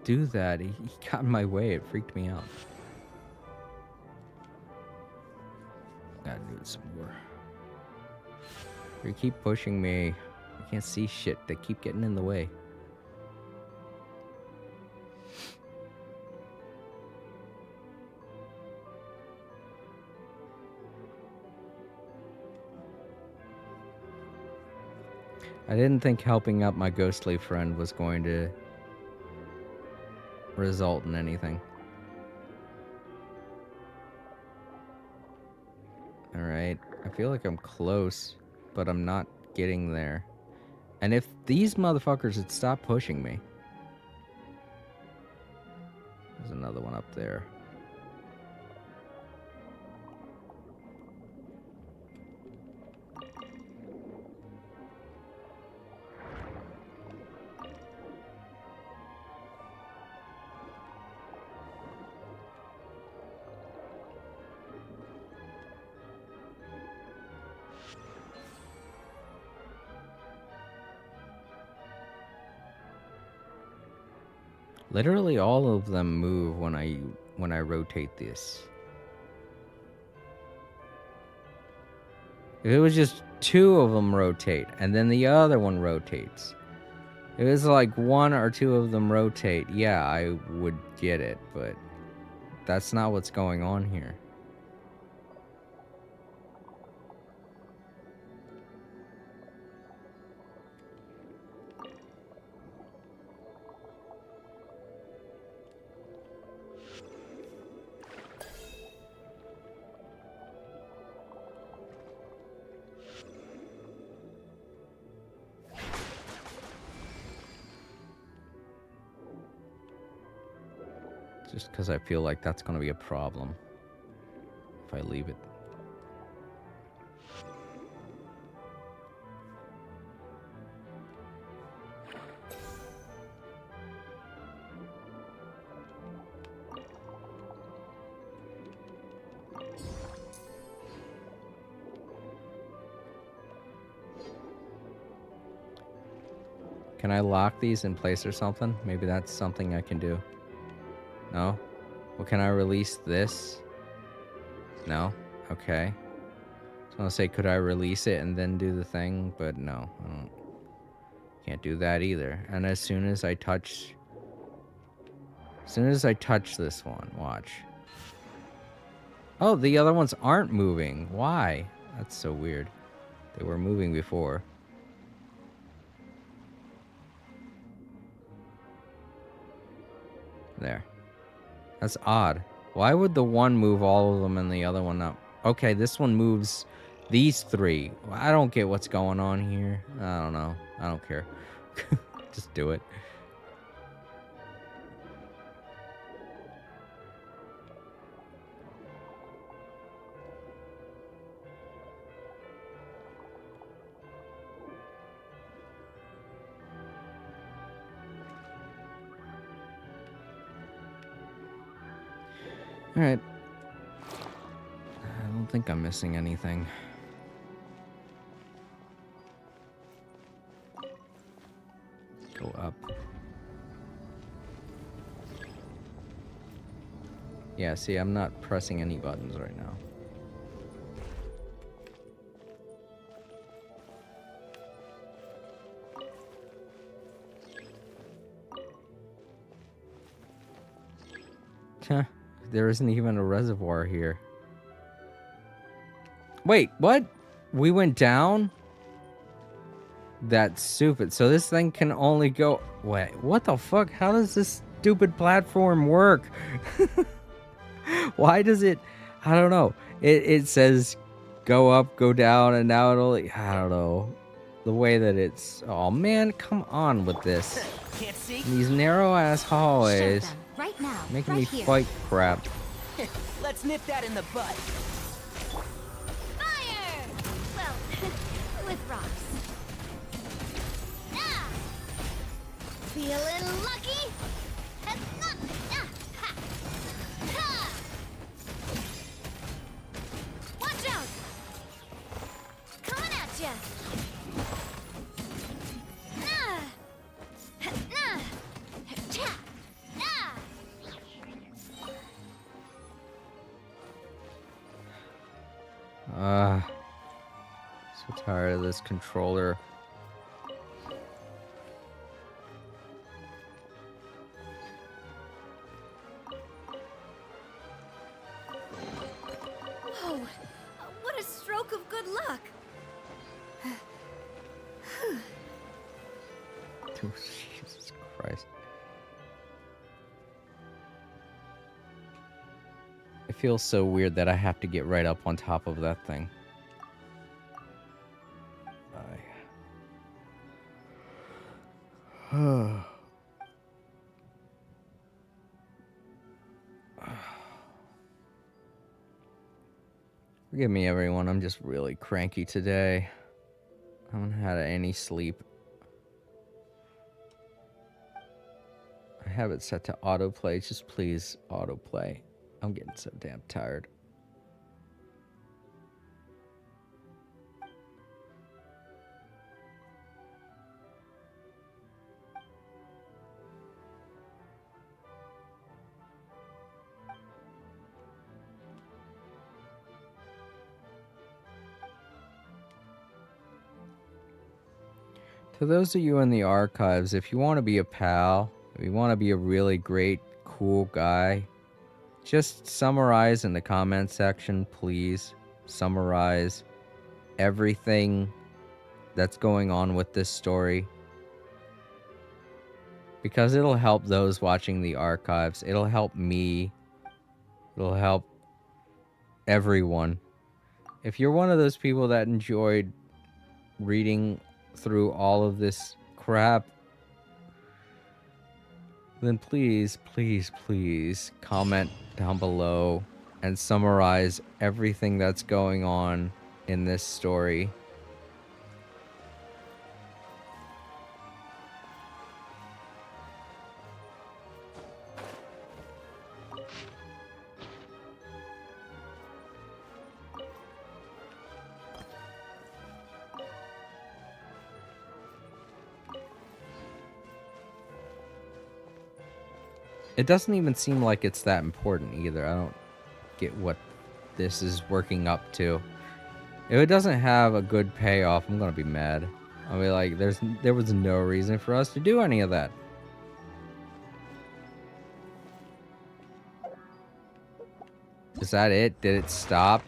Do that. He got in my way. It freaked me out. Gotta do it some more. You keep pushing me. I can't see shit. They keep getting in the way. I didn't think helping out my ghostly friend was going to result in anything. Alright, I feel like I'm close, but I'm not getting there. And if these motherfuckers had stopped pushing me... There's another one up there. Literally all of them move when I rotate this. If it was just two of them rotate and then the other one rotates. If it was like one or two of them rotate, yeah, I would get it, but that's not what's going on here. Just because I feel like that's going to be a problem if I leave it. Can I lock these in place or something? Maybe that's something I can do. No? Well, can I release this? No? Okay. I was gonna say, could I release it and then do the thing? But no, I don't. Can't do that either. And as soon as I touch this one, watch. Oh, the other ones aren't moving. Why? That's so weird. They were moving before. There. That's odd. Why would the one move all of them and the other one not? Okay, this one moves these three. I don't get what's going on here. I don't know. I don't care. Just do it. Alright. I don't think I'm missing anything. Go up. Yeah, see, I'm not pressing any buttons right now. Huh. There isn't even a reservoir here. Wait, what? We went down? That's stupid. So this thing can only go... Wait, what the fuck? How does this stupid platform work? Why does it... I don't know. It says go up, go down, and now it'll... I don't know. The way that it's... Oh, man, come on with this. Can't see? These narrow-ass Show hallways them right now. making right me here. fight crap. Let's nip that in the bud. Fire! Well, with rocks. Ah! Feeling lucky? Ah, ha. Ha. Watch out! Coming at ya! Nah. Nah. Cha. Ah. So tired of this controller. Whoa! What a stroke of good luck! Oh, Jesus Christ. It feels so weird that I have to get right up on top of that thing. Forgive me, everyone. I'm just really cranky today. I haven't had any sleep. I have it set to autoplay. Just please autoplay. I'm getting so damn tired. To those of you in the archives, if you want to be a pal, if you want to be a really great, cool guy, just summarize in the comment section, please. Summarize everything that's going on with this story. Because it'll help those watching the archives. It'll help me. It'll help everyone. If you're one of those people that enjoyed reading through all of this crap, then please, please, please comment down below and summarize everything that's going on in this story. It doesn't even seem like it's that important either. I don't get what this is working up to. If it doesn't have a good payoff, I'm gonna be mad. I'll be like, there was no reason for us to do any of that. Is that it? Did it stop?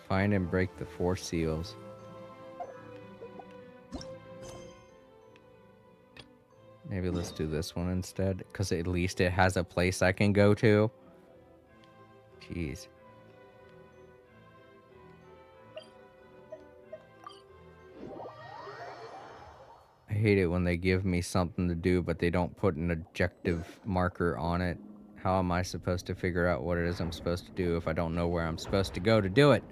Find and break the 4 seals. Maybe let's do this one instead, because at least it has a place I can go to. Jeez. I hate it when they give me something to do, but they don't put an objective marker on it. How am I supposed to figure out what it is I'm supposed to do if I don't know where I'm supposed to go to do it?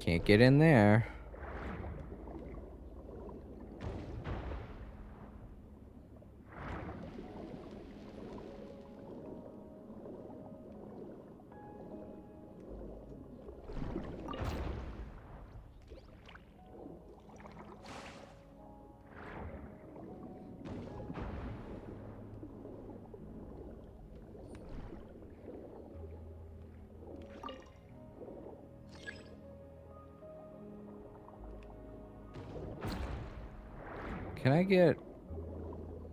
Can't get in there. Can I get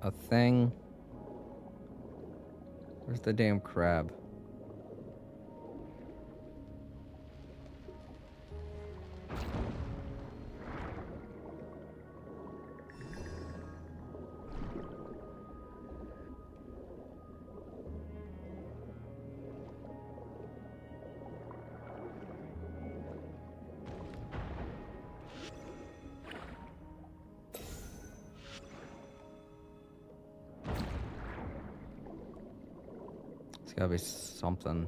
a thing? Where's the damn crab? It's gotta be something.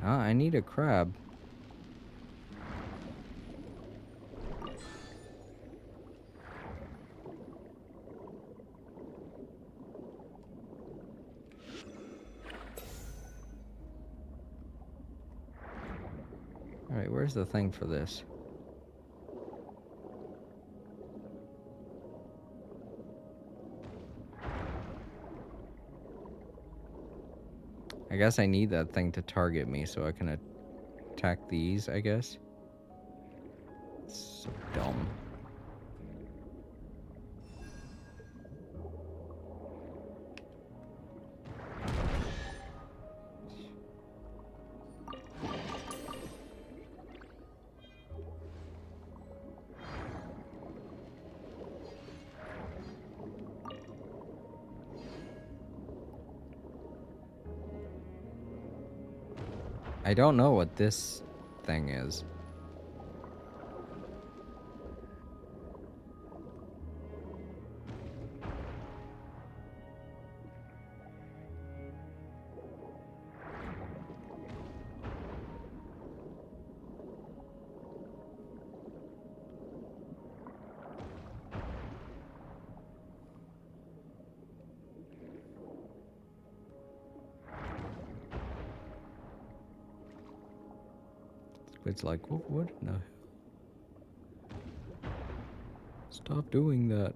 Ah, I need a crab. Alright, where's the thing for this? I guess I need that thing to target me so I can attack these, I guess. It's so dumb. I don't know what this thing is. It's like, what in the hell? Stop doing that.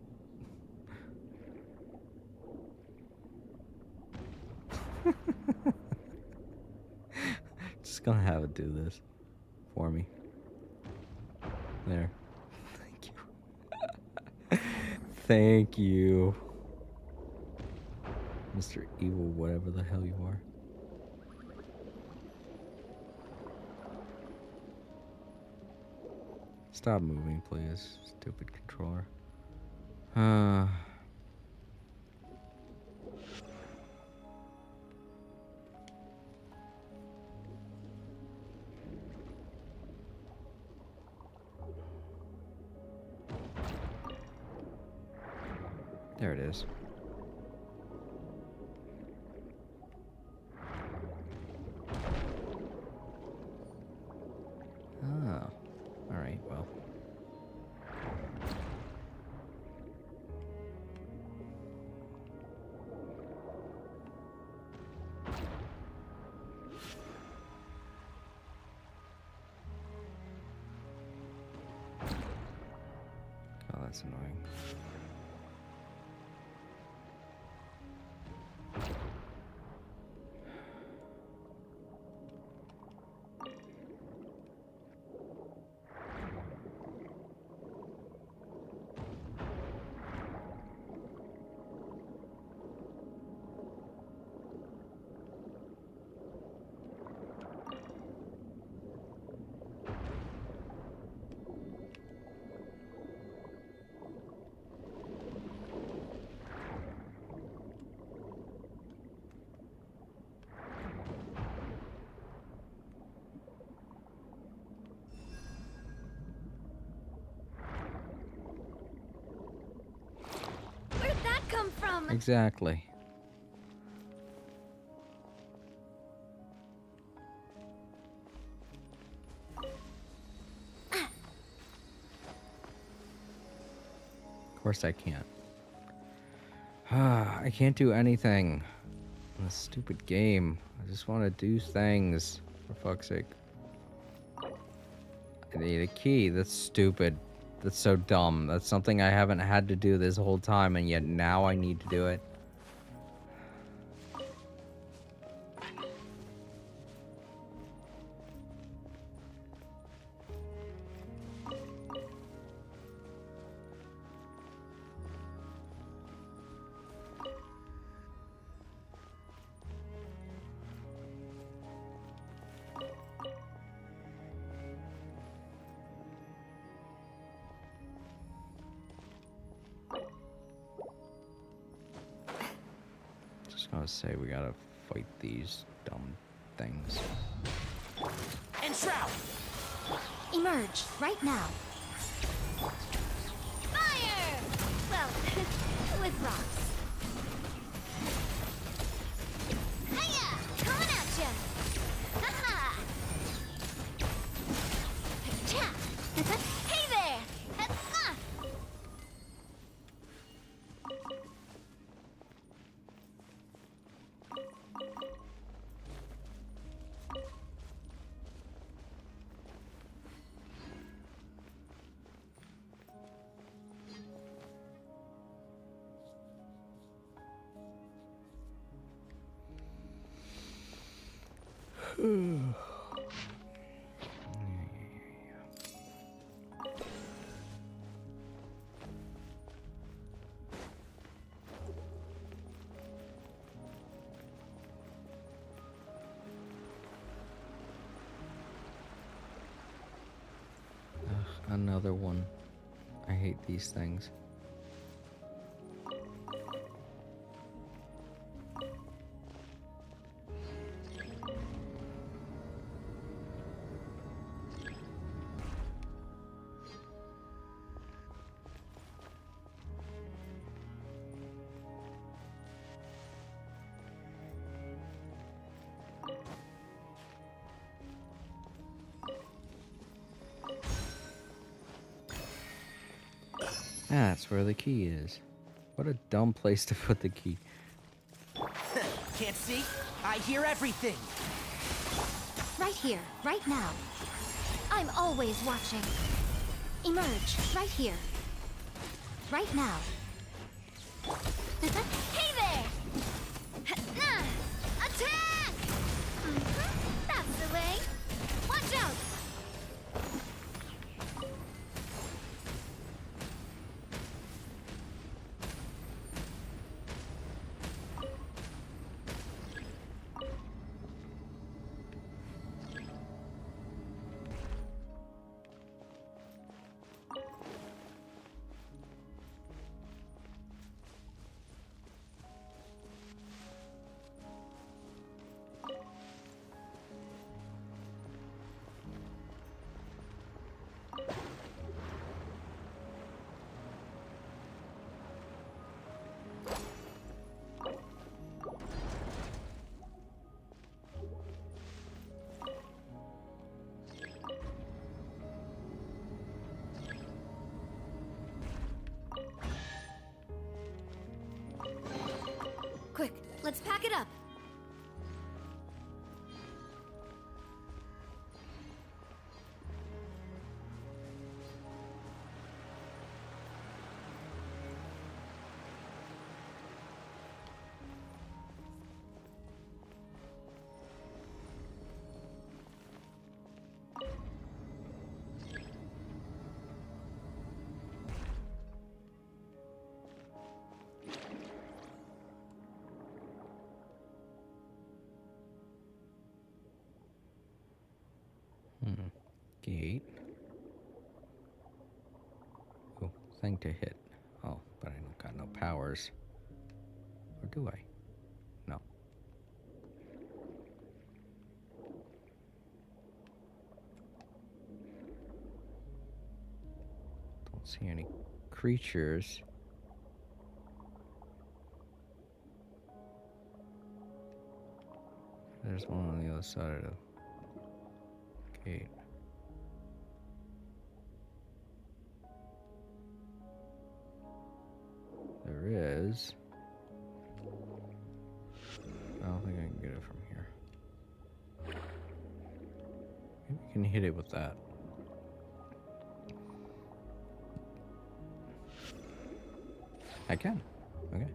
Just gonna have it do this for me. There. Thank you. Thank you. Mr. Evil, whatever the hell you are. Stop moving, please. Stupid controller. There it is. Oh. Alright, well. Oh, that's annoying. come from? Exactly. Of course I can't. I can't do anything in this stupid game. I just want to do things, for fuck's sake. I need a key. That's stupid. That's so dumb. That's something I haven't had to do this whole time, and yet now I need to do it. Just gonna say we gotta fight these dumb things. And Shroud! Emerge right now. Fire! Well, with rocks. Hiya! Coming at ya! Ha-ha! Cha! Hey there! Ha-ha! Another one. I hate these things. That's where the key is. What a dumb place to put the key. Can't see? I hear everything. Right here, right now. I'm always watching. Emerge right here. Right now. Hey there! Attack! That's the way. Watch out! Quick, let's pack it up. Gate. Oh, thing to hit. Oh, but I don't got no powers. Or do I? No. Don't see any creatures. There's one on the other side of the gate. There is. I don't think I can get it from here. Maybe we can hit it with that. I can. Okay.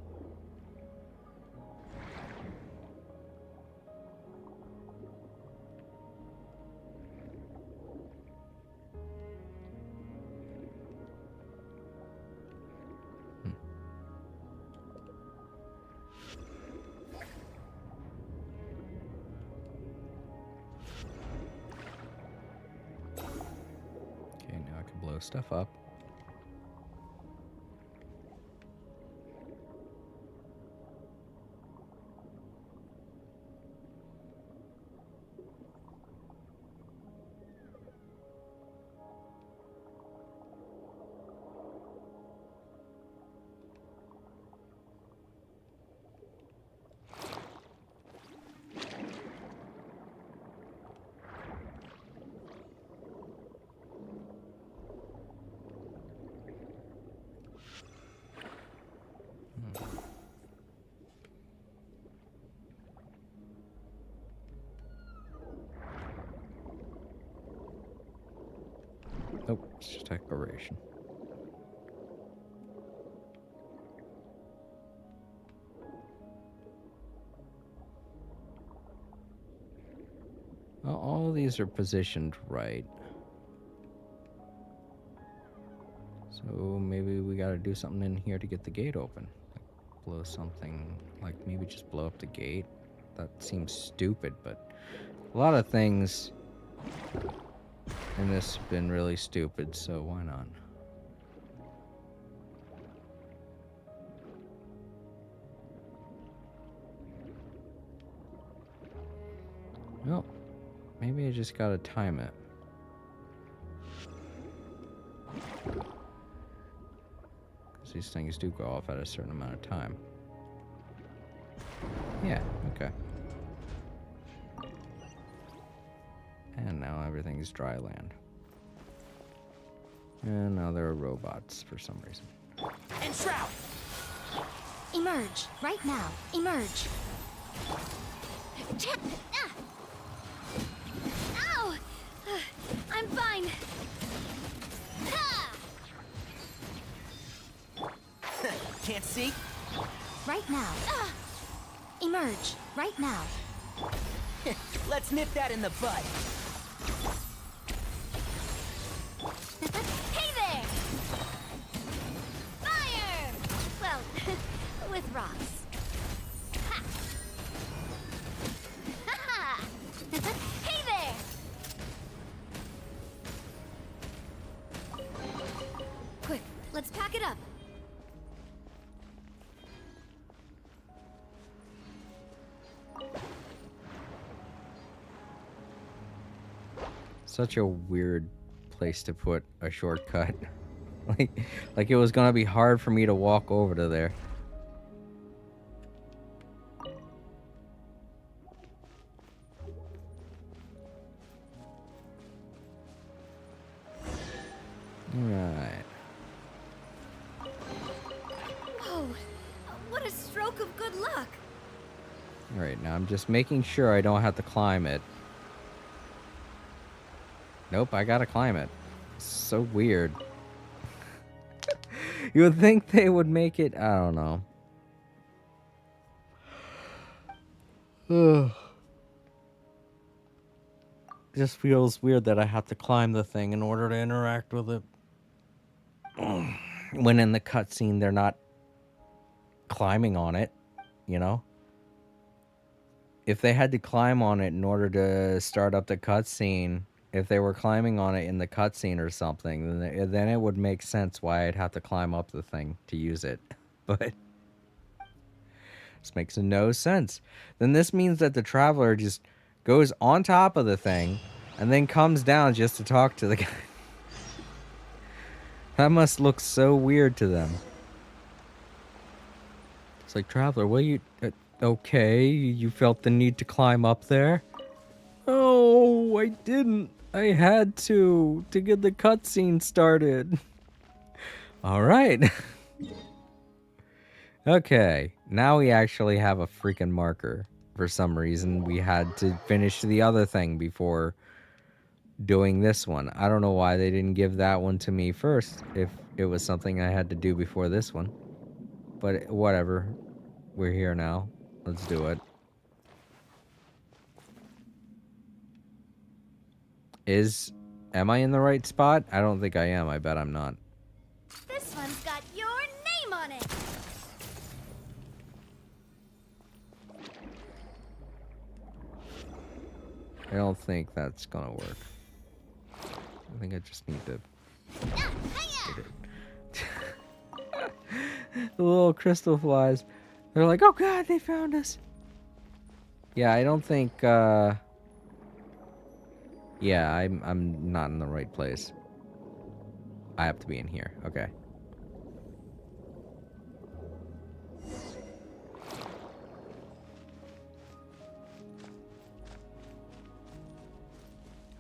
Okay, now I can blow stuff up. Nope, it's just decoration. Well, all of these are positioned right. So maybe we gotta do something in here to get the gate open. Like blow something, like maybe just blow up the gate. That seems stupid, but a lot of things in this have been really stupid, so why not? Well, maybe I just gotta time it. Because these things do go off at a certain amount of time. Yeah, okay. And now everything's dry land. And now there are robots for some reason. And Shroud! Emerge, right now. Emerge. Ow! I'm fine. Ha! Can't see? Right now. Emerge, right now. Let's nip that in the bud. Hey there! Fire! Well, with rocks. Ha! Ha-ha! Hey there! Quick, let's pack it up. Such a weird place to put a shortcut. like it was gonna be hard for me to walk over to there. Alright. Whoa! What a stroke of good luck! Alright, now I'm just making sure I don't have to climb it. Nope, I gotta climb it. So weird. You would think they would make it, I don't know. Just feels weird that I have to climb the thing in order to interact with it. When in the cutscene they're not climbing on it, you know? If they had to climb on it in order to start up the cutscene, if they were climbing on it in the cutscene or something, then it would make sense why I'd have to climb up the thing to use it. But this makes no sense. Then this means that the traveler just goes on top of the thing and then comes down just to talk to the guy. That must look so weird to them. It's like, traveler, Okay, you felt the need to climb up there? Oh, I didn't. I had to get the cutscene started. All right. Okay, now we actually have a freaking marker. For some reason, we had to finish the other thing before doing this one. I don't know why they didn't give that one to me first, if it was something I had to do before this one. But whatever. We're here now. Let's do it. Am I in the right spot? I don't think I am. I bet I'm not. This one's got your name on it. I don't think that's gonna work. I think I just need to hit it. The little crystal flies. They're like, oh god, they found us. Yeah, I don't think yeah, I'm not in the right place. I have to be in here. Okay.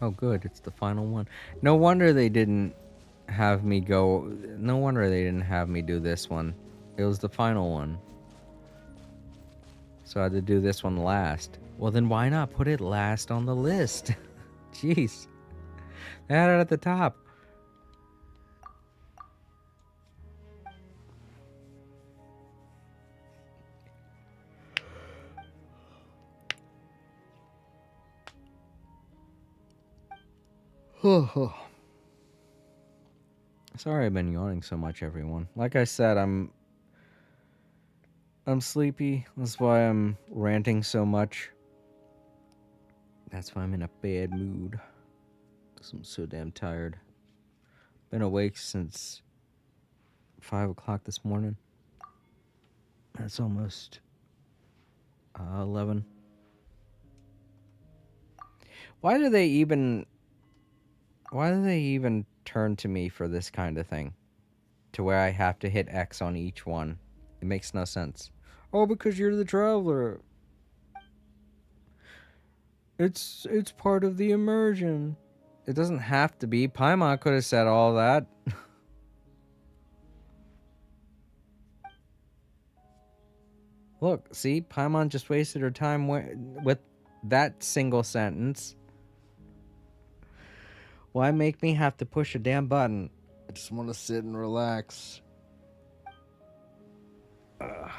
Oh good, it's the final one. No wonder they didn't have me go. No wonder they didn't have me do this one. It was the final one. So I had to do this one last. Well, then why not put it last on the list? Jeez. They had it at the top. Sorry I've been yawning so much, everyone. Like I said, I'm sleepy. That's why I'm ranting so much. That's why I'm in a bad mood. 'Cause I'm so damn tired. Been awake since 5 o'clock this morning. That's almost 11. Why do they even turn to me for this kind of thing? To where I have to hit X on each one. It makes no sense. Oh, because you're the traveler. It's part of the immersion. It doesn't have to be. Paimon could have said all that. Look, see? Paimon just wasted her time with that single sentence. Why make me have to push a damn button? I just want to sit and relax. Ugh.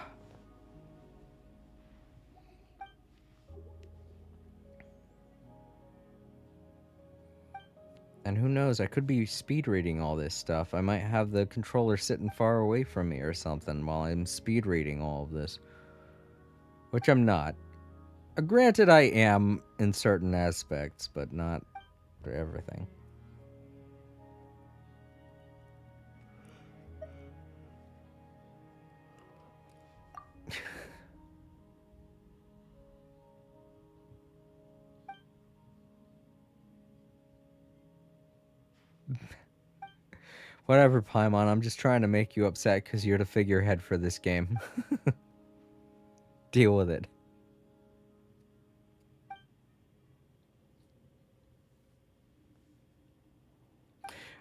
And who knows, I could be speed reading all this stuff. I might have the controller sitting far away from me or something while I'm speed reading all of this. Which I'm not. Granted, I am in certain aspects, but not for everything. Whatever, Paimon, I'm just trying to make you upset because you're the figurehead for this game. Deal with it.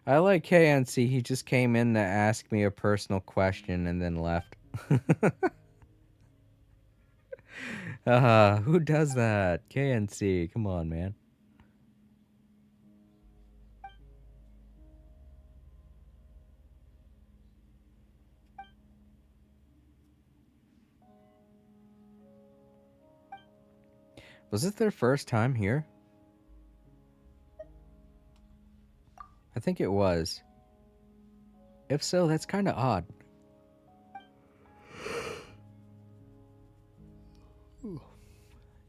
I like KNC, he just came in to ask me a personal question and then left. Who does that? KNC, come on, man. Was it their first time here? I think it was. If so, that's kind of odd.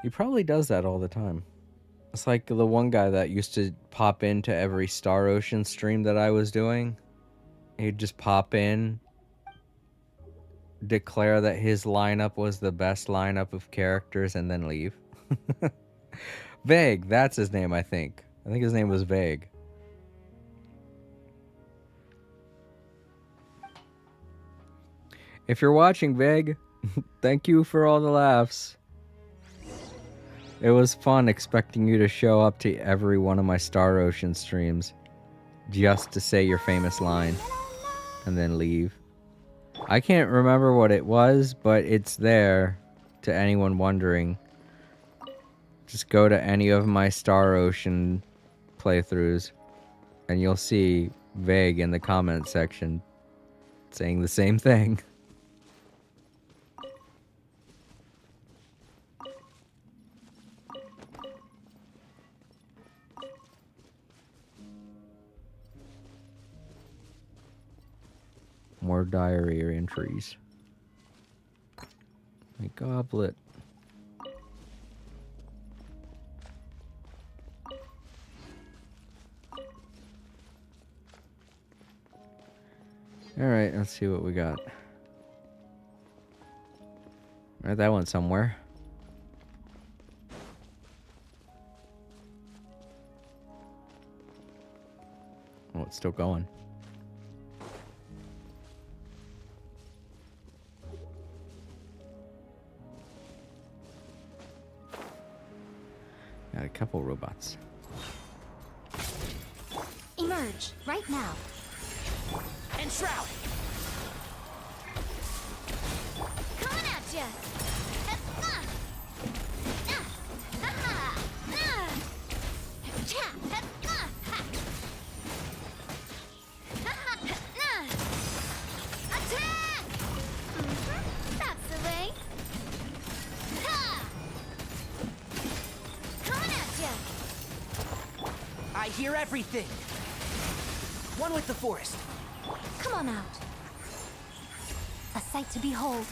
He probably does that all the time. It's like the one guy that used to pop into every Star Ocean stream that I was doing. He'd just pop in, declare that his lineup was the best lineup of characters, and then leave. Vague, that's his name, I think. I think his name was Vague. If you're watching, Vague, Thank you for all the laughs. It was fun expecting you to show up to every one of my Star Ocean streams just to say your famous line and then leave. I can't remember what it was, but it's there to anyone wondering. Just go to any of my Star Ocean playthroughs and you'll see Vague in the comment section saying the same thing. More diary entries. My goblet. Alright, let's see what we got. Alright, that went somewhere. Oh, it's still going. Got a couple robots. Emerge right now. And shroud. Coming at ya. Attack! That's the way. Coming at ya. I hear everything. One with the forest. Come on out. A sight to behold.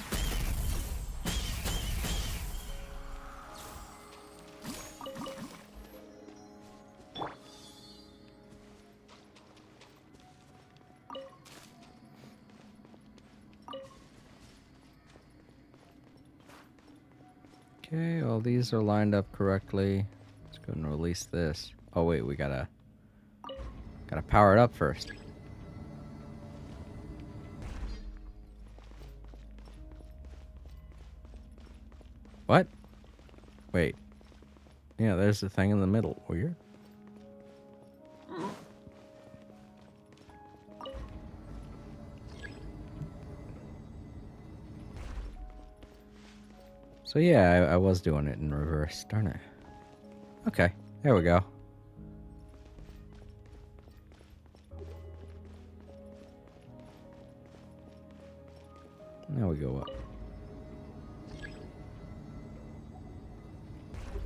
Okay, all these are lined up correctly. Let's go and release this. Oh wait, we gotta power it up first. What? Wait. Yeah, there's the thing in the middle. Weird. So yeah, I was doing it in reverse. Darn it. Okay, there we go. Now we go up.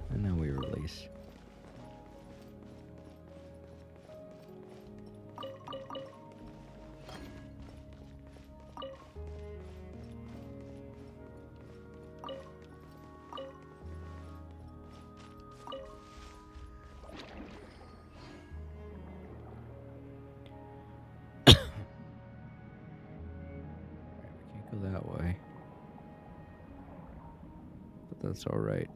And now we release. We can't go that way. But that's alright.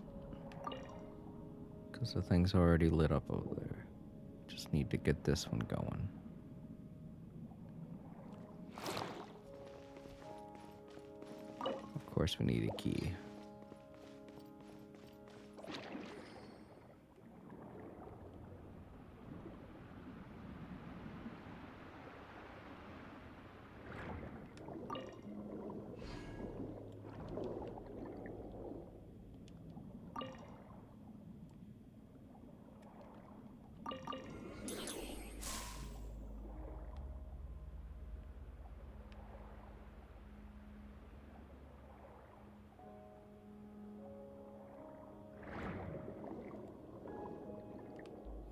Because the thing's already lit up over there. Just need to get this one going. Of course we need a key.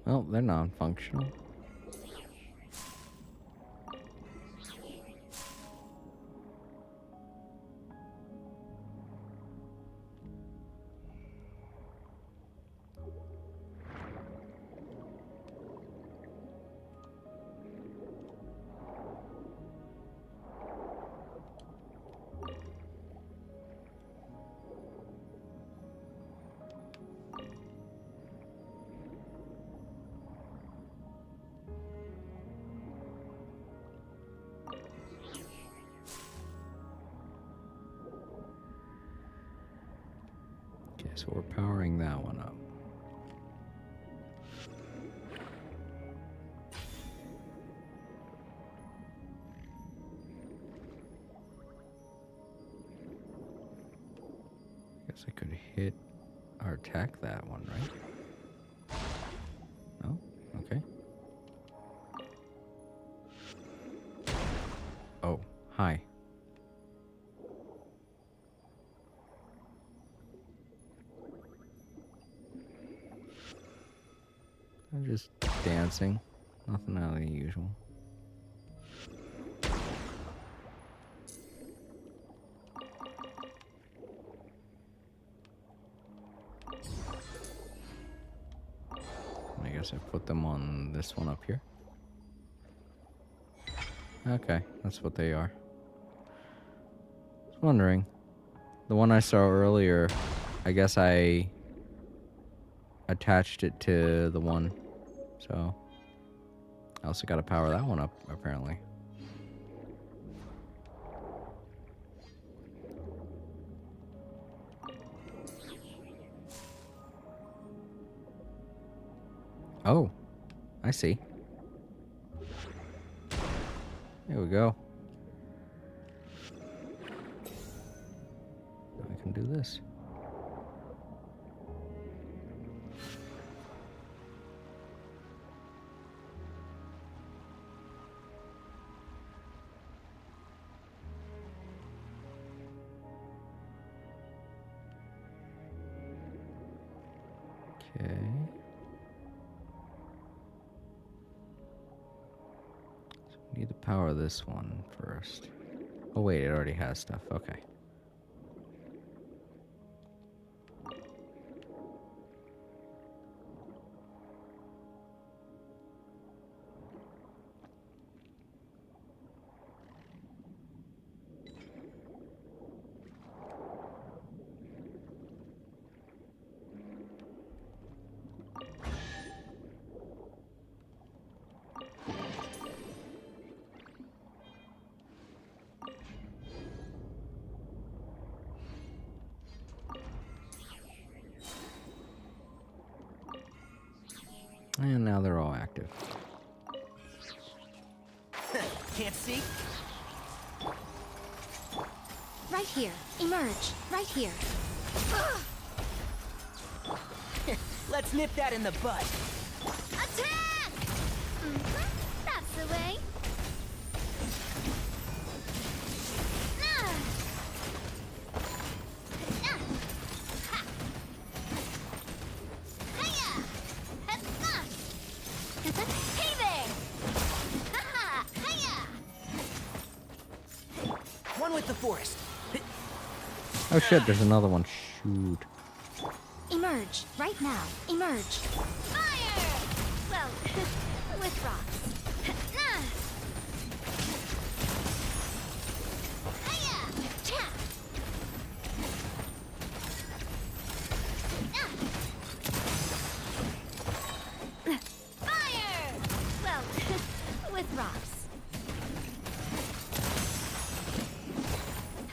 Well, they're non-functional. Okay, so we're powering that one up. Guess I could hit or attack that one, right? No? Okay. Oh, hi. I'm just dancing. Nothing out of the usual. I guess I put them on this one up here. Okay, that's what they are. I was wondering. The one I saw earlier, I guess I attached it to the one. So I also gotta power that one up, apparently. Oh, I see. There we go. Now I can do this. Okay. So we need to power this one first. Oh wait, it already has stuff. Okay. And now they're all active. Can't see? Right here. Emerge. Right here. Let's nip that in the bud. Attack! That's the way. Ah. Ah. Ha. Hiya! Ha-ha. Hey there! Ha-ha. Hiya! One with the forest. Oh shit, there's another one. Shoot. Emerge. Right now. Emerge. Fire! Well, with rocks. Ah. Hiya! Cha! Ah. Fire! Well, with rocks.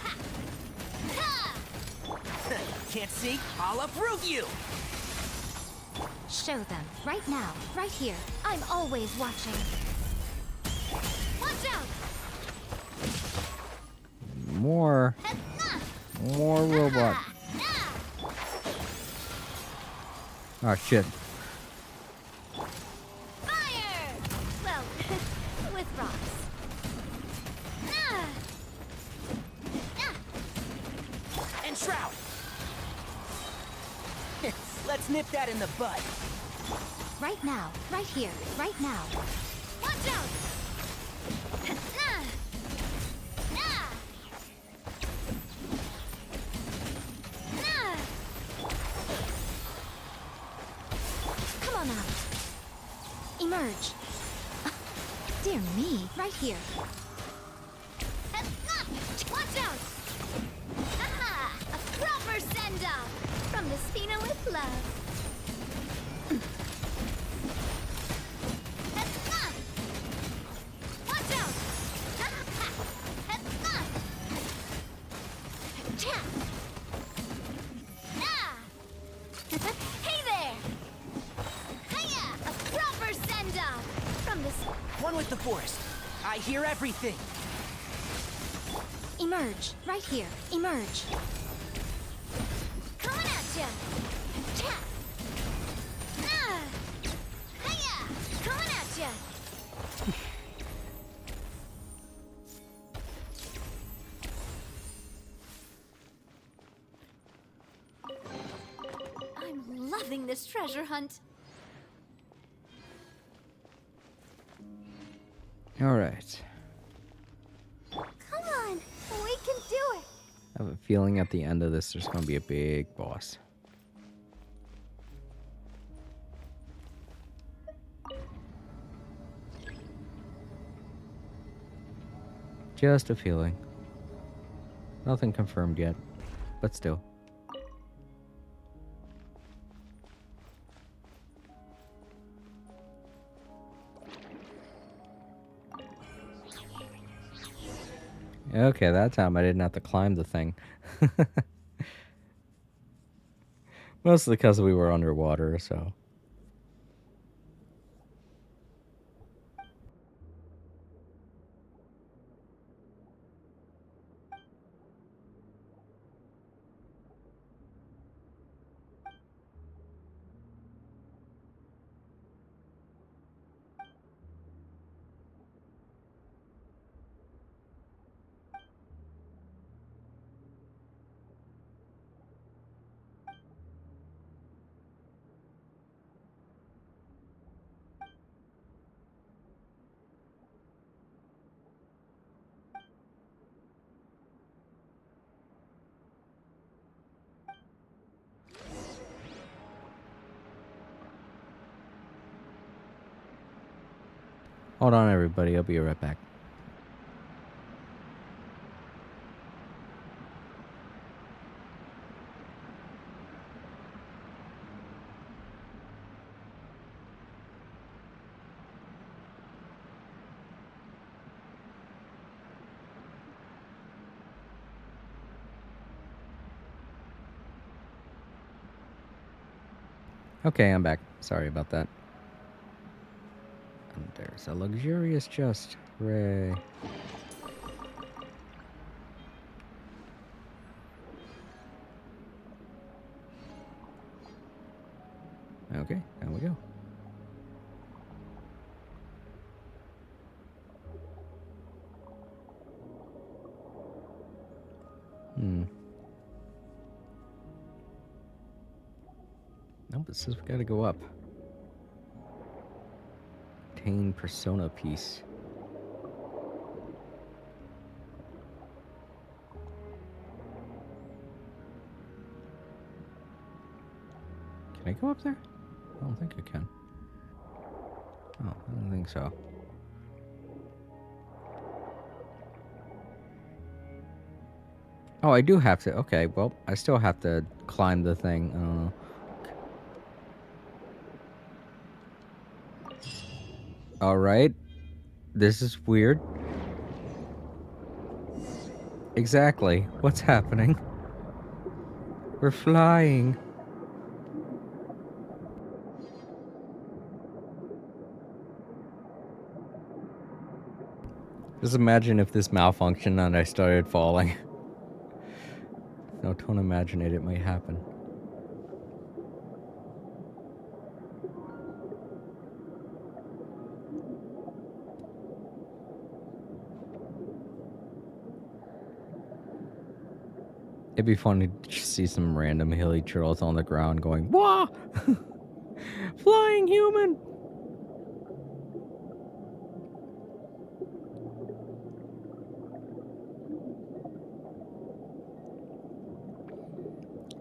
Ha! Ha! Can't see? I'll uproot you! Show them. Right now. Right here. I'm always watching. Watch out! More robot. Ah. Oh shit. Fire! Well, with rocks. Ah. Ah. And shroud! Let's nip that in the bud. Right now. Right here. Right now. Watch out! Ah. Ah. Ah. Come on out. Emerge. Dear me. Right here. Watch out! Aha! A proper send-off from the Spina with love. Watch out! forest. I hear everything. Emerge. Right here. Emerge. Coming at ya. Cha. Ah. Hiya. Coming at ya. I'm loving this treasure hunt. All right. Come on. We can do it. I have a feeling at the end of this there's going to be a big boss. Just a feeling. Nothing confirmed yet, but still. Okay, that time I didn't have to climb the thing. Mostly because we were underwater, so. Hold on, everybody. I'll be right back. Okay, I'm back. Sorry about that. And there's a luxurious chest. Hooray. Okay, down we go. Nope, it says we gotta go up. Obtain persona piece. Can I go up there? I don't think I can. Oh, I don't think so. Oh, I do have to. Okay, well, I still have to climb the thing. I don't know. Alright. This is weird. Exactly. What's happening? We're flying. Just imagine if this malfunctioned and I started falling. No, don't imagine it. It might happen. It'd be funny to just see some random hilly turtles on the ground going, "Wah! Flying human!"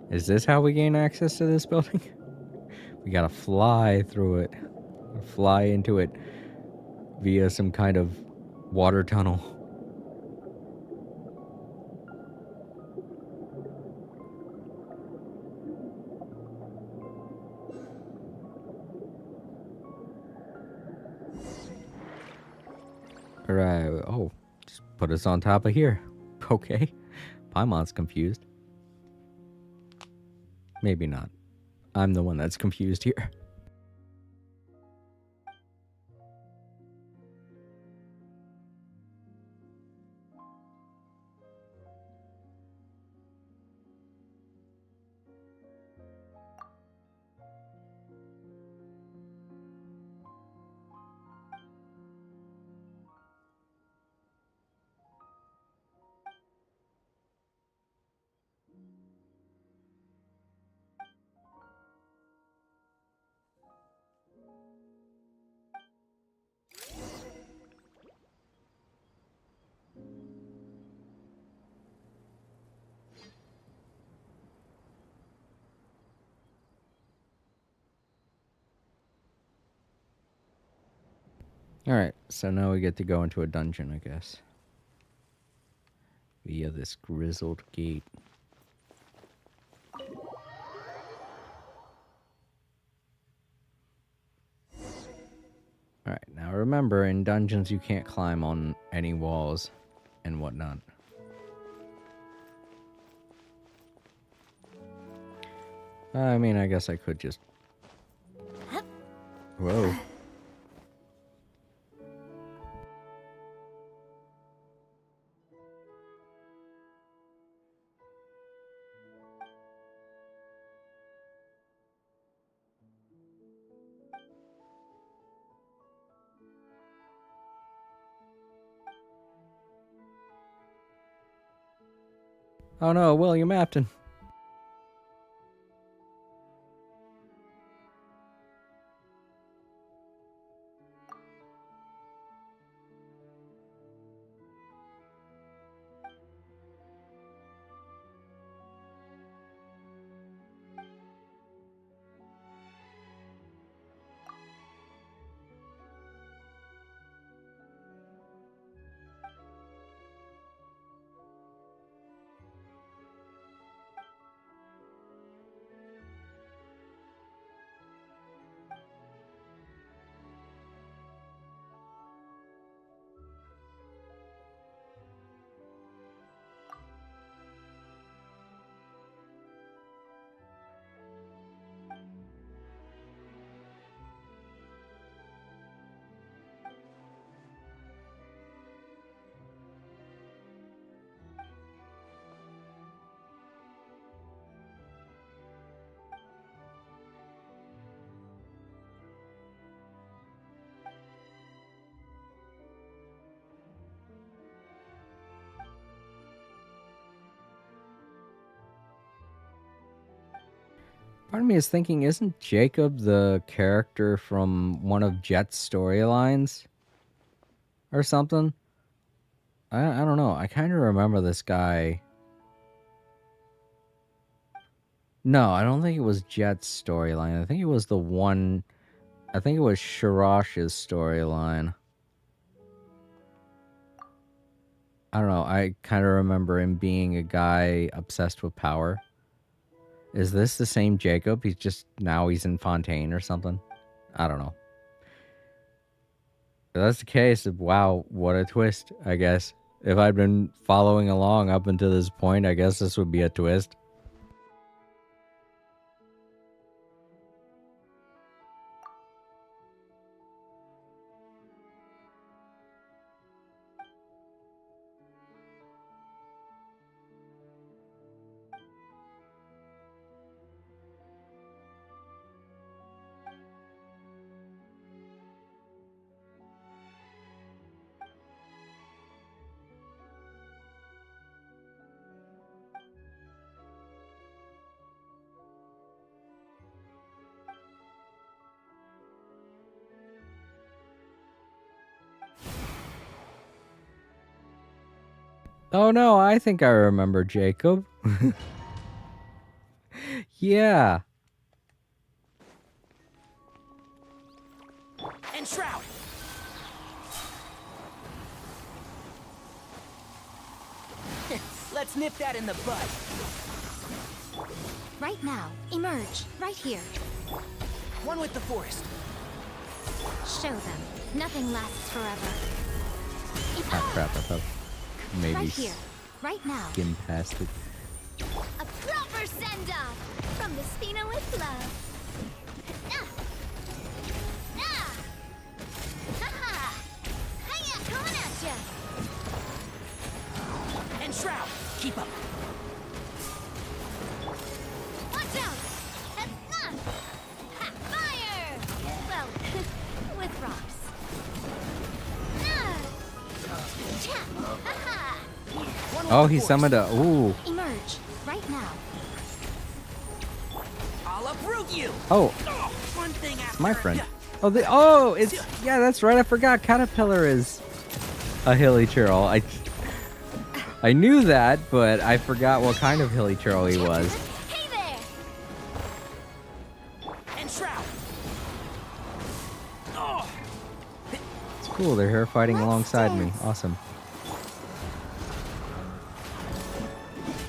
Is this how we gain access to this building? We gotta fly through it. Fly into it via some kind of water tunnel. Right. Oh, just put us on top of here. Okay. Paimon's confused. Maybe not. I'm the one that's confused here. Alright, so now we get to go into a dungeon, I guess. Via this grizzled gate. Alright, now remember, in dungeons you can't climb on any walls and whatnot. I mean, I guess I could just... Whoa. Oh no, William Afton. Part of me is thinking, isn't Jacob the character from one of Jet's storylines? Or something? I don't know. I kind of remember this guy. No, I don't think it was Jet's storyline. I think it was the one... I think it was Shirash's storyline. I don't know. I kind of remember him being a guy obsessed with power. Is this the same Jacob? He's just... Now he's in Fontaine or something? I don't know. If that's the case, wow, what a twist, I guess. If I'd been following along up until this point, I guess this would be a twist. Oh no, I think I remember Jacob. Yeah. And Shroud! Let's nip that in the bud. Right now. Emerge. Right here. One with the forest. Show them. Nothing lasts forever. Ah, crap, I thought maybe Right here. Right now. skim past it. A proper send-off from the Spina with love. Ah. Ah. Ha-ha. Hiya, coming at ya. And Shroud! Keep up. Watch out. Ah. Ha, fire. Well, with rocks. Ah. Cha. Ha-ha. One with Oh, the he forest. summoned a... Ooh. Emerge. Right now. I'll uproot you! Oh, One thing after my friend. Oh, it's... Yeah, that's right. I forgot Caterpillar is a hilly churl. I knew that, but I forgot what kind of hilly churl he was. Hey there. And Shroud! Oh. Cool, they're here fighting Let's alongside me. dance. Awesome.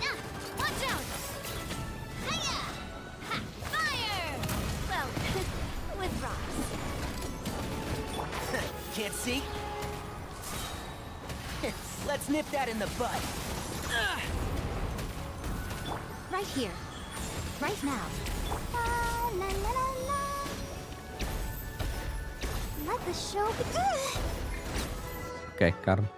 Ah, watch out! Hiya! Ha! Fire! Well, with rocks. Can't see? Let's nip that in the bud. Right here. Right now. La, la, la, la, la. Let the show begin. Okay, got him.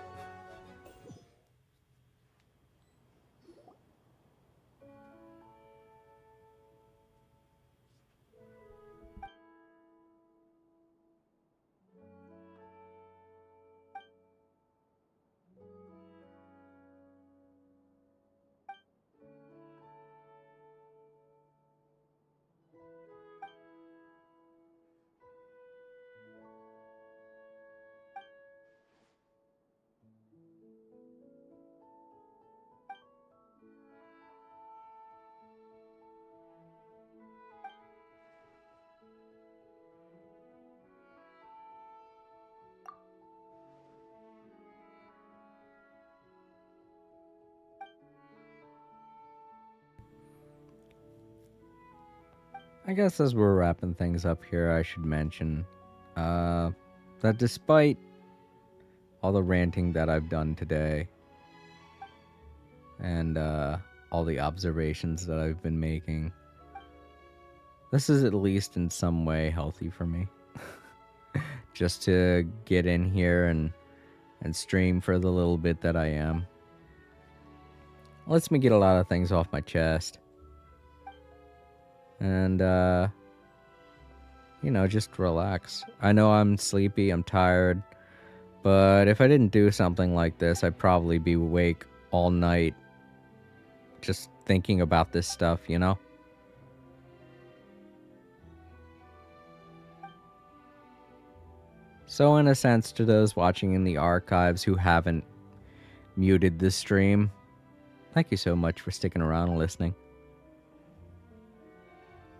I guess as we're wrapping things up here, I should mention that despite all the ranting that I've done today and all the observations that I've been making, this is at least in some way healthy for me. Just to get in here and stream for the little bit that I am. Lets me get a lot of things off my chest. And, you know, just relax. I know I'm sleepy, I'm tired, but if I didn't do something like this, I'd probably be awake all night just thinking about this stuff, you know? So in a sense, to those watching in the archives who haven't muted this stream, thank you so much for sticking around and listening.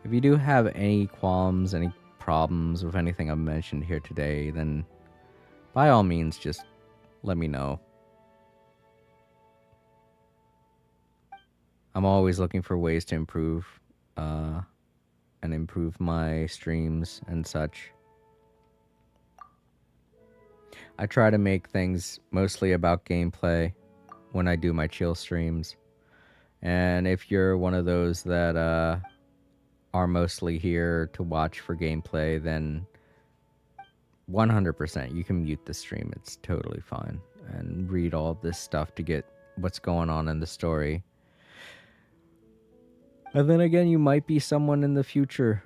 If you do have any qualms, any problems with anything I've mentioned here today, then by all means, just let me know. I'm always looking for ways to improve and improve my streams and such. I try to make things mostly about gameplay when I do my chill streams. And if you're one of those that are mostly here to watch for gameplay, then 100% you can mute the stream. It's totally fine. And read all of this stuff to get what's going on in the story. And then again, you might be someone in the future,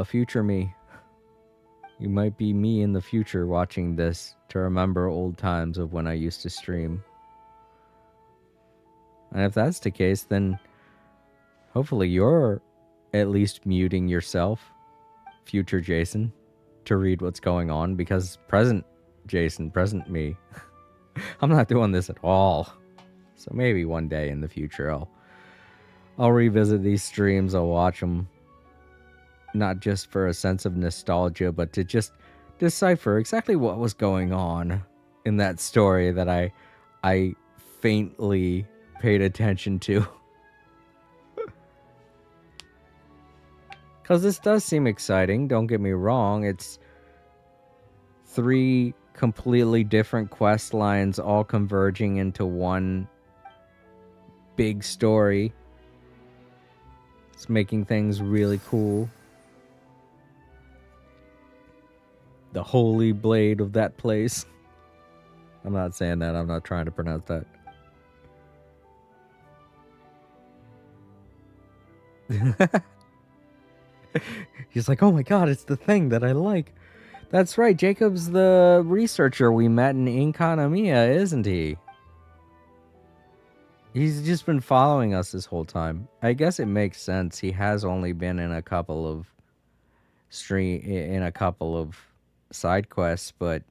future me. You might be me in the future watching this to remember old times of when I used to stream. And if that's the case, then hopefully you're at least muting yourself, future Jason, to read what's going on, because present Jason, present me, I'm not doing this at all. So maybe one day in the future I'll revisit these streams, I'll watch them, not just for a sense of nostalgia, but to just decipher exactly what was going on in that story that I faintly paid attention to. Because this does seem exciting, don't get me wrong. It's 3 completely different quest lines all converging into one big story. It's making things really cool. The holy blade of that place. I'm not saying that, I'm not trying to pronounce that. He's like, oh my god, it's the thing that I like. That's right, Jacob's the researcher we met in Inkanamiya, isn't he? He's just been following us this whole time. I guess it makes sense. He has only been in a couple of side quests, but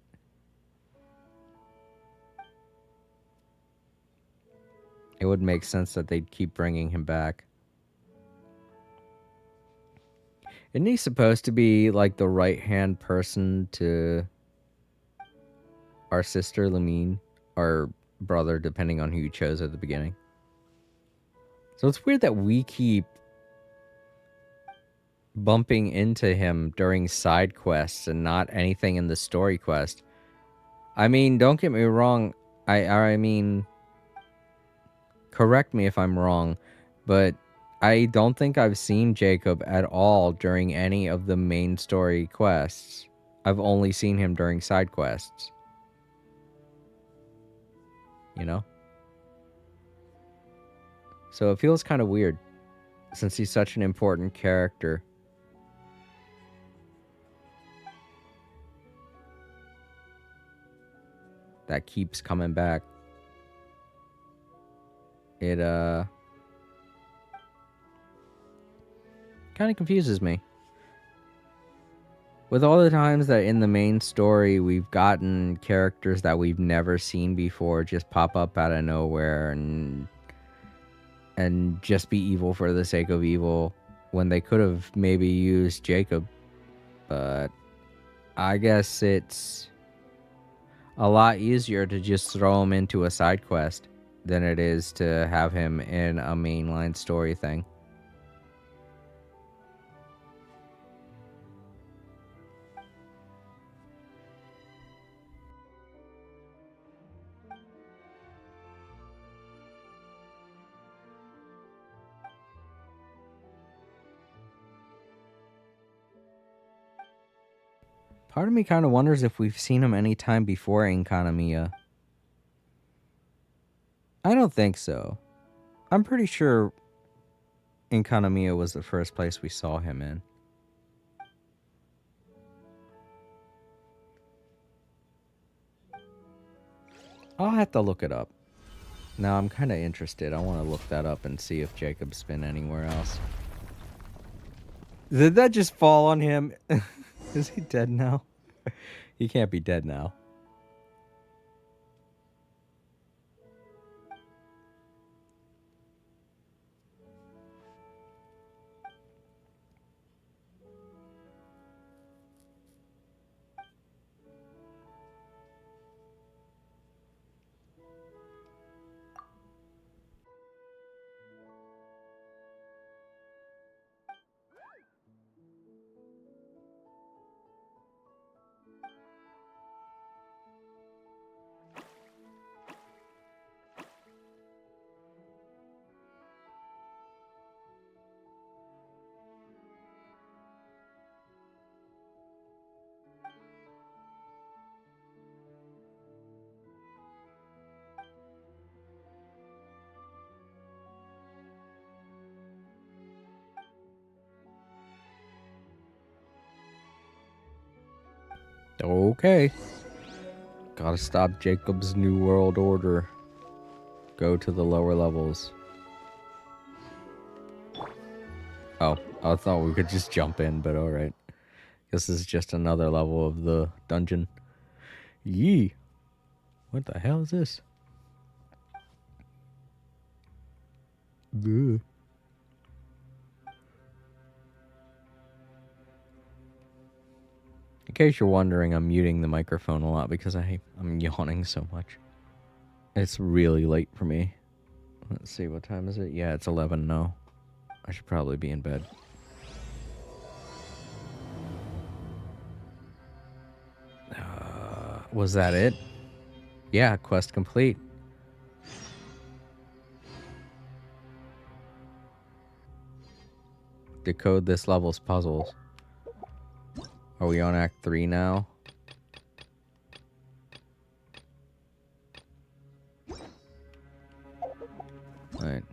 it would make sense that they'd keep bringing him back. Isn't he supposed to be like the right-hand person to our sister Lamine, our brother, depending on who you chose at the beginning. So it's weird that we keep bumping into him during side quests and not anything in the story quest. I mean, don't get me wrong. I mean, correct me if I'm wrong, but I don't think I've seen Jacob at all during any of the main story quests. I've only seen him during side quests. You know? So it feels kind of weird, since he's such an important character. That keeps coming back. It, kind of confuses me. With all the times that in the main story we've gotten characters that we've never seen before just pop up out of nowhere and just be evil for the sake of evil, when they could have maybe used Jacob. But I guess it's a lot easier to just throw him into a side quest than it is to have him in a mainline story thing. Part of me kind of wonders if we've seen him any time before in Kanamiya. I don't think so. I'm pretty sure in Kanamiya was the first place we saw him in. I'll have to look it up. Now I'm kind of interested. I want to look that up and see if Jacob's been anywhere else. Did that just fall on him? Is he dead now? He can't be dead now. Okay. Gotta stop Jacob's New World Order. Go to the lower levels. Oh, I thought we could just jump in, but alright. This is just another level of the dungeon. Yee. What the hell is this? Ugh. In case you're wondering, I'm muting the microphone a lot because I'm yawning so much. It's really late for me. Let's see, what time is it? Yeah, it's 11 now. I should probably be in bed. Was that it? Yeah, quest complete. Decode this level's puzzles. Are we on Act 3 now? Right.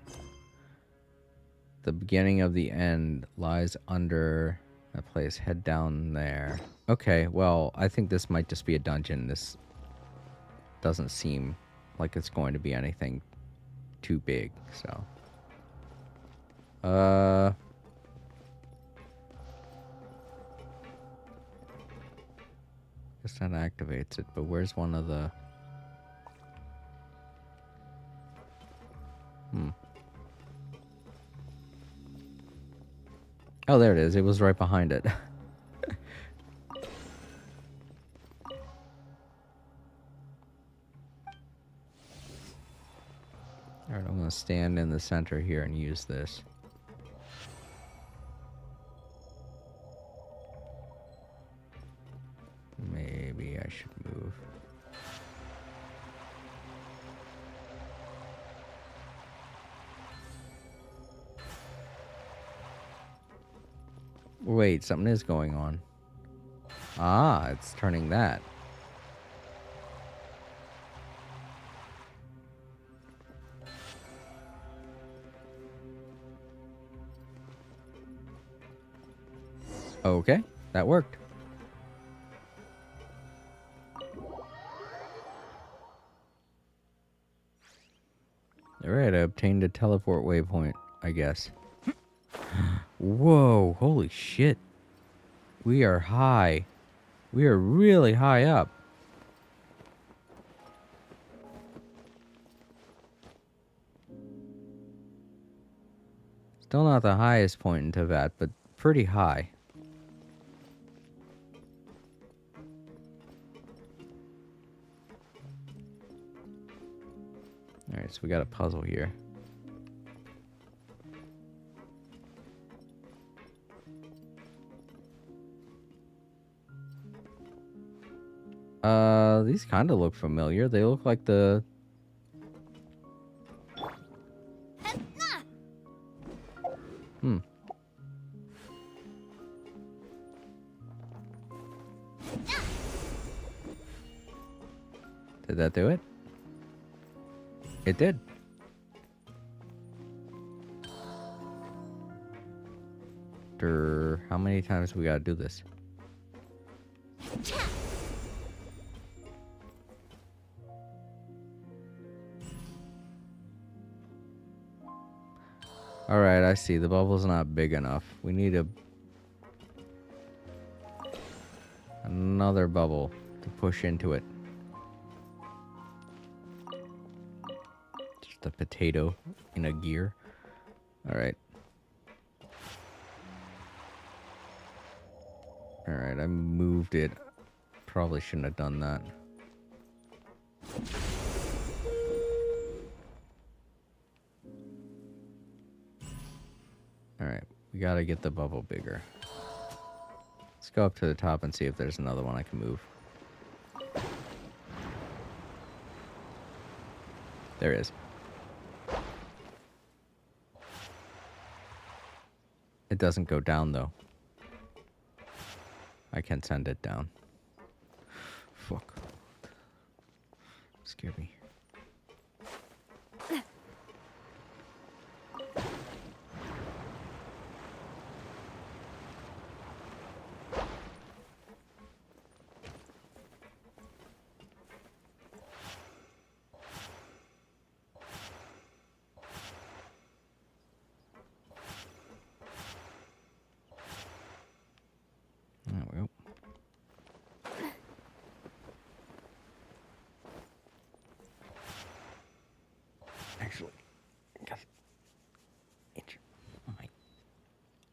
The beginning of the end lies under that place. Head down there. Okay, well, I think this might just be a dungeon. This doesn't seem like it's going to be anything too big, so. Guess that activates it, but where's one of the... Oh, there it is. It was right behind it. gonna stand in the center here and use this. Maybe I should move. Wait, something is going on. Ah, it's turning that. Okay, that worked. Alright, I obtained a teleport waypoint, I guess. Whoa, holy shit. We are high. We are really high up. Still not the highest point in Teyvat, but pretty high. Alright, so we got a puzzle here. These kind of look familiar. They look like the... Hmm. Did that do it? It did. How many times we gotta do this? Alright, I see. The bubble's not big enough. We need another bubble to push into it. Just a potato in a gear. Alright. Alright, I moved it. Probably shouldn't have done that. Alright, we gotta get the bubble bigger. Let's go up to the top and see if there's another one I can move. There is. It doesn't go down though. I can send it down. Fuck. Scared me. There we go. Actually, got an itch on my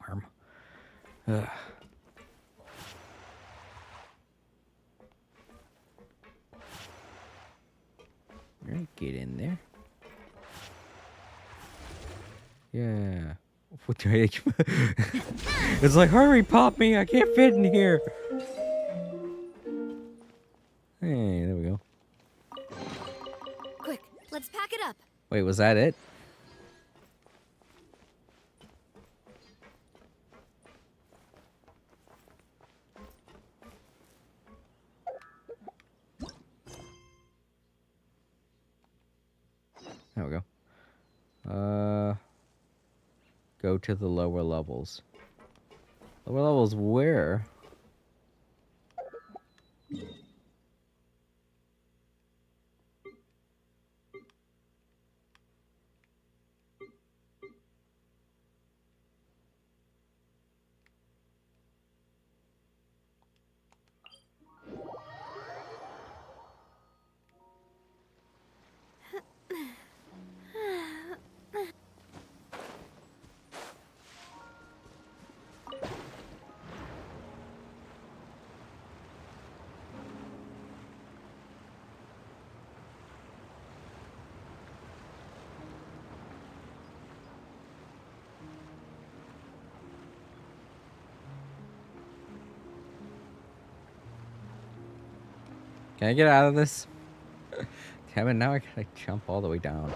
arm. Ugh. Alright, get in there. Yeah. What the heck? It's like, hurry, pop me! I can't fit in here. Hey, there we go. Quick, let's pack it up. Wait, was that it? There we go. Go to the lower levels. Lower levels where? Can I get out of this? Damn it, now I gotta jump all the way down.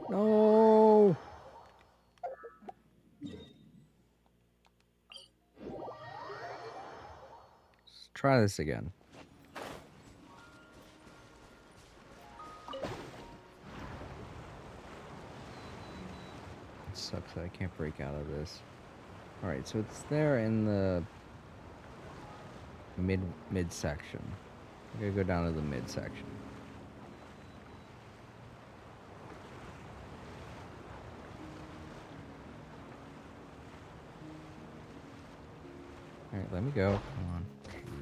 No! Let's try this again. It sucks that I can't break out of this. Alright, so it's there in the mid section. I gotta go down to the mid section. Alright, let me go. Come on.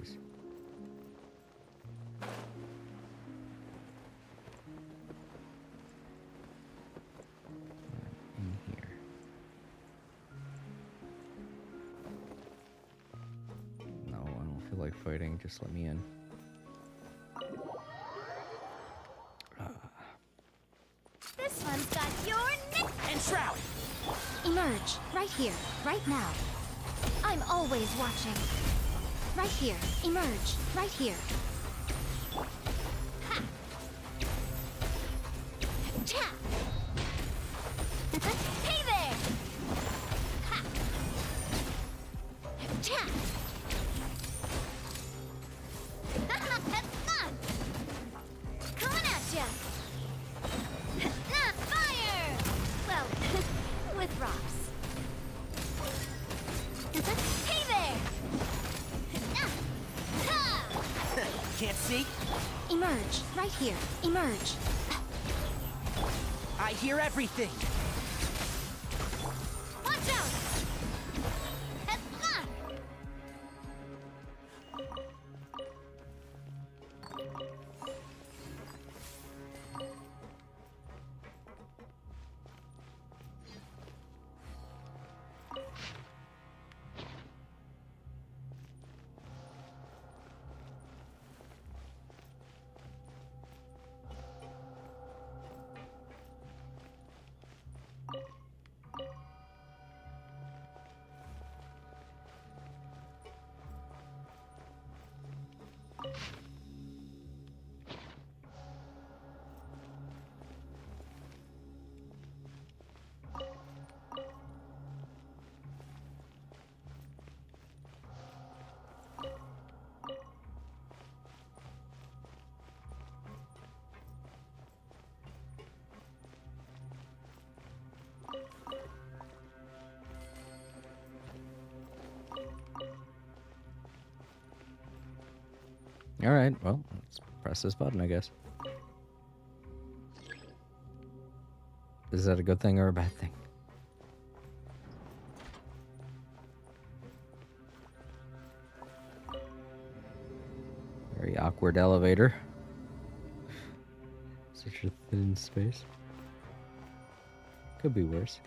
Jeez. In here. No, I don't feel like fighting. Just let me in. This one's got your nick. And Shroud! Emerge, right here, right now. I'm always watching. Right here, emerge, right here. Ha! Cha! Hey there! Ha! Cha! That's fun! Coming at ya! Fire! Well, with rocks. Hey there! Ha! Can't see? Emerge, right here. Emerge. I hear everything. Watch out! Ah! Alright, well, let's press this button, I guess. Is that a good thing or a bad thing? Very awkward elevator. Such a thin space. Could be worse.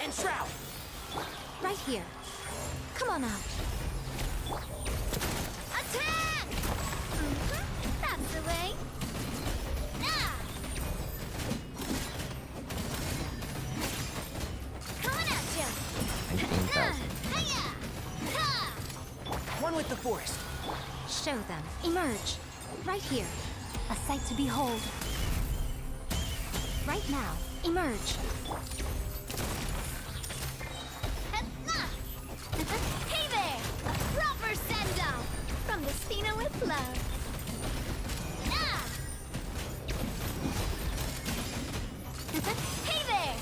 And Shroud! Right here. Come on out. Attack! That's the way. Ah! Coming at ya. 19,000. Hiya! Ha! One with the forest. Show them. Emerge. Right here. A sight to behold. Right now. Emerge. Hey there! A proper send-off from the Stina with love. Ah! Hey there!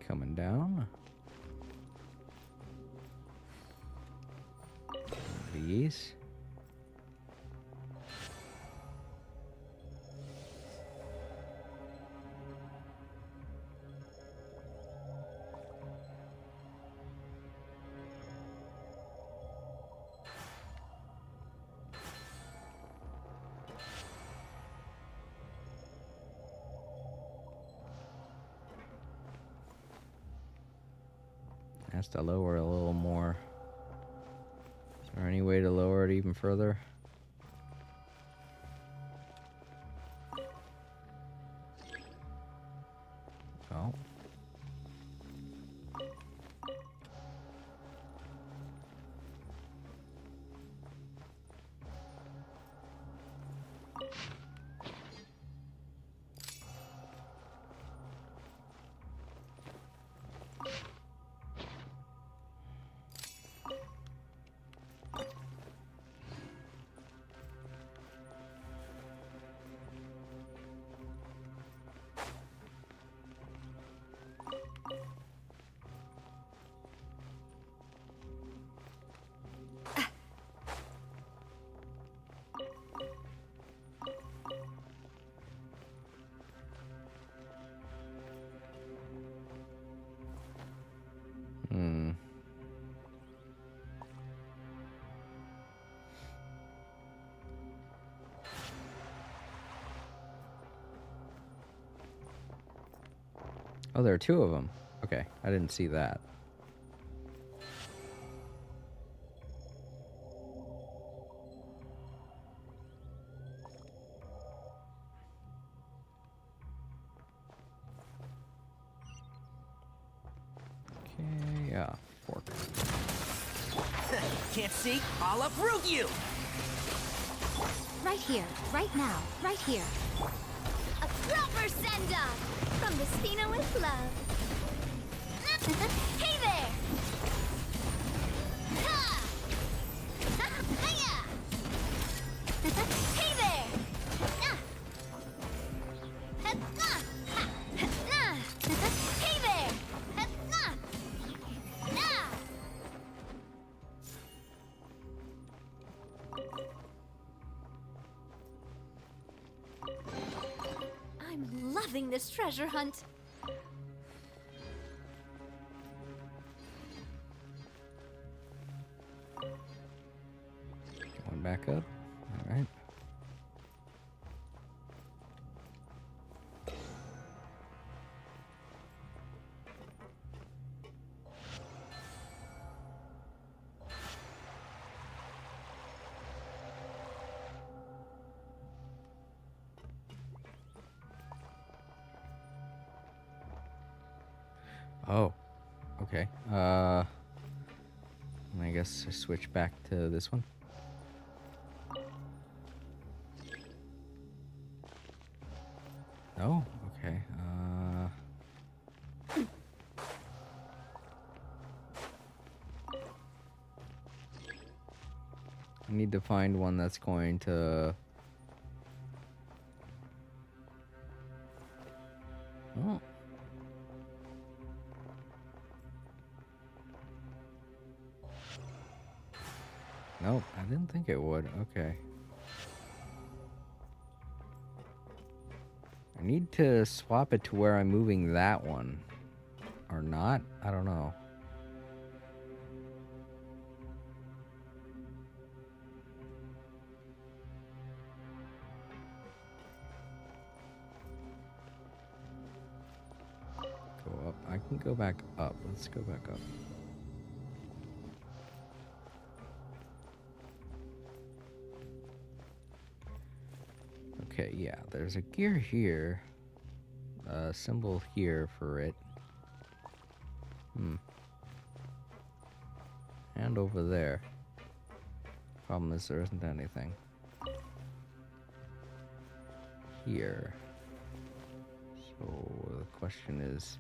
Coming down. These. has to lower it a little more. Is there any way to lower it even further? No. Hmm. Oh, there are two of them. Okay, I didn't see that. Okay, yeah, fork. Can't see? I'll uproot you! Right here, right now, right here. A proper send-off from the Spina with love. Hey there! Ha! Hiya! Hey there! Ah! Ha! Ha! Hey there! Ha! Ah! I'm loving this treasure hunt. Going back up. All right. Oh, okay. I guess I switch back to this one. Oh, okay. I need to find one that's going to... Oh. Nope, I didn't think it would. Okay. I need to swap it to where I'm moving that one. Or not? I don't know. Go up. I can go back up. Let's go back up. Okay, yeah, there's a gear here. A symbol here for it. And over there. Problem is there isn't anything. Here. So the question is...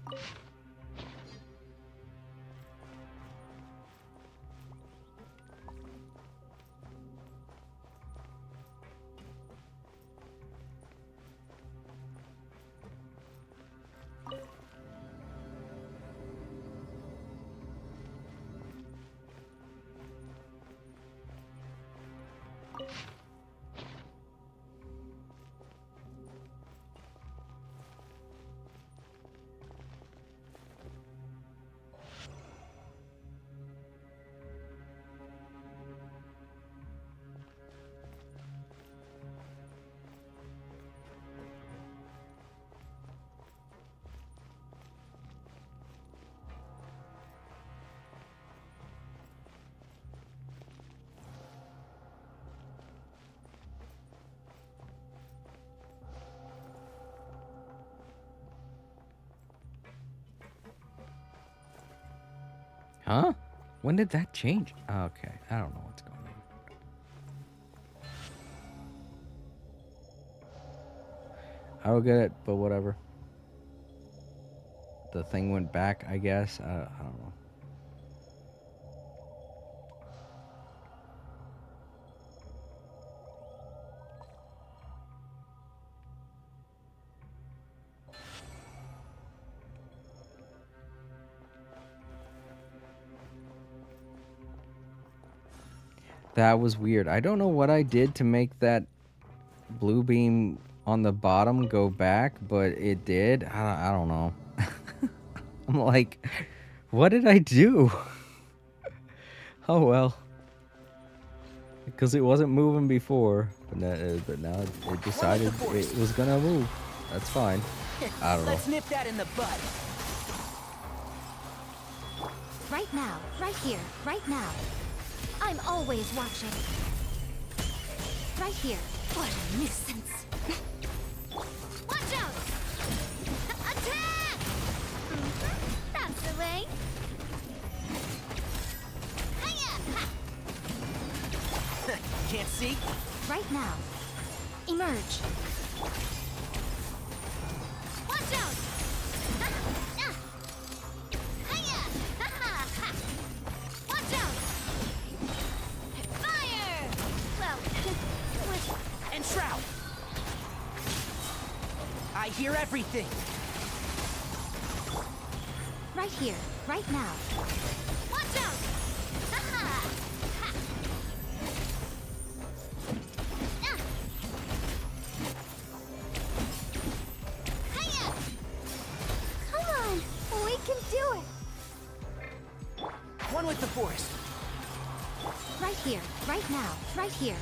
Huh? When did that change? Okay, I don't know what's going on. I don't get it, but whatever. The thing went back, I guess. I don't know. That was weird. I don't know what I did to make that blue beam on the bottom go back, but it did. I don't know. I'm like, what did I do? Oh well. Because it wasn't moving before, but now it decided it was gonna move. That's fine. I don't know. Let's nip that in the bud. Right now, right here, right now. I'm always watching. Right here. What a nuisance. Watch out! Attack! That's the way. Hiya! Can't see? Right now. Emerge. Watch out! Hiya! Watch out! Fire! Well, what? And Shroud! I hear everything. Right here, right now. Watch out! Hiya! Come on, we can do it. One with the forest. Right here, right now, right here.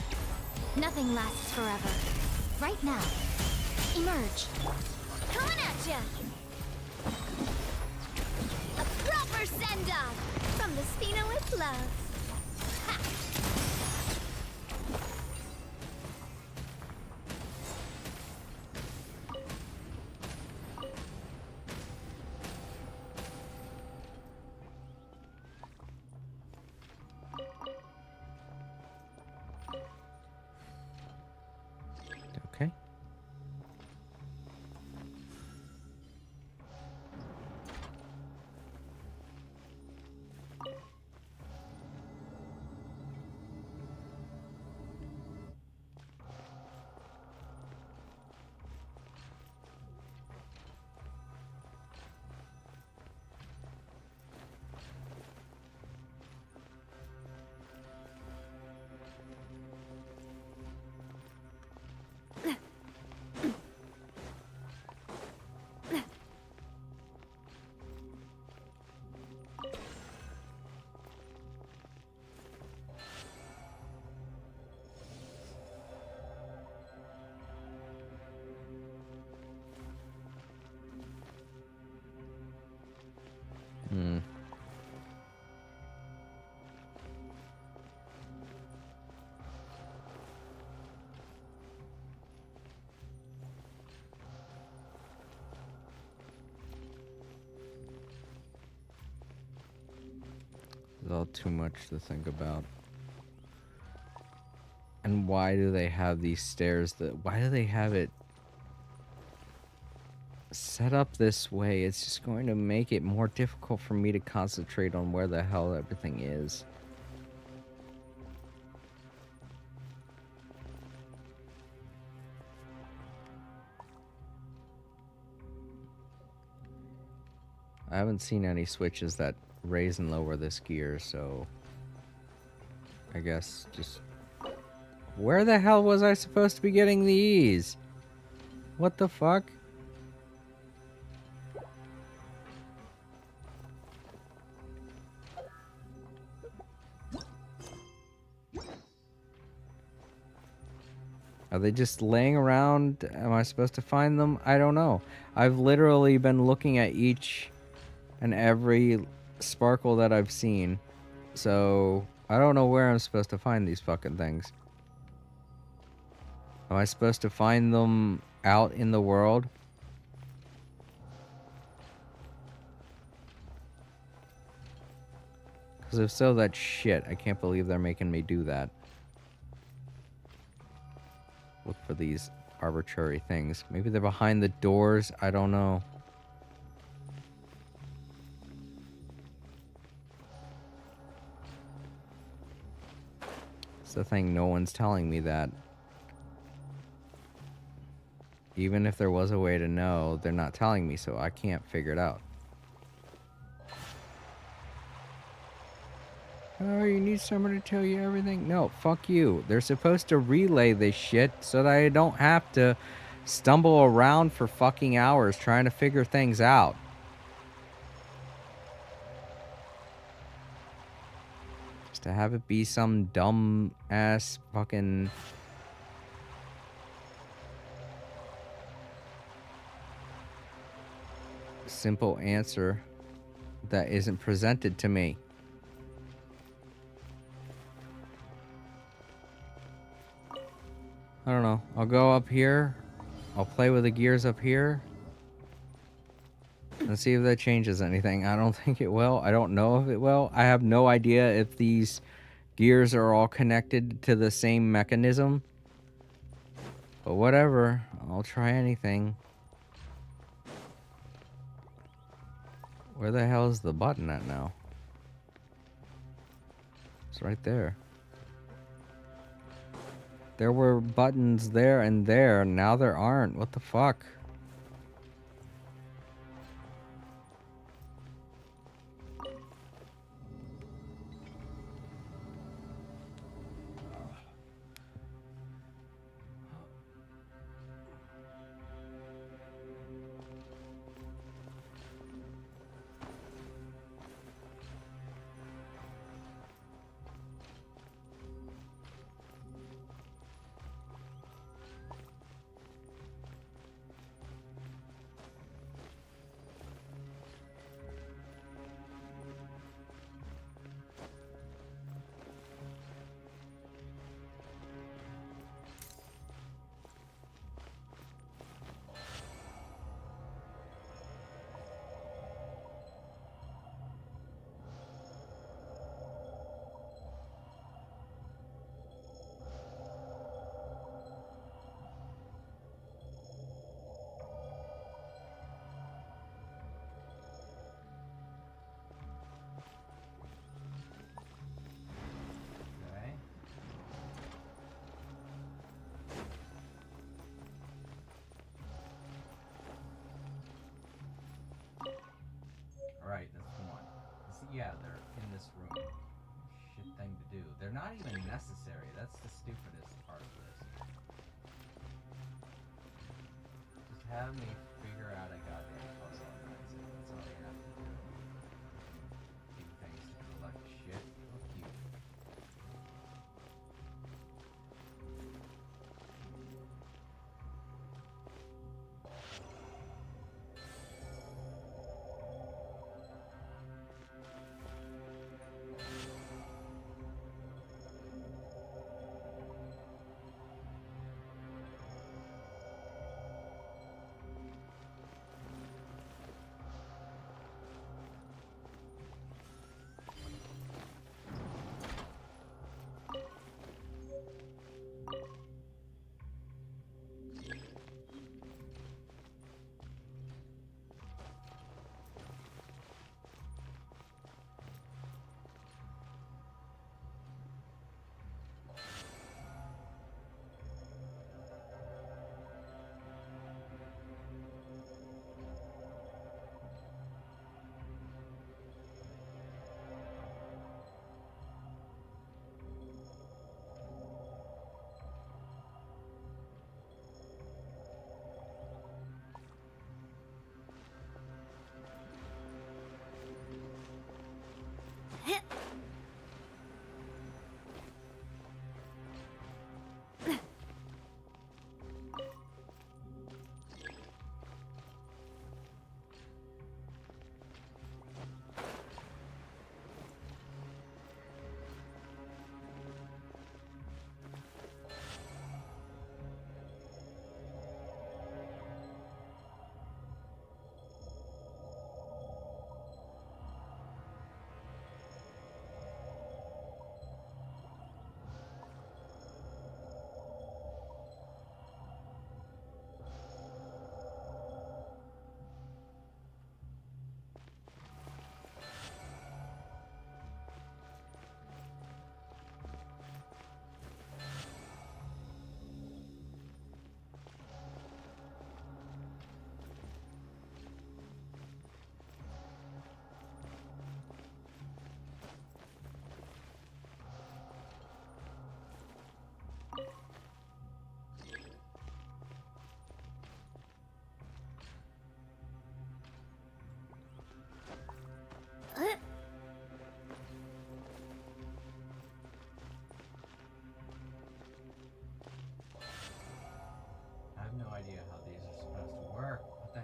Nothing lasts forever. Right now. Emerge. Coming at ya! A proper send-off from the Spina with love. Ha! Okay. Hmm. It's all too much to think about. And why do they have these stairs why do they have it set up this way? It's just going to make it more difficult for me to concentrate on where the hell everything is. I haven't seen any switches that raise and lower this gear, so I guess just... Where the hell was I supposed to be getting these? What the fuck? Are they just laying around? Am I supposed to find them? I don't know. I've literally been looking at each and every sparkle that I've seen. So, I don't know where I'm supposed to find these fucking things. Am I supposed to find them out in the world? Because if so, that's shit. I can't believe they're making me do that. Look for these arbitrary things. Maybe they're behind the doors. I don't know. It's the thing. No one's telling me that. Even if there was a way to know, they're not telling me, so I can't figure it out. Oh, you need someone to tell you everything? No, fuck you. They're supposed to relay this shit so that I don't have to stumble around for fucking hours trying to figure things out. Just to have it be some dumb ass fucking... simple answer that isn't presented to me. I don't know. I'll go up here. I'll play with the gears up here. And see if that changes anything. I don't think it will. I don't know if it will. I have no idea if these gears are all connected to the same mechanism. But whatever. I'll try anything. Where the hell is the button at now? It's right there. There were buttons there and there. Now there aren't. What the fuck? Right, that's one. Yeah, they're in this room. Shit thing to do. They're not even necessary. That's the stupidest part of this. Just have me figure out a goddamn puzzle. That's it. That's all you have to do. Do things to collect shit. Fuck you.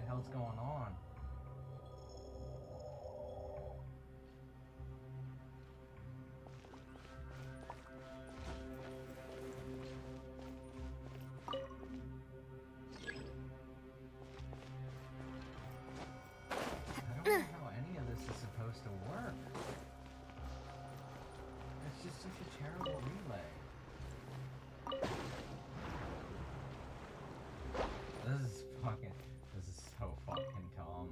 hell's going on? I don't know how any of this is supposed to work. It's just such a terrible relay. This is so fucking dumb.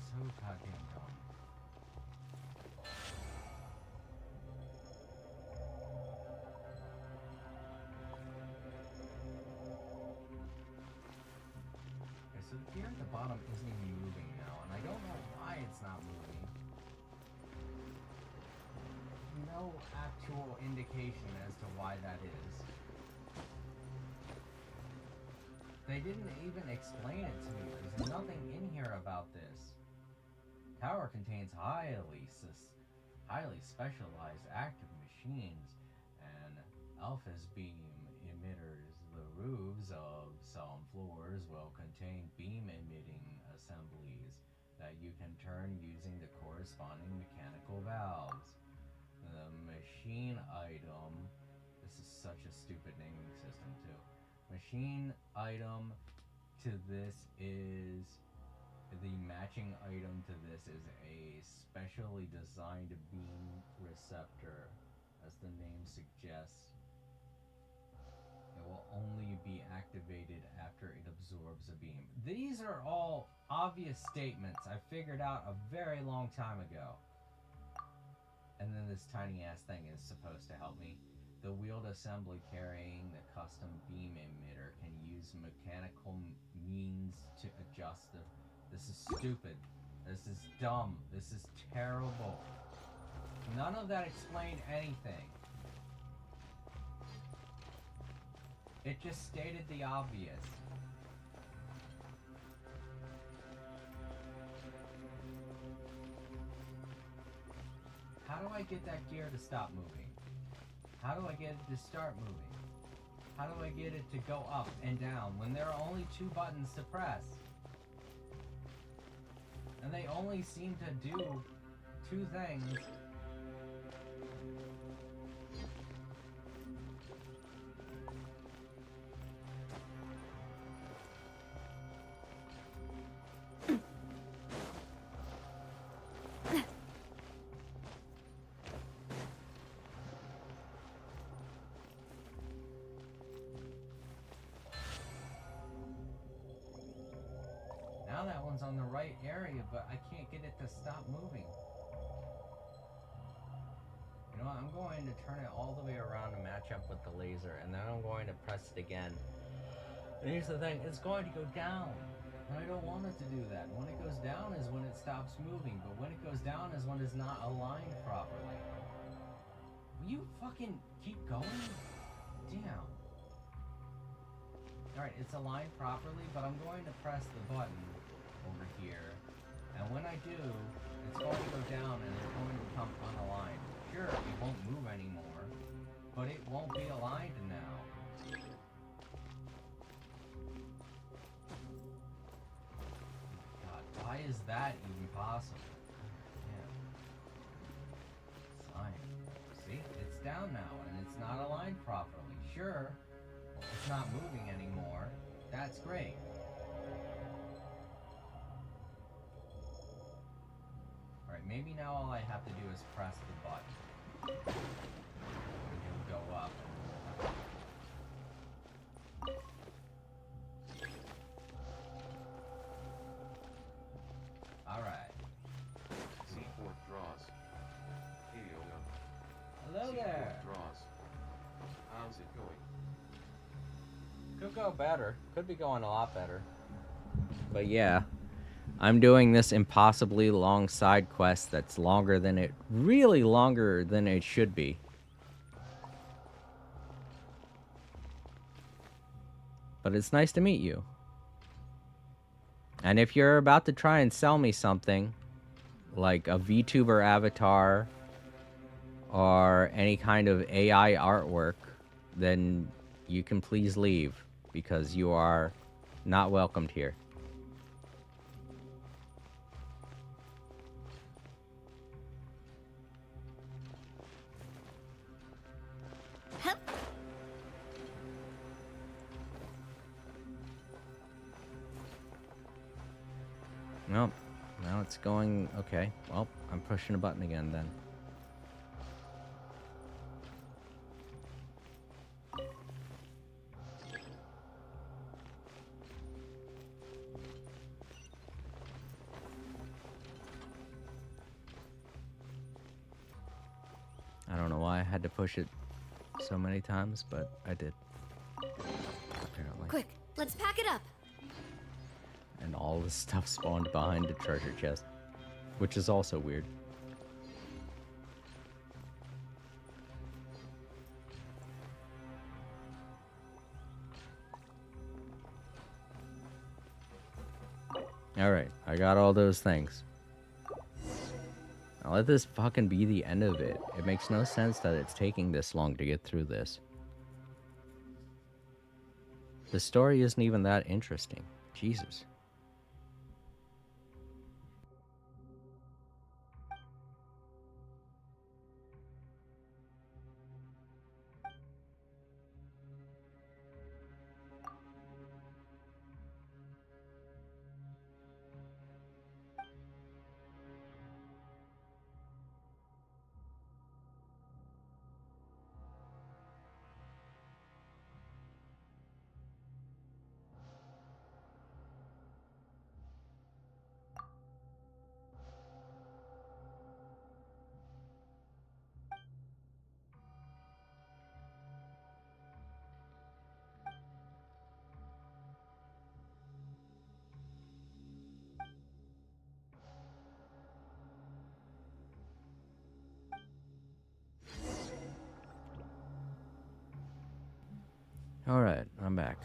So goddamn dumb. Okay, so the gear at the bottom isn't even moving now, and I don't know why it's not moving. No actual indication as to why that is. They didn't even explain it to me. There's nothing in here about this. Tower contains highly specialized active machines and alphas beam emitters. The roofs of some floors will contain beam emitting assemblies that you can turn using the corresponding mechanical valves. The machine item, this is such a stupid naming system too. Machine item to this is, the matching item to this is a specially designed beam receptor. As the name suggests, it will only be activated after it absorbs a beam. These are all obvious statements I figured out a very long time ago. And then this tiny ass thing is supposed to help me. The wheeled assembly carrying the custom beam emitter can use mechanical means to adjust the... This is stupid. This is dumb. This is terrible. None of that explained anything. It just stated the obvious. How do I get that gear to stop moving? How do I get it to start moving? How do I get it to go up and down when there are only 2 buttons to press? And they only seem to do 2 things. Now that one's on the right area, but I can't get it to stop moving. You know what? I'm going to turn it all the way around to match up with the laser, and then I'm going to press it again. And here's the thing, it's going to go down. And I don't want it to do that. When it goes down is when it stops moving, but when it goes down is when it's not aligned properly. Will you fucking keep going? Damn. Alright, it's aligned properly, but I'm going to press the button over here, and when I do, it's going to go down and it's going to become unaligned. Sure, it won't move anymore, but it won't be aligned now. God, why is that even possible? Yeah. Fine. See, it's down now and it's not aligned properly. Sure, it's not moving anymore. That's great. Alright, maybe now all I have to do is press the button. And it'll go up. Alright. C4 draws. Hey yo. Hello there. C4 draws. How's it going? Could go better. Could be going a lot better. But yeah. I'm doing this impossibly long side quest that's longer than it... really longer than it should be. But it's nice to meet you. And if you're about to try and sell me something, like a VTuber avatar, are any kind of AI artwork, then you can please leave, because you are not welcomed here. Hup. Nope. Now it's going... Okay. Well, I'm pushing a button again then. I don't know why I had to push it so many times, but I did. Apparently. Quick, let's pack it up. And all the stuff spawned behind the treasure chest, which is also weird. Alright, I got all those things. Now let this fucking be the end of it. It makes no sense that it's taking this long to get through this. The story isn't even that interesting. Jesus. Alright, I'm back.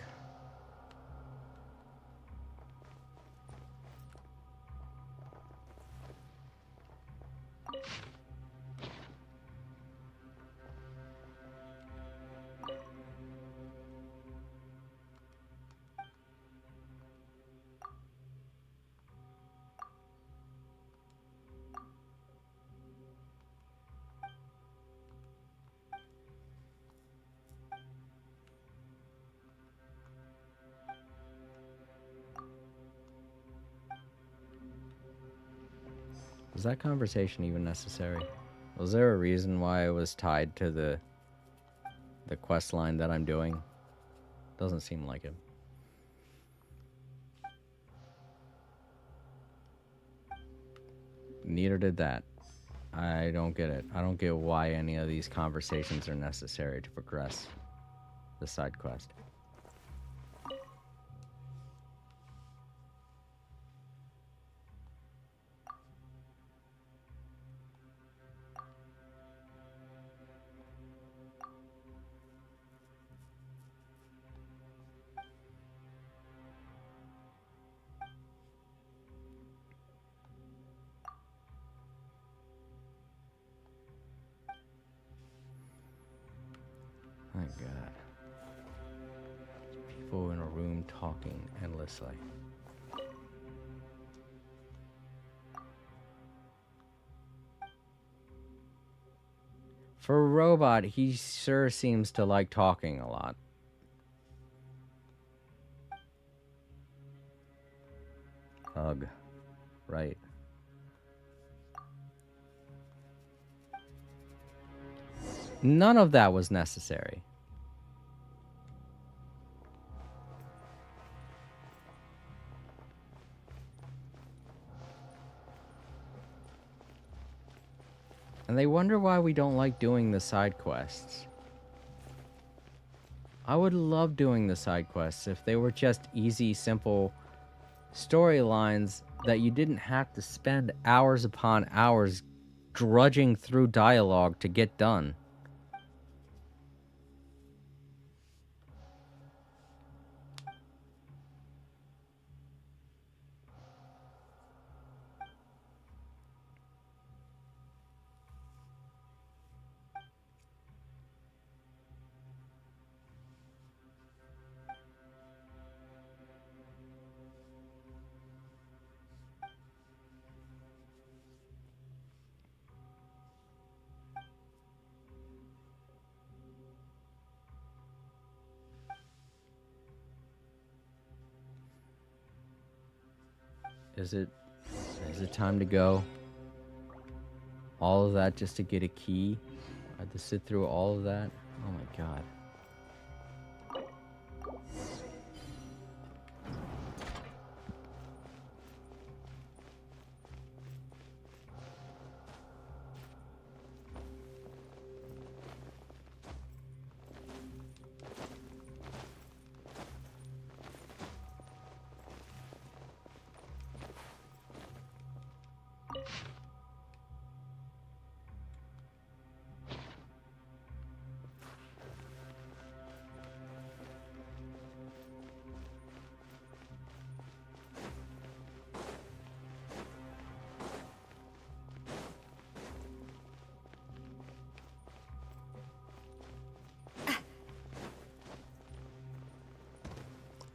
Was that conversation even necessary? Was there a reason why I was tied to the quest line that I'm doing? Doesn't seem like it. Neither did that. I don't get it. I don't get why any of these conversations are necessary to progress the side quest. My God. People in a room talking endlessly. For a robot, he sure seems to like talking a lot. Ugh. Right. None of that was necessary. And they wonder why we don't like doing the side quests. I would love doing the side quests if they were just easy, simple storylines that you didn't have to spend hours upon hours drudging through dialogue to get done. Is it time to go? All of that just to get a key? I had to sit through all of that? Oh my god.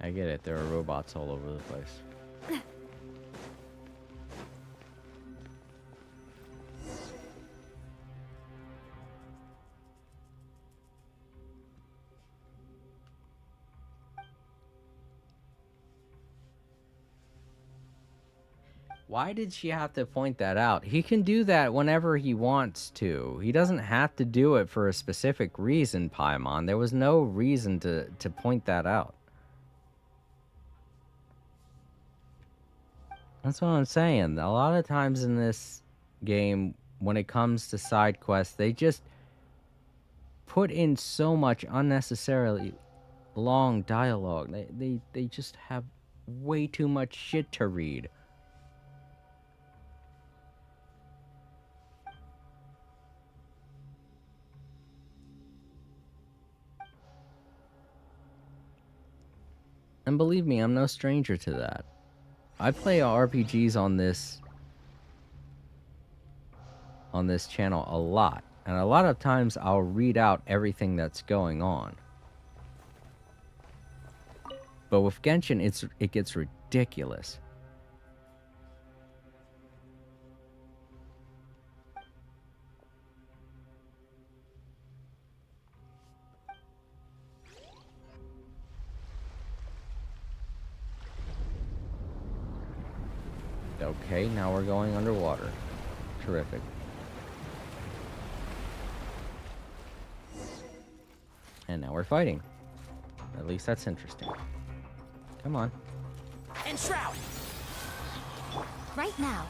I get it, there are robots all over the place. Why did she have to point that out? He can do that whenever he wants to. He doesn't have to do it for a specific reason, Paimon. There was no reason to point that out. That's what I'm saying. A lot of times in this game, when it comes to side quests, they just put in so much unnecessarily long dialogue. They just have way too much shit to read. And believe me, I'm no stranger to that. I play RPGs on this channel a lot, and a lot of times I'll read out everything that's going on. But with Genshin, it gets ridiculous. Okay, now we're going underwater. Terrific. And now we're fighting. At least that's interesting. Come on. And Shroud! Right now.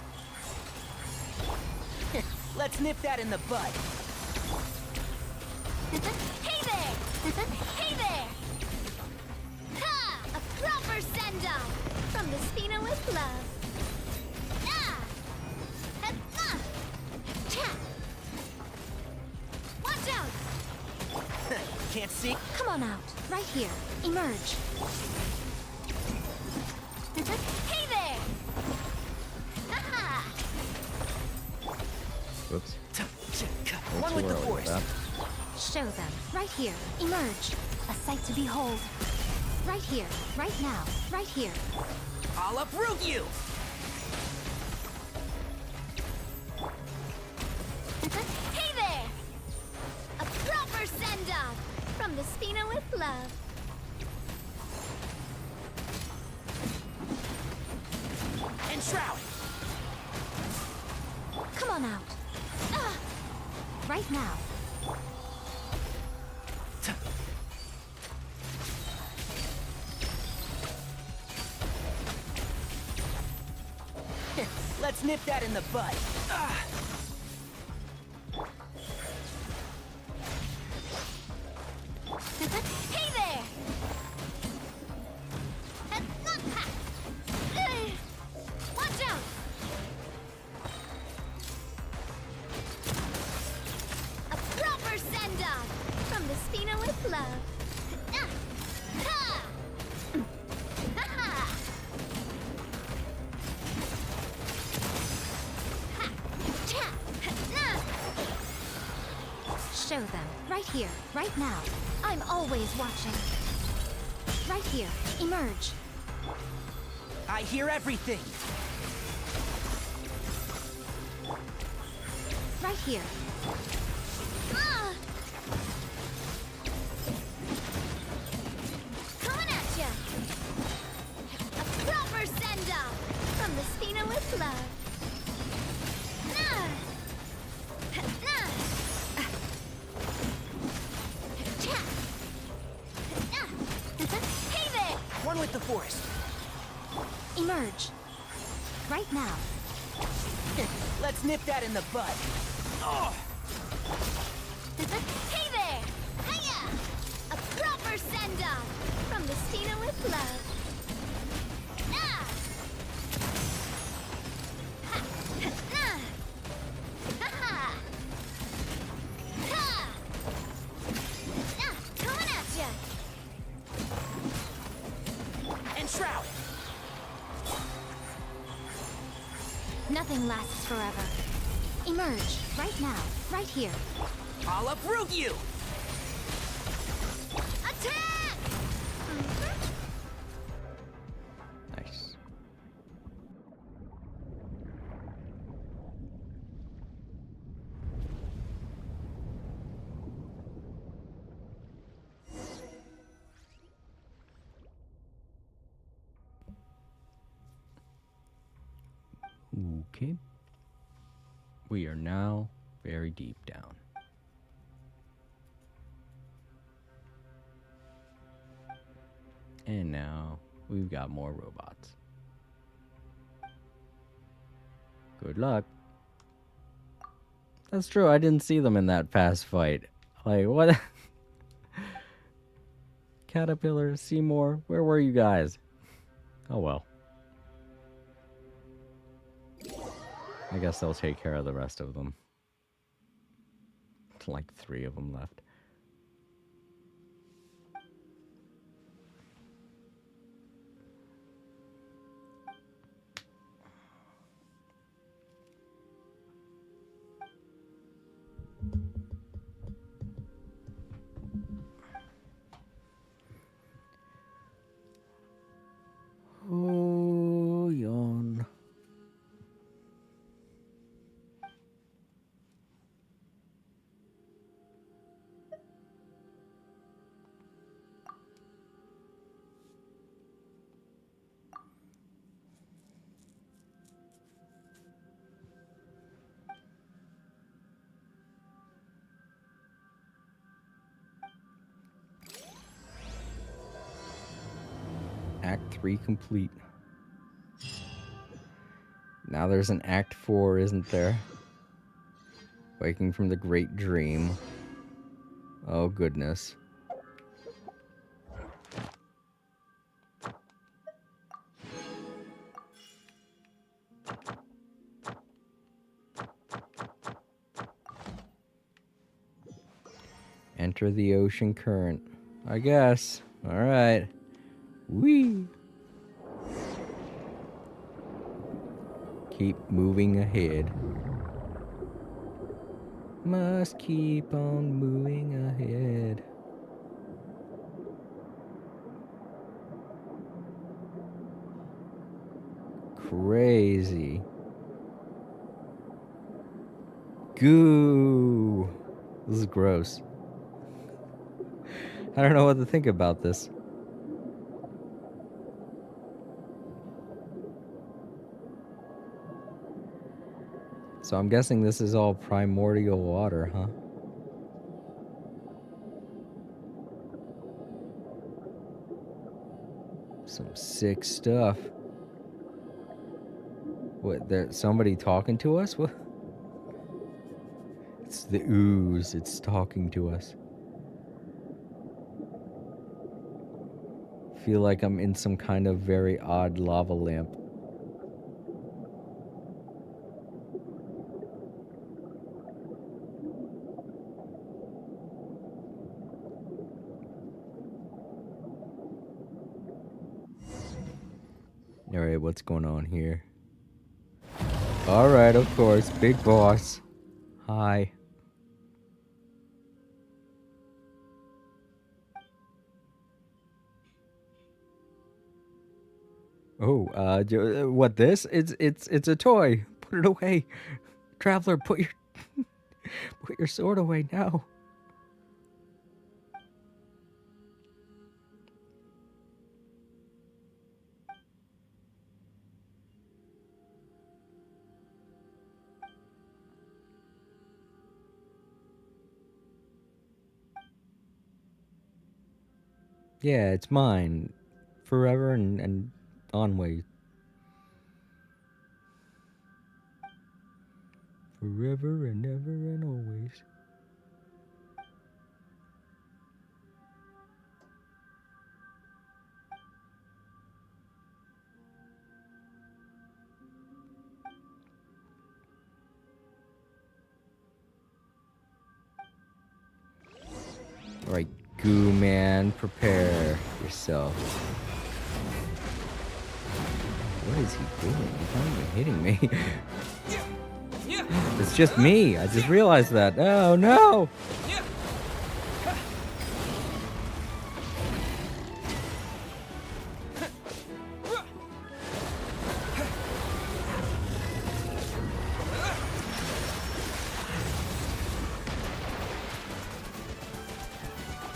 Let's nip that in the bud. Hey there! Hey there! Ha! A proper send-off from the Spina with love. Ah! Ah! Cha! Watch out! Can't see? Come on out. Right here. Emerge. Hey there! Aha! Whoops. One with the force. Show them. Right here. Emerge. A sight to behold. Right here. Right now. Right here. I'll uproot you! Hey there! A proper send-off from the Spina with love. And Shroud! Come on out. Ah! Right now. Let's nip that in the bud. Hey there! Watch out! A proper send-off from the Spina with love. Ah! Ha! Ha-ha! Ha! Cha! Na! Show them. Right here. Right now. I'm always watching. Right here. Emerge. I hear everything. Right here. Ah! Coming at ya! A proper send-off from the Spina One with the forest. Emerge. Right now. Let's nip that in the bud. Oh, Hey there! Hiya! A proper send-off from the Stina with love. Ah! Ha! Ah! Ha-ha! Ha! Ah! Coming at ya! and Shroud. Nothing lasts forever. Emerge right now, right here. I'll uproot you. Attack! Nice. Okay. We are now very deep down. And now we've got more robots. Good luck. That's true, I didn't see them in that fast fight. Like, what? Caterpillar, Seymour, where were you guys? Oh well. I guess they'll take care of the rest of them. Like 3 of them left. Oh, yawn. Act 3 complete. Now there's an Act 4, isn't there? Waking from the great dream. Oh, goodness. Enter the ocean current. I guess. Alright. Whee! Keep moving ahead. Must keep on moving ahead. Crazy. Goo! This is gross. I don't know what to think about this. So I'm guessing this is all primordial water, huh? Some sick stuff. What, there's somebody talking to us? What? It's the ooze, it's talking to us. Feel like I'm in some kind of very odd lava lamp. Alright, what's going on here? Alright, of course, big boss. Hi. Oh, what this? It's a toy. Put it away. Traveler, put your put your sword away now. Yeah, it's mine. forever and always. Forever and ever and always. Alright, Goo Man, prepare yourself. What is he doing? He's not even hitting me. It's just me. I just realized that. Oh no!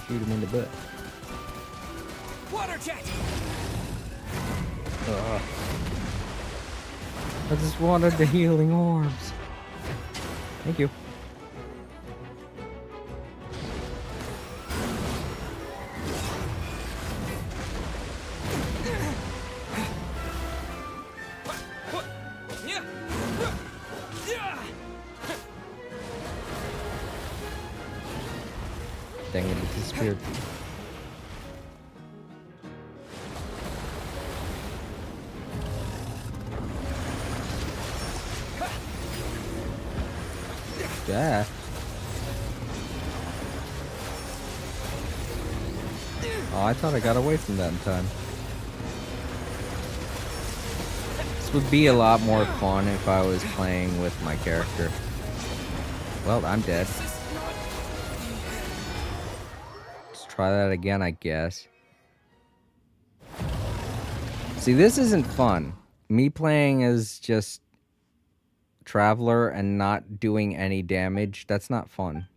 Shoot him in the butt. Water jet. I just wanted the healing orbs. Thank you. Dang it, it disappeared. Yeah. Oh, I thought I got away from that in time. This would be a lot more fun if I was playing with my character. Well, I'm dead. Let's try that again, I guess. See, this isn't fun. Me playing as just Traveler and not doing any damage, that's not fun.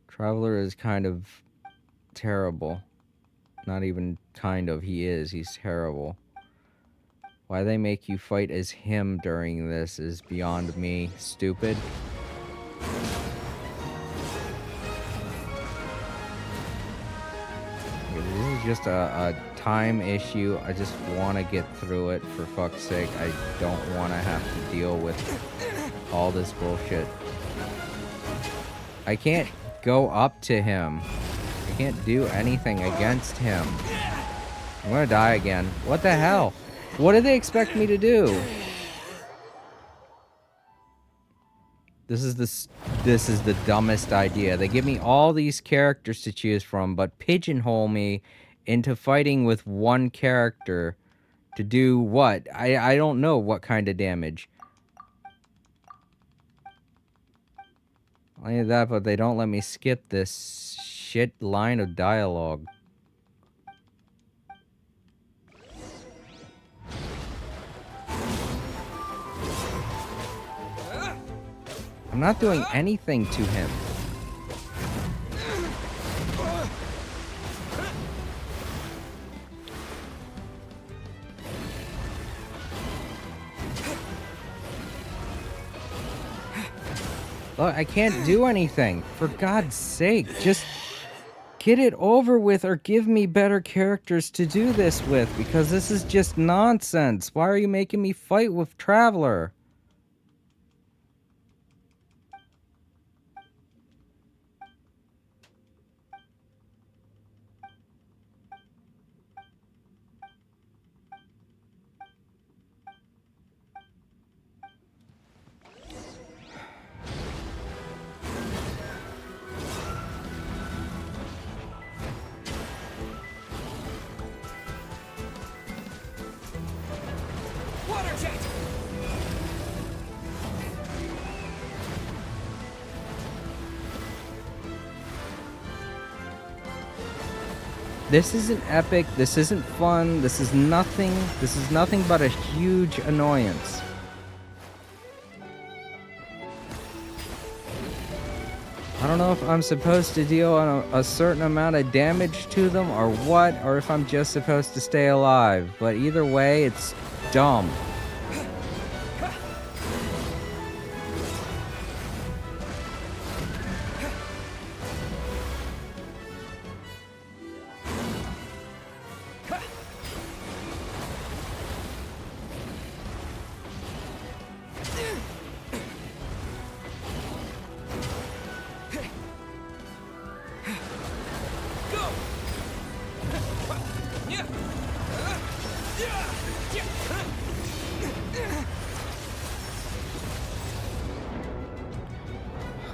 Traveler is kind of terrible. Not even kind of, he is. He's terrible. Why they make you fight as him during this is beyond me. Stupid. This is just a time issue. I just want to get through it, for fuck's sake. I don't want to have to deal with all this bullshit. I can't go up to him. I can't do anything against him. I'm gonna die again. What the hell? What do they expect me to do? This is the dumbest idea. They give me all these characters to choose from, but pigeonhole me into fighting with one character to do what? I don't know what kind of damage. Only that, but they don't let me skip this shit line of dialogue. I'm not doing anything to him. Look, I can't do anything. For God's sake, just get it over with or give me better characters to do this with, because this is just nonsense. Why are you making me fight with Traveler? Water jet. This isn't epic, this isn't fun, this is nothing but a huge annoyance. I don't know if I'm supposed to deal a certain amount of damage to them or what, or if I'm just supposed to stay alive, but either way, it's dumb.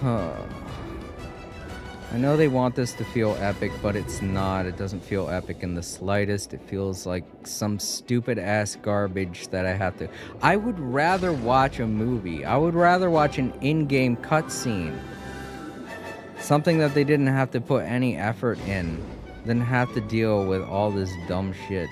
I know they want this to feel epic, but it's not. It doesn't feel epic in the slightest. It feels like some stupid ass garbage that I have to. I would rather watch a movie. I would rather watch an in-game cutscene. Something that they didn't have to put any effort in than have to deal with all this dumb shit.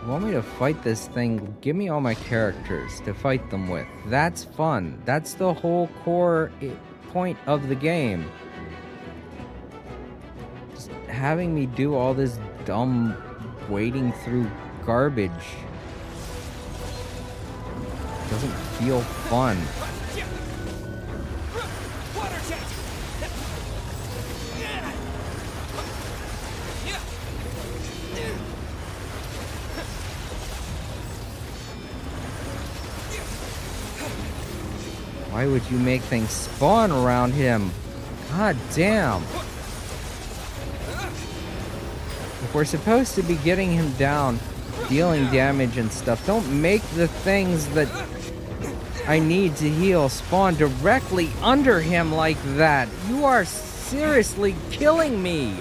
You want me to fight this thing? Give me all my characters to fight them with. That's fun. That's the whole core point of the game. Just having me do all this dumb wading through garbage doesn't feel fun. Why would you make things spawn around him? God damn. If we're supposed to be getting him down, dealing damage and stuff, don't make the things that I need to heal spawn directly under him like that. You are seriously killing me.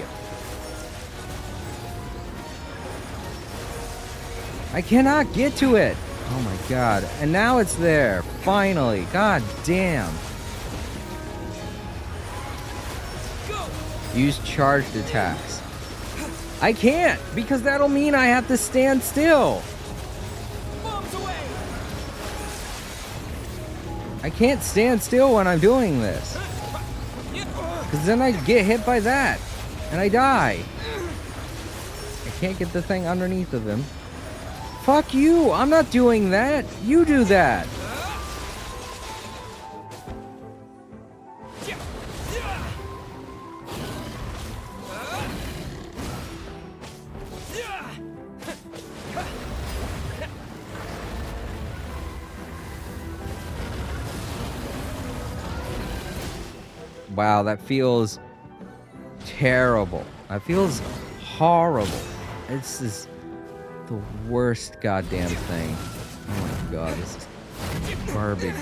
I cannot get to it. Oh my god. And now it's there. Finally. God damn. Use charged attacks. I can't, because that'll mean I have to stand still. I can't stand still when I'm doing this. Because then I get hit by that. And I die. I can't get the thing underneath of him. Fuck you! I'm not doing that! You do that! Wow, that feels terrible. That feels horrible. It's just the worst goddamn thing. Oh my god, this is garbage.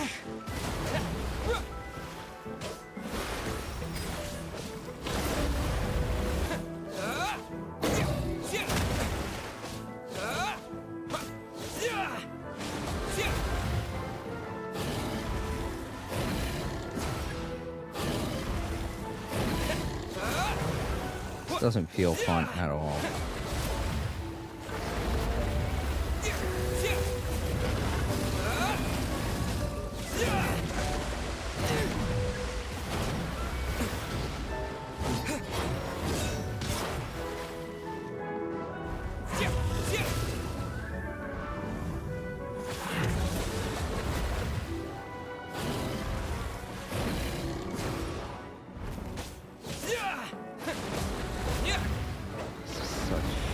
This doesn't feel fun at all.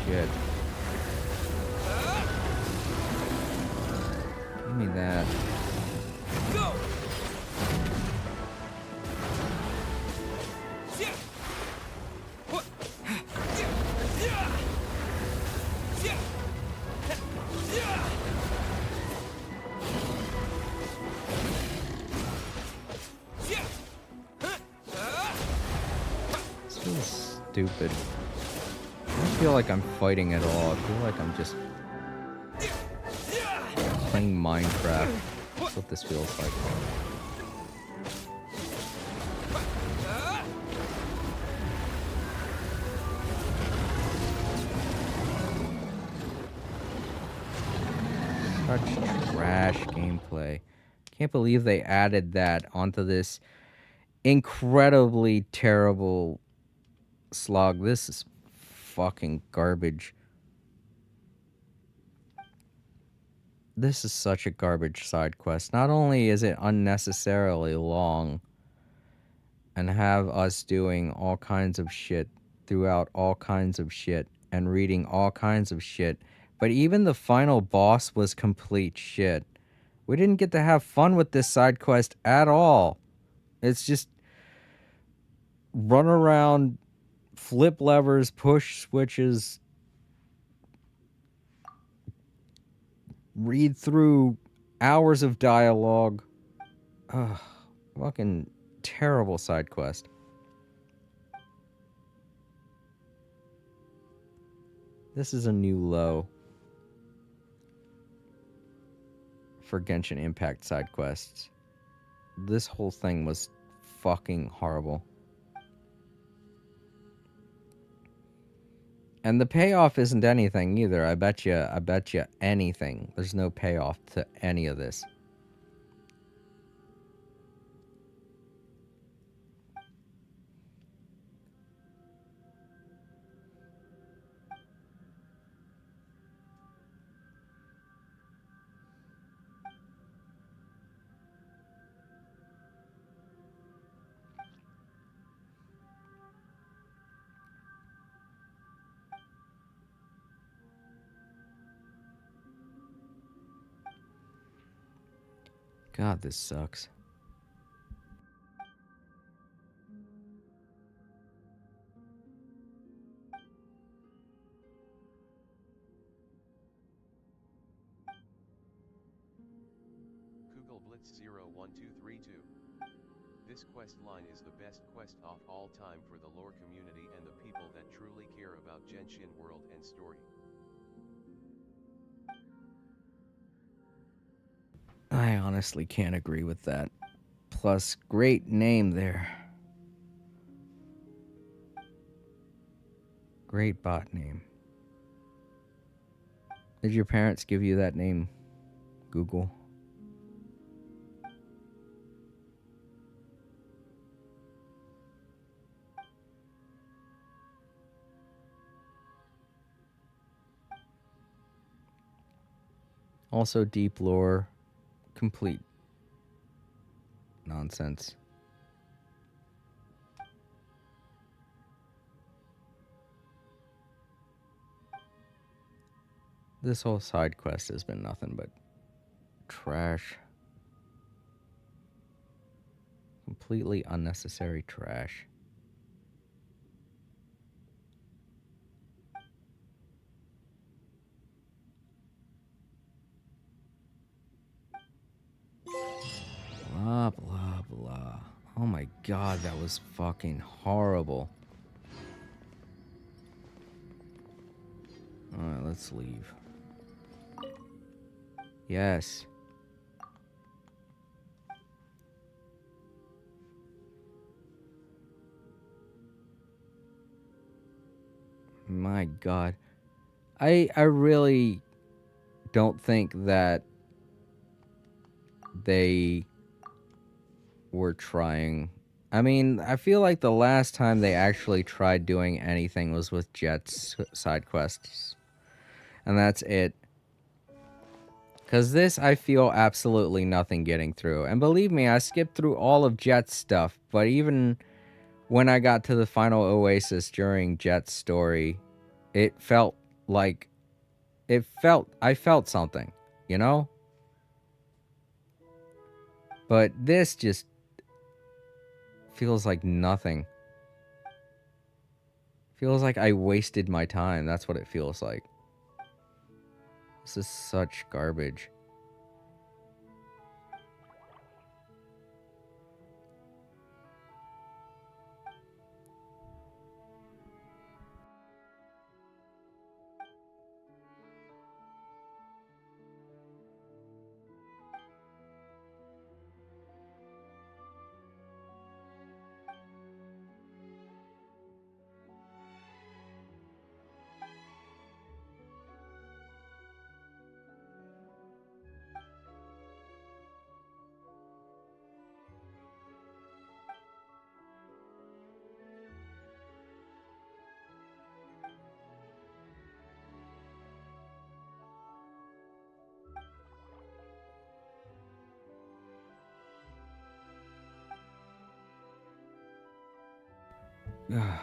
Shit. Give me that. Go. This feels stupid. I don't feel like I'm fighting at all. I feel like I'm just playing Minecraft. That's what this feels like. Such trash gameplay. Can't believe they added that onto this incredibly terrible slog. This is fucking garbage. This is such a garbage side quest. Not only is it unnecessarily long and have us doing all kinds of shit throughout all kinds of shit and reading all kinds of shit, but even the final boss was complete shit. We didn't get to have fun with this side quest at all. It's just run around, flip levers, push switches, read through hours of dialogue. Ugh, fucking terrible side quest. This is a new low for Genshin Impact side quests. This whole thing was fucking horrible. And the payoff isn't anything either. I bet you anything. There's no payoff to any of this. God, this sucks. Google Blitz 01232. This quest line is the best quest of all time for the lore community and the people that truly care about Genshin world and story. I honestly can't agree with that. Plus, great name there. Great bot name. Did your parents give you that name, Google? Also, deep lore, complete nonsense. This whole side quest has been nothing but trash. Completely unnecessary trash. Blah, blah, blah. Oh my god, that was fucking horrible. Alright, let's leave. Yes. My god. I really don't think that they were trying. I mean, I feel like the last time they actually tried doing anything was with Jet's side quests. And that's it. Because this, I feel absolutely nothing getting through. And believe me, I skipped through all of Jet's stuff. But even when I got to the final oasis during Jet's story, it felt like... I felt something, you know? But this just feels like nothing. Feels like I wasted my time. That's what it feels like. This is such garbage.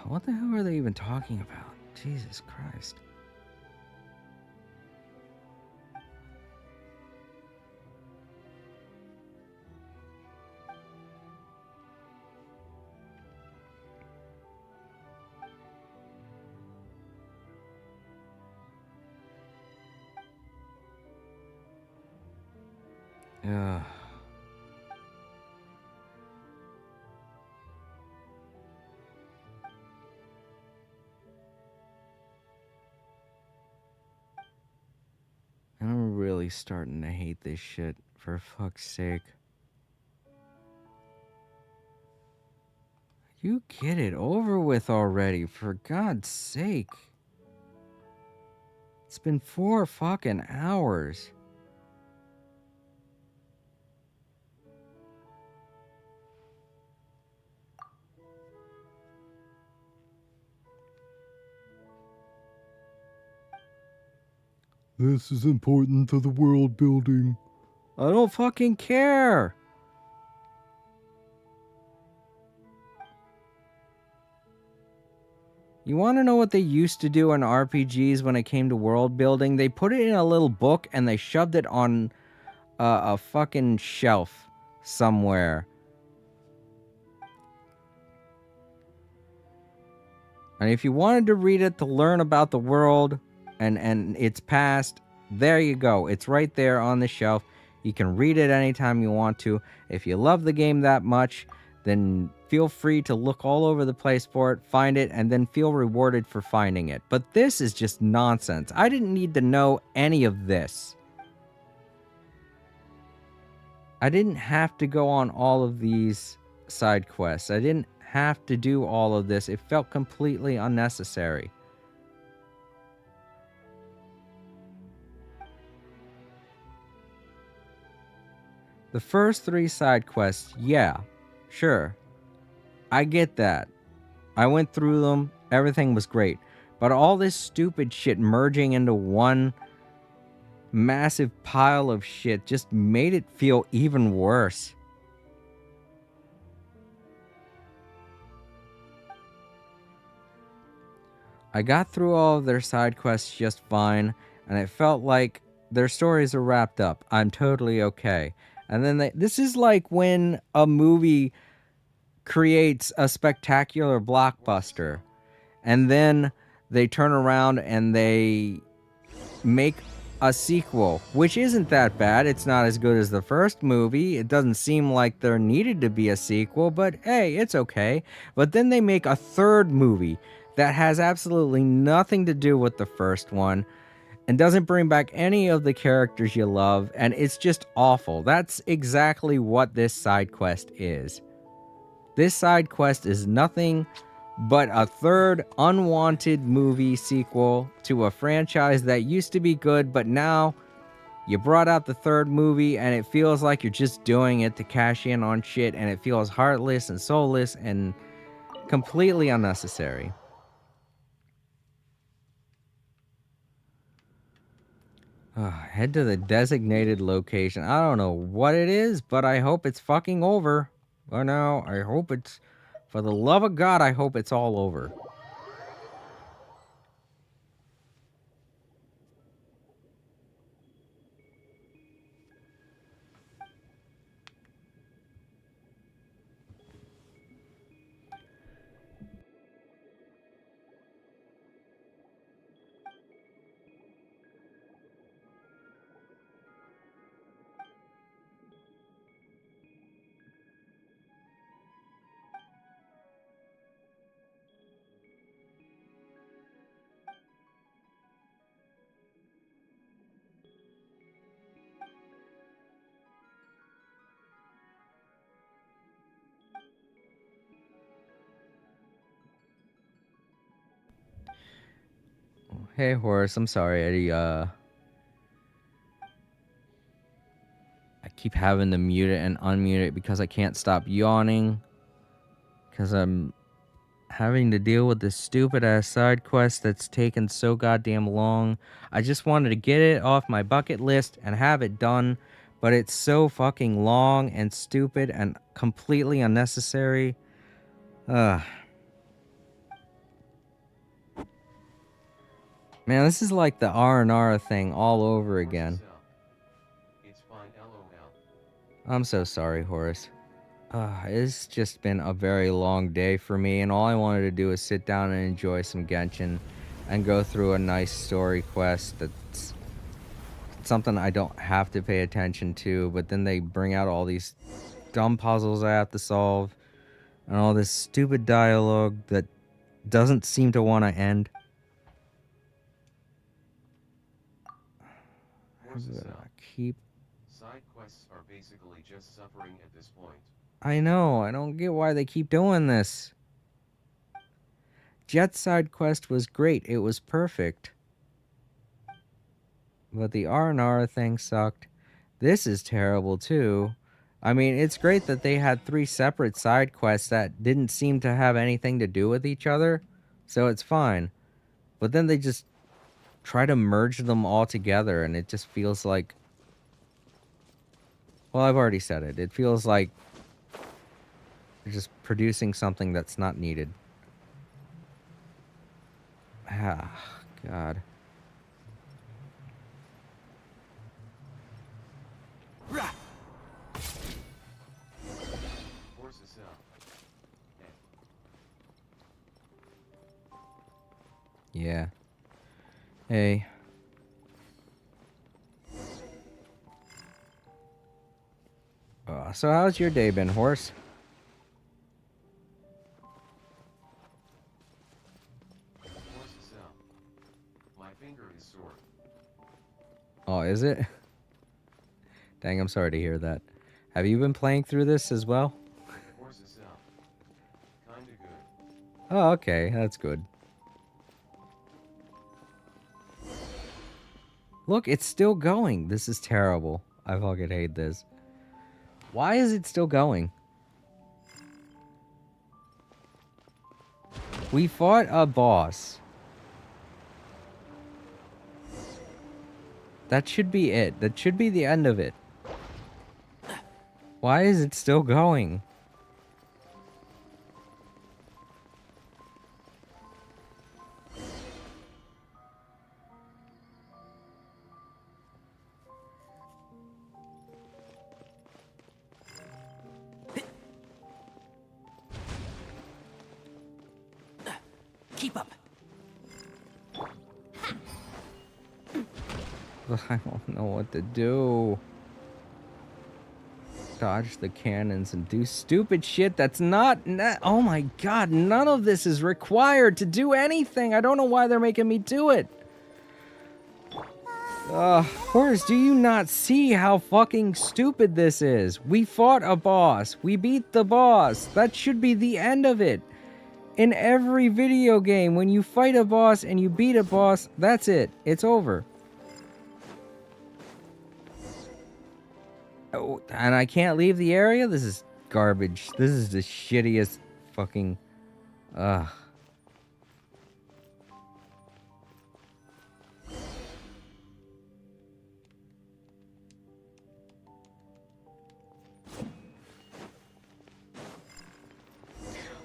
What the hell are they even talking about? Jesus Christ. Ugh. I'm really starting to hate this shit, for fuck's sake. You get it over with already, for God's sake. It's been 4 fucking hours. This is important to the world building. I don't fucking care. You want to know what they used to do in RPGs when it came to world building? They put it in a little book and they shoved it on a fucking shelf somewhere. And if you wanted to read it to learn about the world and its past, there you go. It's right there on the shelf. You can read it anytime you want to. If you love the game that much, then feel free to look all over the place for it, find it, and then feel rewarded for finding it. But this is just nonsense. I didn't need to know any of this. I didn't have to go on all of these side quests. I didn't have to do all of this. It felt completely unnecessary. The first 3 side quests, yeah, sure. I get that. I went through them. Everything was great. But all this stupid shit merging into one massive pile of shit just made it feel even worse. I got through all of their side quests just fine, and it felt like their stories are wrapped up. I'm totally okay. And then this is like when a movie creates a spectacular blockbuster, and then they turn around and they make a sequel, which isn't that bad. It's not as good as the first movie. It doesn't seem like there needed to be a sequel, but hey, it's okay. But then they make a third movie that has absolutely nothing to do with the first one and doesn't bring back any of the characters you love, and it's just awful. That's exactly what this side quest is. This side quest is nothing but a third unwanted movie sequel to a franchise that used to be good, but now you brought out the third movie and it feels like you're just doing it to cash in on shit, and it feels heartless and soulless and completely unnecessary. Head to the designated location. I don't know what it is, but I hope it's fucking over. Oh no, I hope it's... For the love of God, I hope it's all over. Hey, Horace, I'm sorry. I keep having to mute it and unmute it because I can't stop yawning. Because I'm having to deal with this stupid-ass side quest that's taken so goddamn long. I just wanted to get it off my bucket list and have it done, but it's so fucking long and stupid and completely unnecessary. Ugh. Man, this is like the R&R thing all over again. It's fine, LOL. I'm so sorry, Horace. It's just been a very long day for me, and all I wanted to do is sit down and enjoy some Genshin and go through a nice story quest that's something I don't have to pay attention to, but then they bring out all these dumb puzzles I have to solve and all this stupid dialogue that doesn't seem to want to end. Forces out. Keep. Side quests are basically just suffering at this point. I know. I don't get why they keep doing this. Jet's side quest was great. It was perfect. But the R&R thing sucked. This is terrible too. I mean, it's great that they had 3 separate side quests that didn't seem to have anything to do with each other. So it's fine. But then they just try to merge them all together, and it just feels like... Well, I've already said it. It feels like they're just producing something that's not needed. Ah, God. Forces out. Yeah. Hey. So how's your day been, horse? Forces out. My finger is sore. Oh, is it? Dang, I'm sorry to hear that. Have you been playing through this as well? Forces out. Kinda good. Oh, okay. That's good. Look, it's still going. This is terrible. I fucking hate this. Why is it still going? We fought a boss. That should be it. That should be the end of it. Why is it still going? Keep up. I don't know what to do. Dodge the cannons and do stupid shit that's not... Oh my god, none of this is required to do anything. I don't know why they're making me do it. Horse, do you not see how fucking stupid this is? We fought a boss. We beat the boss. That should be the end of it. In every video game, when you fight a boss and you beat a boss, that's it. It's over. Oh, and I can't leave the area? This is garbage. This is the shittiest fucking... Ugh.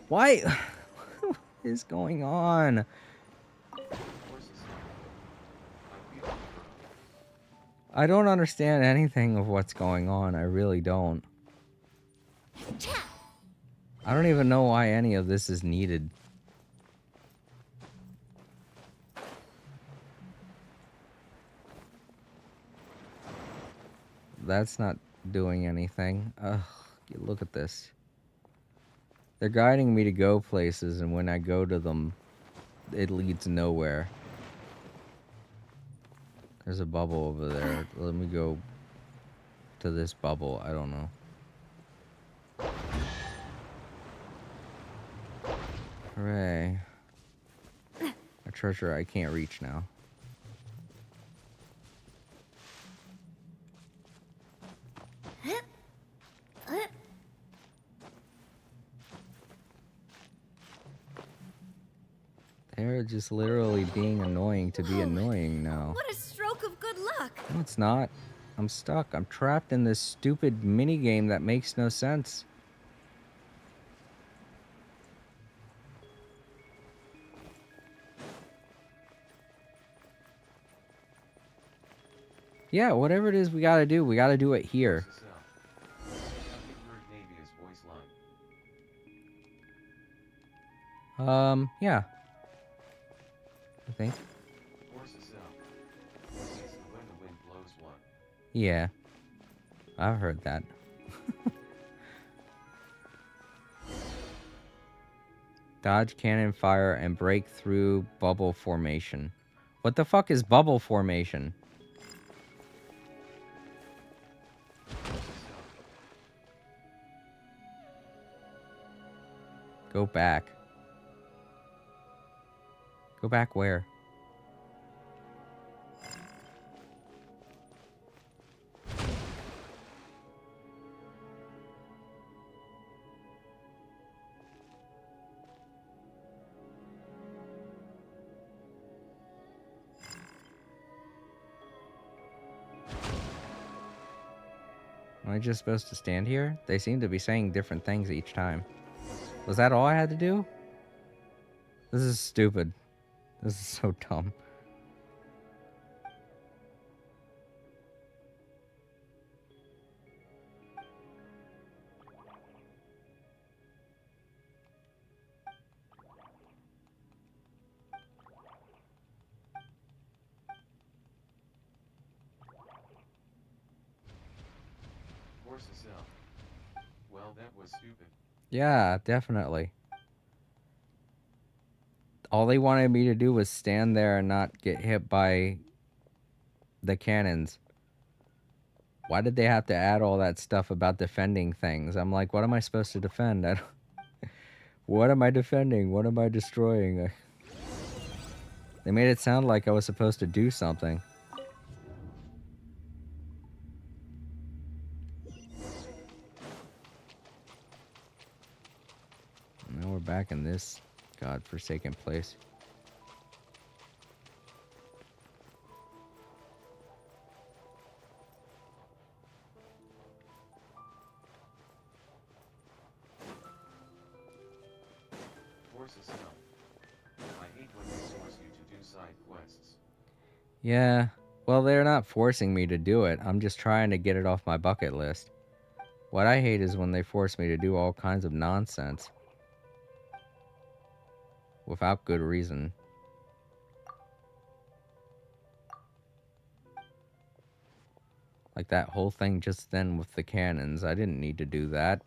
Why? What is going on? I don't understand anything of what's going on. I really don't. I don't even know why any of this is needed. That's not doing anything. Ugh, look at this. They're guiding me to go places, and when I go to them, it leads nowhere. There's a bubble over there. Let me go to this bubble. I don't know. Hooray. A treasure I can't reach now. They're just literally being annoying to be annoying now. What a stroke of good luck! No, it's not. I'm stuck. I'm trapped in this stupid mini game that makes no sense. Yeah, whatever it is we gotta do it here. Yeah. I think. Forces out. When the wind blows close one. Yeah, I've heard that. Dodge cannon fire and break through bubble formation. What the fuck is bubble formation? Go back. Go back where? Am I just supposed to stand here? They seem to be saying different things each time. Was that all I had to do? This is stupid. This is so dumb. Force a cell. Well, that was stupid. Yeah, definitely. All they wanted me to do was stand there and not get hit by the cannons. Why did they have to add all that stuff about defending things? I'm like, what am I supposed to defend? I don't... What am I defending? What am I destroying? They made it sound like I was supposed to do something. Now we're back in this godforsaken place. Force a cell. I hate when they force you to do side quests. Yeah, well, they're not forcing me to do it. I'm just trying to get it off my bucket list. What I hate is when they force me to do all kinds of nonsense. Without good reason. Like that whole thing just then with the cannons. I didn't need to do that.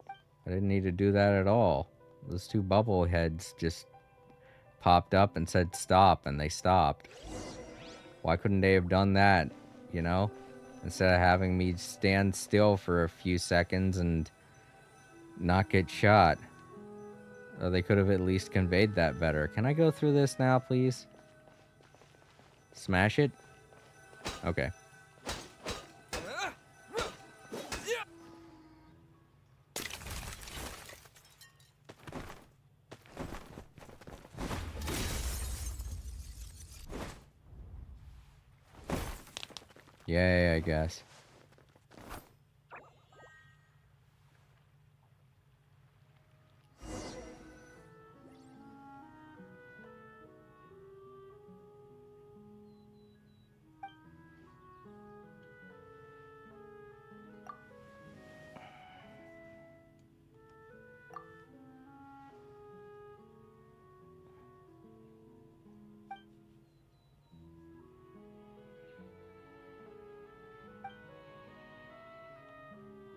I didn't need to do that at all. Those two bubble heads just popped up and said stop, and they stopped. Why couldn't they have done that, you know? Instead of having me stand still for a few seconds and not get shot. Or they could have at least conveyed that better. Can I go through this now, please? Smash it? Okay. Yay, I guess.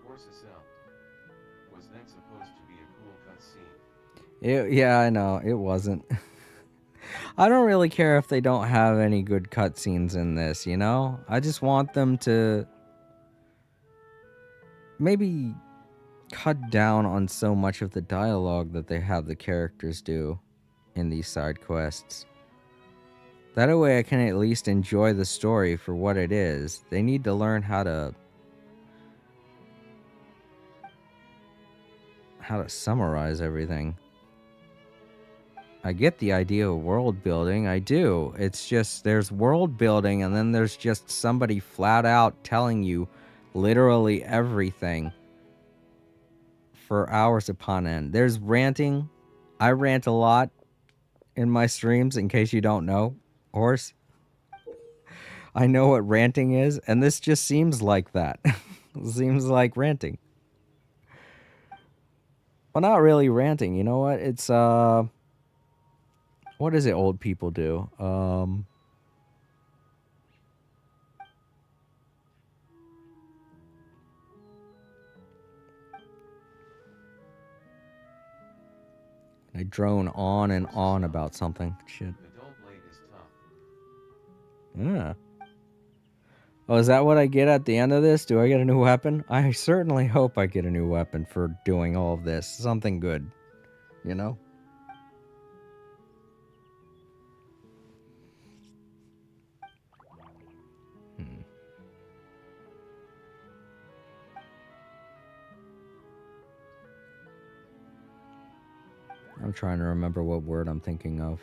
Force a cell. Was that supposed to be a cool cutscene? Yeah, I know. It wasn't. I don't really care if they don't have any good cutscenes in this, you know? I just want them to maybe cut down on so much of the dialogue that they have the characters do in these side quests. That way I can at least enjoy the story for what it is. They need to learn how to summarize everything. I get the idea of world building, I do. It's just there's world building and then there's just somebody flat out telling you literally everything for hours upon end. There's ranting. I rant a lot in my streams, in case you don't know, Horse. I know what ranting is, and this just seems like that. Seems like ranting. Well, not really ranting, you know what? It's, what is it old people do? I drone on and on about something. Shit. The dull blade is tough. Yeah. Oh, is that what I get at the end of this? Do I get a new weapon? I certainly hope I get a new weapon for doing all of this. Something good. You know? I'm trying to remember what word I'm thinking of.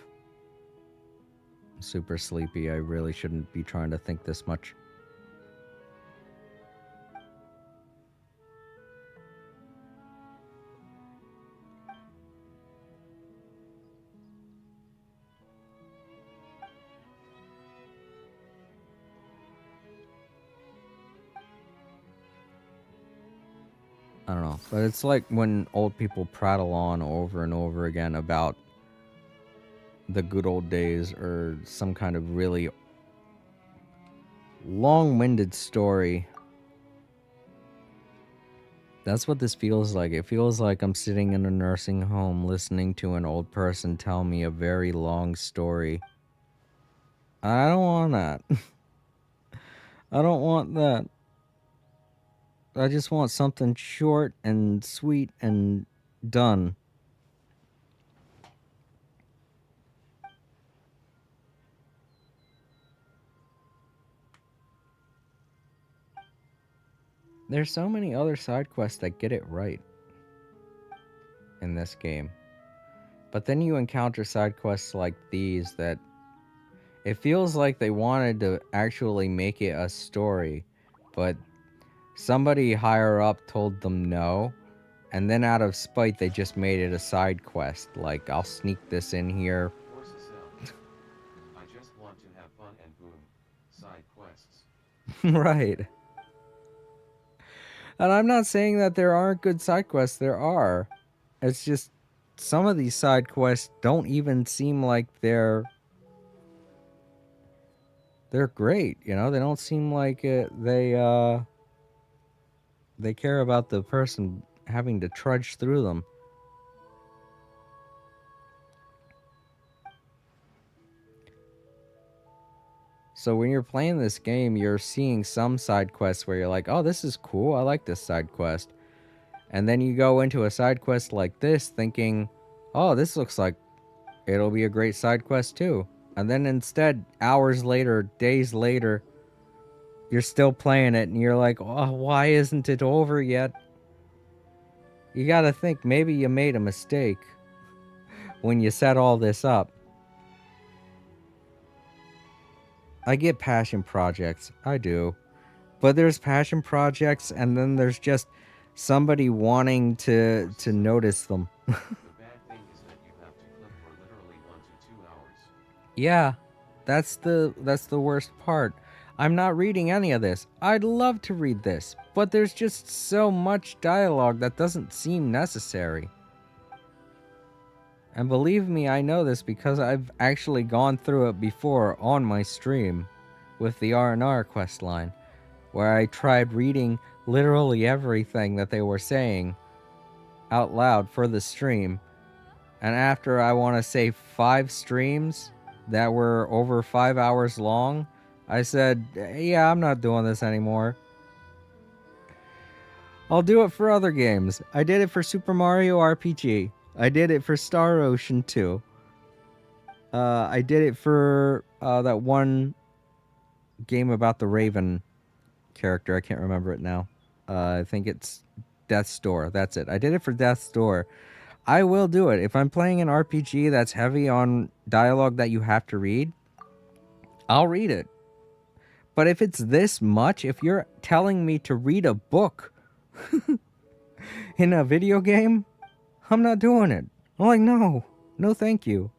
I'm super sleepy. I really shouldn't be trying to think this much. I don't know, but it's like when old people prattle on over and over again about the good old days or some kind of really long-winded story. That's what this feels like. It feels like I'm sitting in a nursing home listening to an old person tell me a very long story. I don't want that. I don't want that. I just want something short and sweet and done. There's so many other side quests that get it right in this game. But then you encounter side quests like these that it feels like they wanted to actually make it a story, but somebody higher up told them no, and then out of spite they just made it a side quest. Like, I'll sneak this in here. Force a cell. I just want to have fun and boom. Side quests. Right. And I'm not saying that there aren't good side quests. There are. It's just some of these side quests don't even seem like they're great, you know? They don't seem like they care about the person having to trudge through them. So when you're playing this game, you're seeing some side quests where you're like, oh, this is cool. I like this side quest. And then you go into a side quest like this thinking, oh, this looks like it'll be a great side quest too. And then instead, hours later, days later, you're still playing it and you're like, oh, why isn't it over yet? You gotta think maybe you made a mistake when you set all this up. I get passion projects. I do. But there's passion projects and then there's just somebody wanting to notice them. The bad thing is that you have to clip for literally 1 to 2 hours. Yeah, that's the worst part. I'm not reading any of this. I'd love to read this, but there's just so much dialogue that doesn't seem necessary. And believe me, I know this because I've actually gone through it before on my stream with the R&R questline, where I tried reading literally everything that they were saying out loud for the stream. And after, I want to say, 5 streams that were over 5 hours long, I said, yeah, I'm not doing this anymore. I'll do it for other games. I did it for Super Mario RPG. I did it for Star Ocean 2. I did it for that one game about the Raven character. I can't remember it now. I think it's Death's Door. That's it. I did it for Death's Door. I will do it. If I'm playing an RPG that's heavy on dialogue that you have to read, I'll read it. But if it's this much, if you're telling me to read a book in a video game, I'm not doing it. I'm like, no. No, thank you.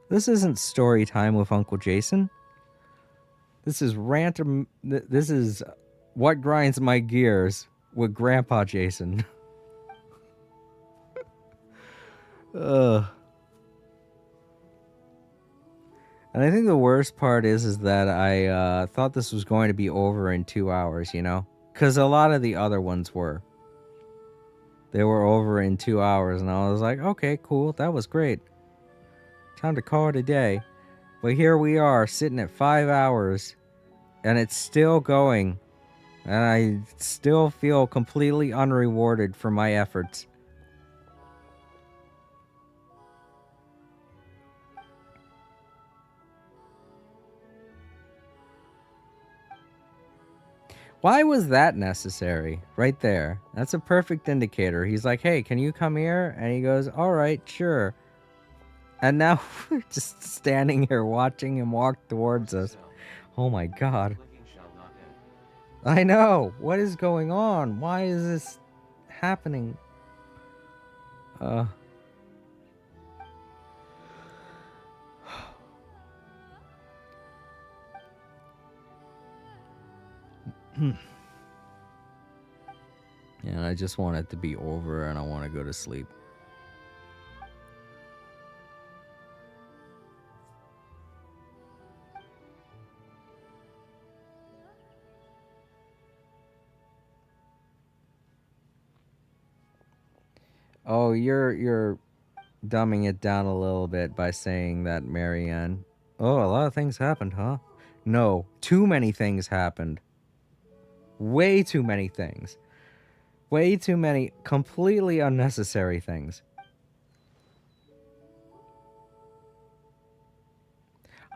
This isn't story time with Uncle Jason. This is This is what grinds my gears with Grandpa Jason. Ugh. And I think the worst part is that I thought this was going to be over in 2 hours, you know? Because a lot of the other ones were. they were over in 2 hours, and I was like, okay, cool, that was great. Time to call it a day. But here we are, sitting at 5 hours, and it's still going. And I still feel completely unrewarded for my efforts. Why was that necessary? Right there. That's a perfect indicator. He's like, hey, can you come here? And he goes, all right, sure. And now we're just standing here watching him walk towards us. Oh my god. Clicking shall not end. I know. What is going on? Why is this happening? And I just want it to be over and I want to go to sleep. Oh, you're dumbing it down a little bit by saying that Marianne. Oh, a lot of things happened, huh? No, too many things happened. Way too many things. Way too many completely unnecessary things.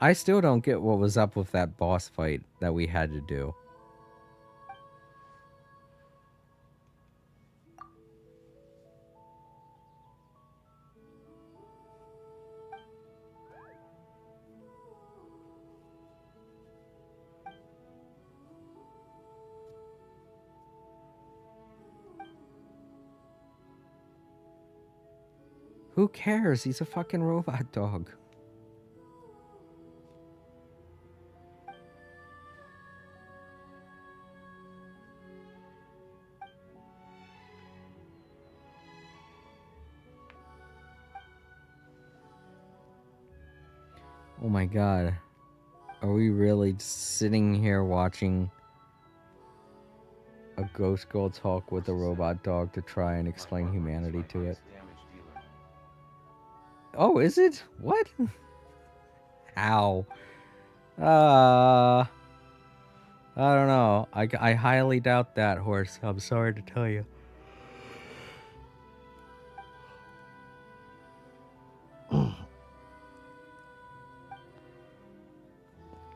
I still don't get what was up with that boss fight that we had to do. Who cares? He's a fucking robot dog. Oh my god. Are we really just sitting here watching a ghost girl talk with a robot dog to try and explain humanity to it? Oh, is it? What? How? I don't know. I highly doubt that, horse. I'm sorry to tell you.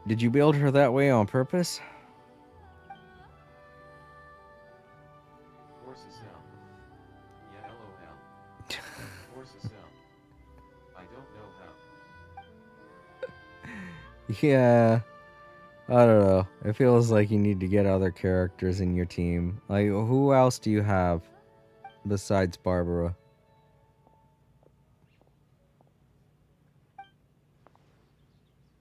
Did you build her that way on purpose? Horses hell. Yeah, LOL. Horses hell. I don't know how. Yeah. I don't know. It feels like you need to get other characters in your team. Like, who else do you have besides Barbara?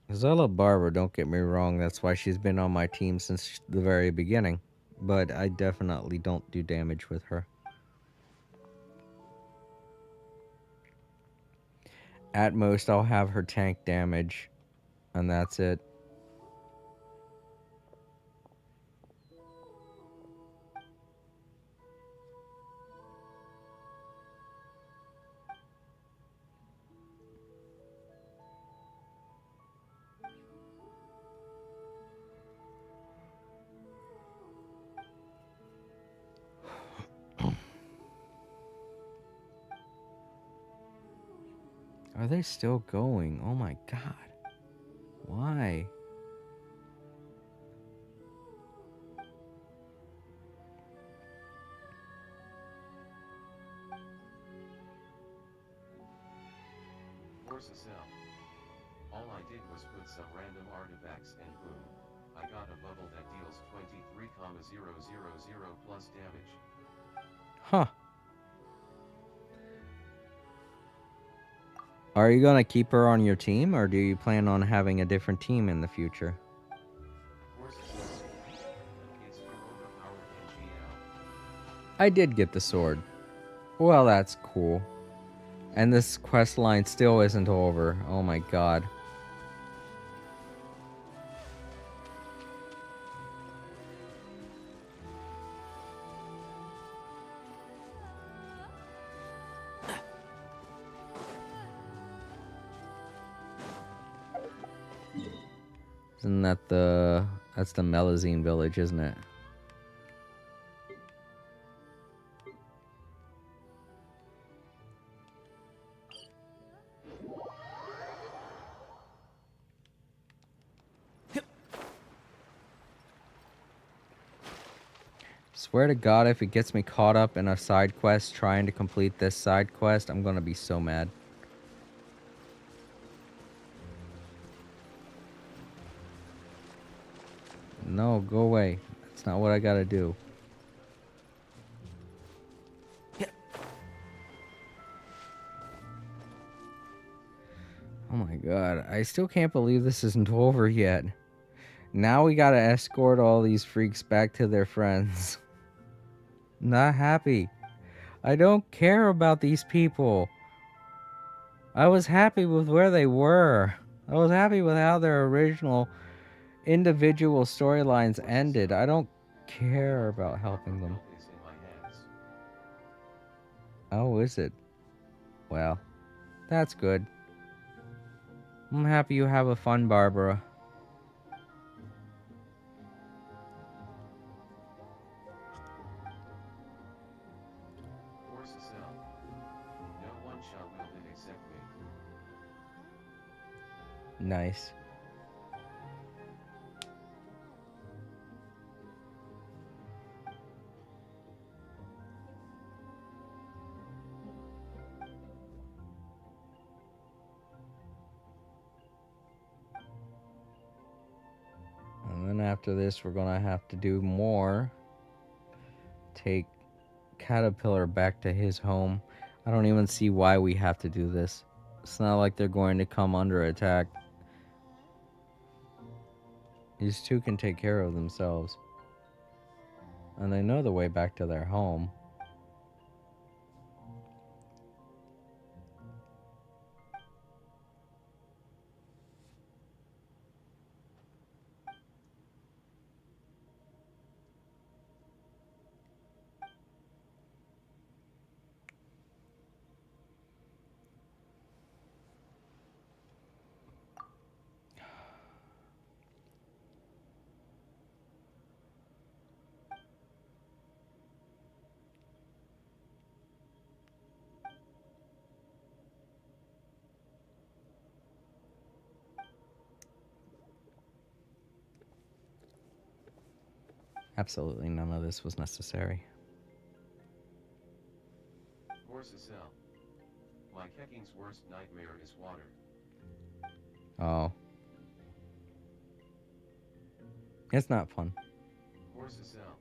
Because I love Barbara, don't get me wrong. That's why she's been on my team since the very beginning. But I definitely don't do damage with her. At most, I'll have her tank damage. And that's it. Are they still going? Oh my god. Why? Horses hell. All I did was put some random artifacts and boom, I got a bubble that deals 23,000 plus damage. Huh. Are you gonna keep her on your team, or do you plan on having a different team in the future? Horses hell. It's too overpowered NGL. I did get the sword. Well, that's cool. And this quest line still isn't over. Oh my god. Isn't that that's the Melazine village, isn't it? Swear to God, if it gets me caught up in a side quest trying to complete this side quest, I'm gonna be so mad. No, go away. That's not what I gotta do. Oh my God, I still can't believe this isn't over yet. Now we gotta escort all these freaks back to their friends. Not happy. I don't care about these people. I was happy with where they were. I was happy with how their original individual storylines ended. I don't care about helping them. Is in my hands. Oh, is it? Well, that's good. I'm happy you have a fun, Barbara. Force is out. No one shall wield it except me. Nice. And then after this, we're gonna have to do more. Take Caterpillar back to his home. I don't even see why we have to do this. It's not like they're going to come under attack. These two can take care of themselves. And they know the way back to their home. Absolutely none of this was necessary. Force is out. My Kekking's worst nightmare is water. Oh. It's not fun. Force is out.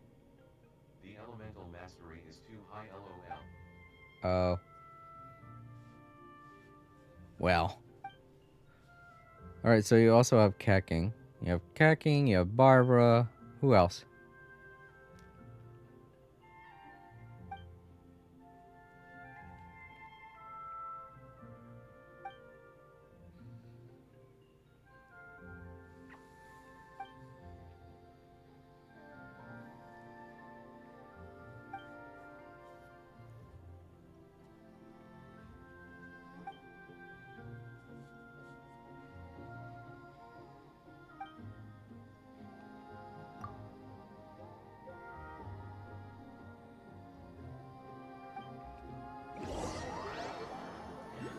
The elemental mastery is too high, lol. Oh. Well. Alright, so you also have Kecking. You have Kecking, you have Barbara. Who else?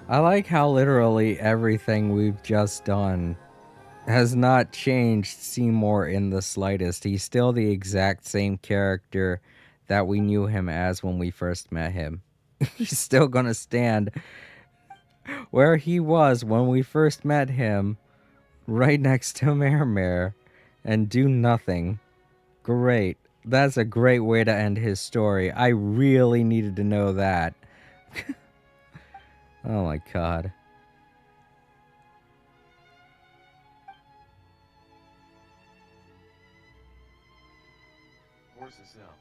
I like how literally everything we've just done has not changed Seymour in the slightest. He's still the exact same character that we knew him as when we first met him. He's still gonna stand where he was when we first met him, right next to Mare, and do nothing. Great. That's a great way to end his story. I really needed to know that. Oh my God. Force is out.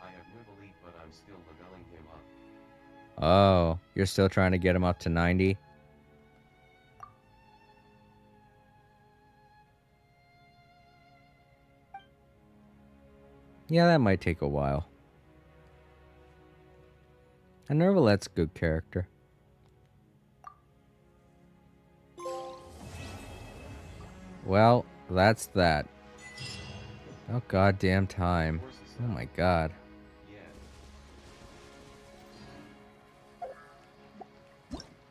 I have new elite, but I'm still leveling him up. Oh, you're still trying to get him up to 90? Yeah, that might take a while. And Nervalette's a good character. Well, that's that. Oh goddamn time. Horses Oh out. my god. Yeah.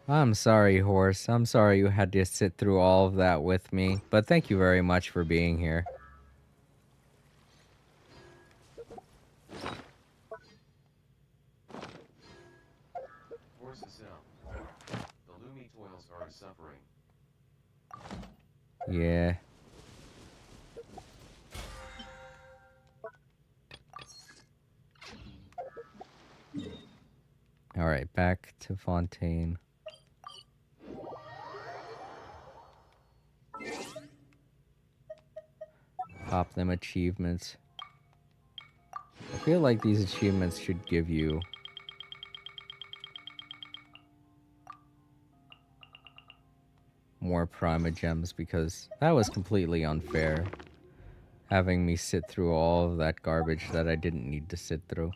I'm sorry, horse. I'm sorry you had to sit through all of that with me, but thank you very much for being here. Horses out. The Lumi toils are suffering. Yeah. Alright, back to Fontaine. Pop them achievements. I feel like these achievements should give you more Prima Gems because that was completely unfair. Having me sit through all of that garbage that I didn't need to sit through.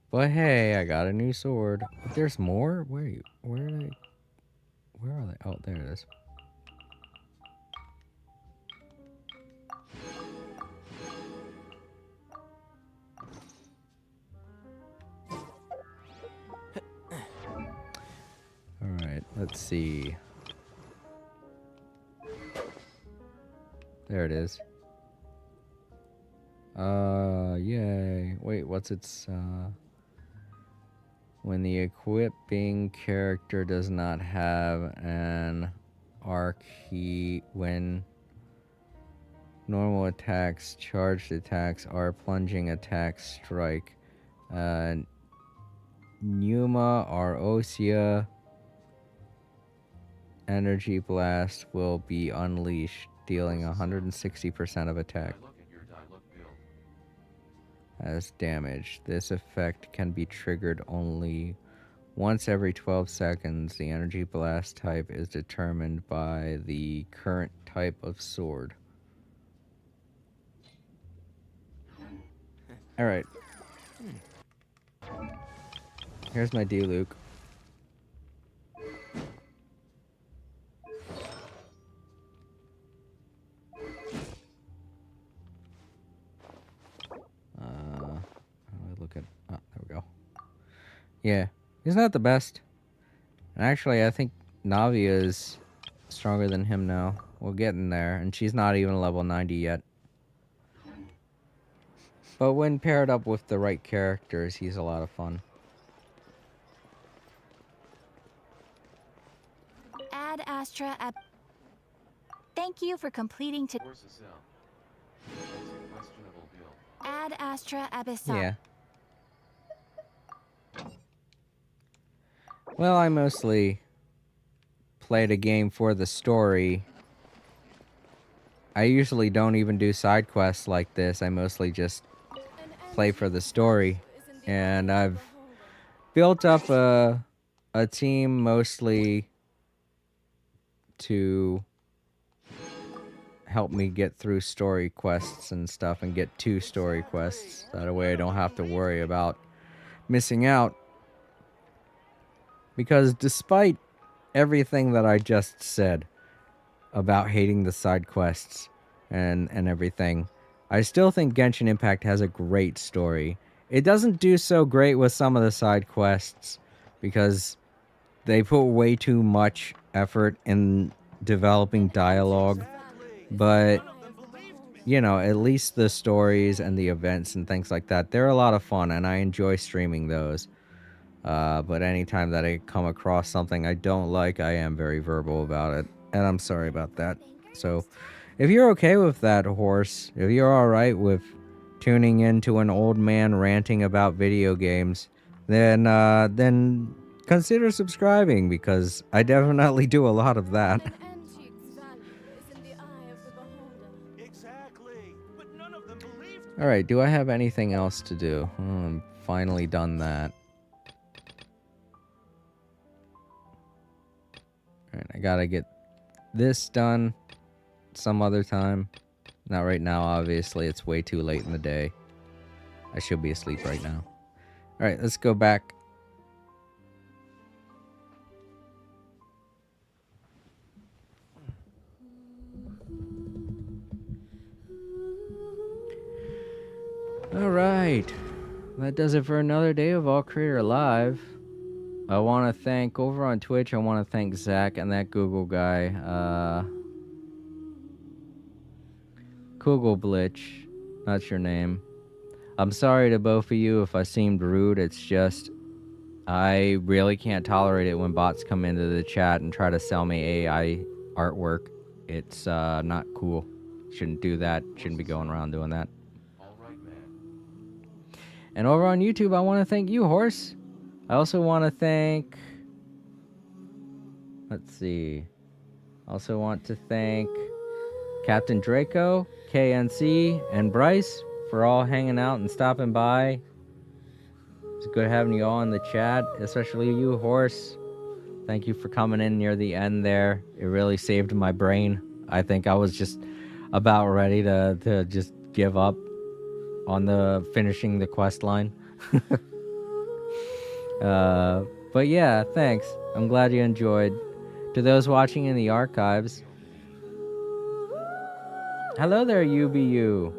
But hey, I got a new sword. There's more? Where are you? Where are they? Where are they? Oh, there it is. Alright, let's see. There it is. Yay. Wait, what's its, when the equipping character does not have an arc, when normal attacks, charged attacks, or plunging attacks strike, Pneuma or Osea Energy Blast will be unleashed, dealing 160% of attack Look at your dialogue build. as damage. This effect can be triggered only once every 12 seconds. The energy blast type is determined by the current type of sword. Alright. Here's my Diluc. How do I look at... Oh, there we go. Yeah, he's not the best. And actually, I think Navia is stronger than him now. We're getting there, and she's not even level 90 yet. But when paired up with the right characters, he's a lot of fun. Ad Astra Ab. Thank you for completing to Horses out. That's a questionable build. Ad Astra Abyssal. Yeah. Well, I mostly play the game for the story. I usually don't even do side quests like this. I mostly just play for the story. And I've built up a team mostly to help me get through story quests and stuff and get 2 story quests. That way I don't have to worry about missing out. Because despite everything that I just said about hating the side quests and everything, I still think Genshin Impact has a great story. It doesn't do so great with some of the side quests because they put way too much effort in developing dialogue. But, you know, at least the stories and the events and things like that, they're a lot of fun and I enjoy streaming those. But anytime that I come across something I don't like, I am very verbal about it. And I'm sorry about that. So, if you're okay with that, horse, if you're alright with tuning into an old man ranting about video games, then consider subscribing, because I definitely do a lot of that. Exactly. But none of them believed. Alright, do I have anything else to do? I'm finally done that. Alright, I gotta get this done some other time. Not right now, obviously. It's way too late in the day. I should be asleep right now. Alright, let's go back. right. That does it for another day of All Creator Live. I want to thank, over on Twitch, I want to thank Zach and that Google guy. Google Blitch. That's your name. I'm sorry to both of you if I seemed rude. It's just, I really can't tolerate it when bots come into the chat and try to sell me AI artwork. It's not cool. Shouldn't do that. Shouldn't be going around doing that. All right, man. And over on YouTube, I want to thank you, Horse. I also want to thank... Let's see. Also want to thank Captain Draco, KNC, and Bryce for all hanging out and stopping by. It's good having you all in the chat, especially you, Horse. Thank you for coming in near the end there. It really saved my brain. I think I was just about ready to just give up on the finishing the quest line. But yeah, thanks. I'm glad you enjoyed. To those watching in the archives, hello there, UBU.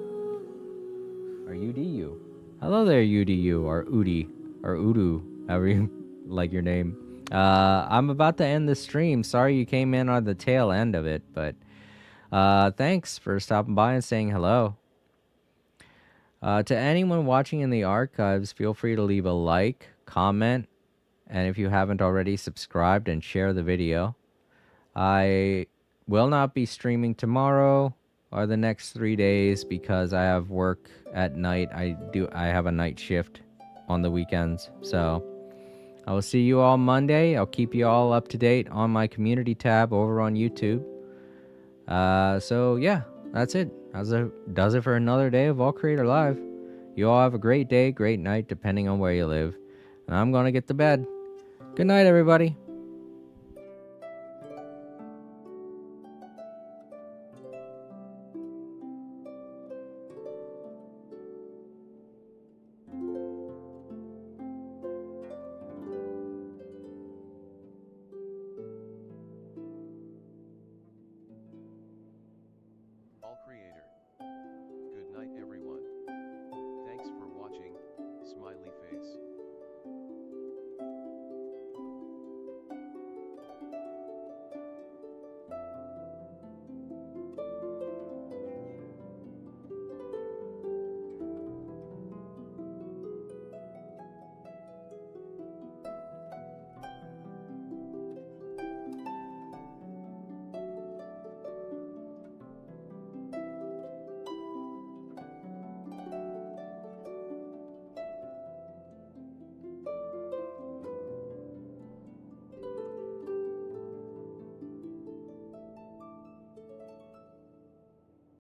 Or UDU. Hello there, UDU, or Udi, or Udu, however you like your name. I'm about to end the stream. Sorry you came in on the tail end of it, but thanks for stopping by and saying hello. To anyone watching in the archives, feel free to leave a like, comment, and if you haven't already, subscribed and share the video. I will not be streaming tomorrow or the next 3 days because I have work at night. I have a night shift on the weekends. So I will see you all Monday. I'll keep you all up to date on my community tab over on YouTube. So yeah, that's it. Does it for another day of All Creator Live. You all have a great day, great night, depending on where you live. And I'm going to get to bed. Good night, everybody.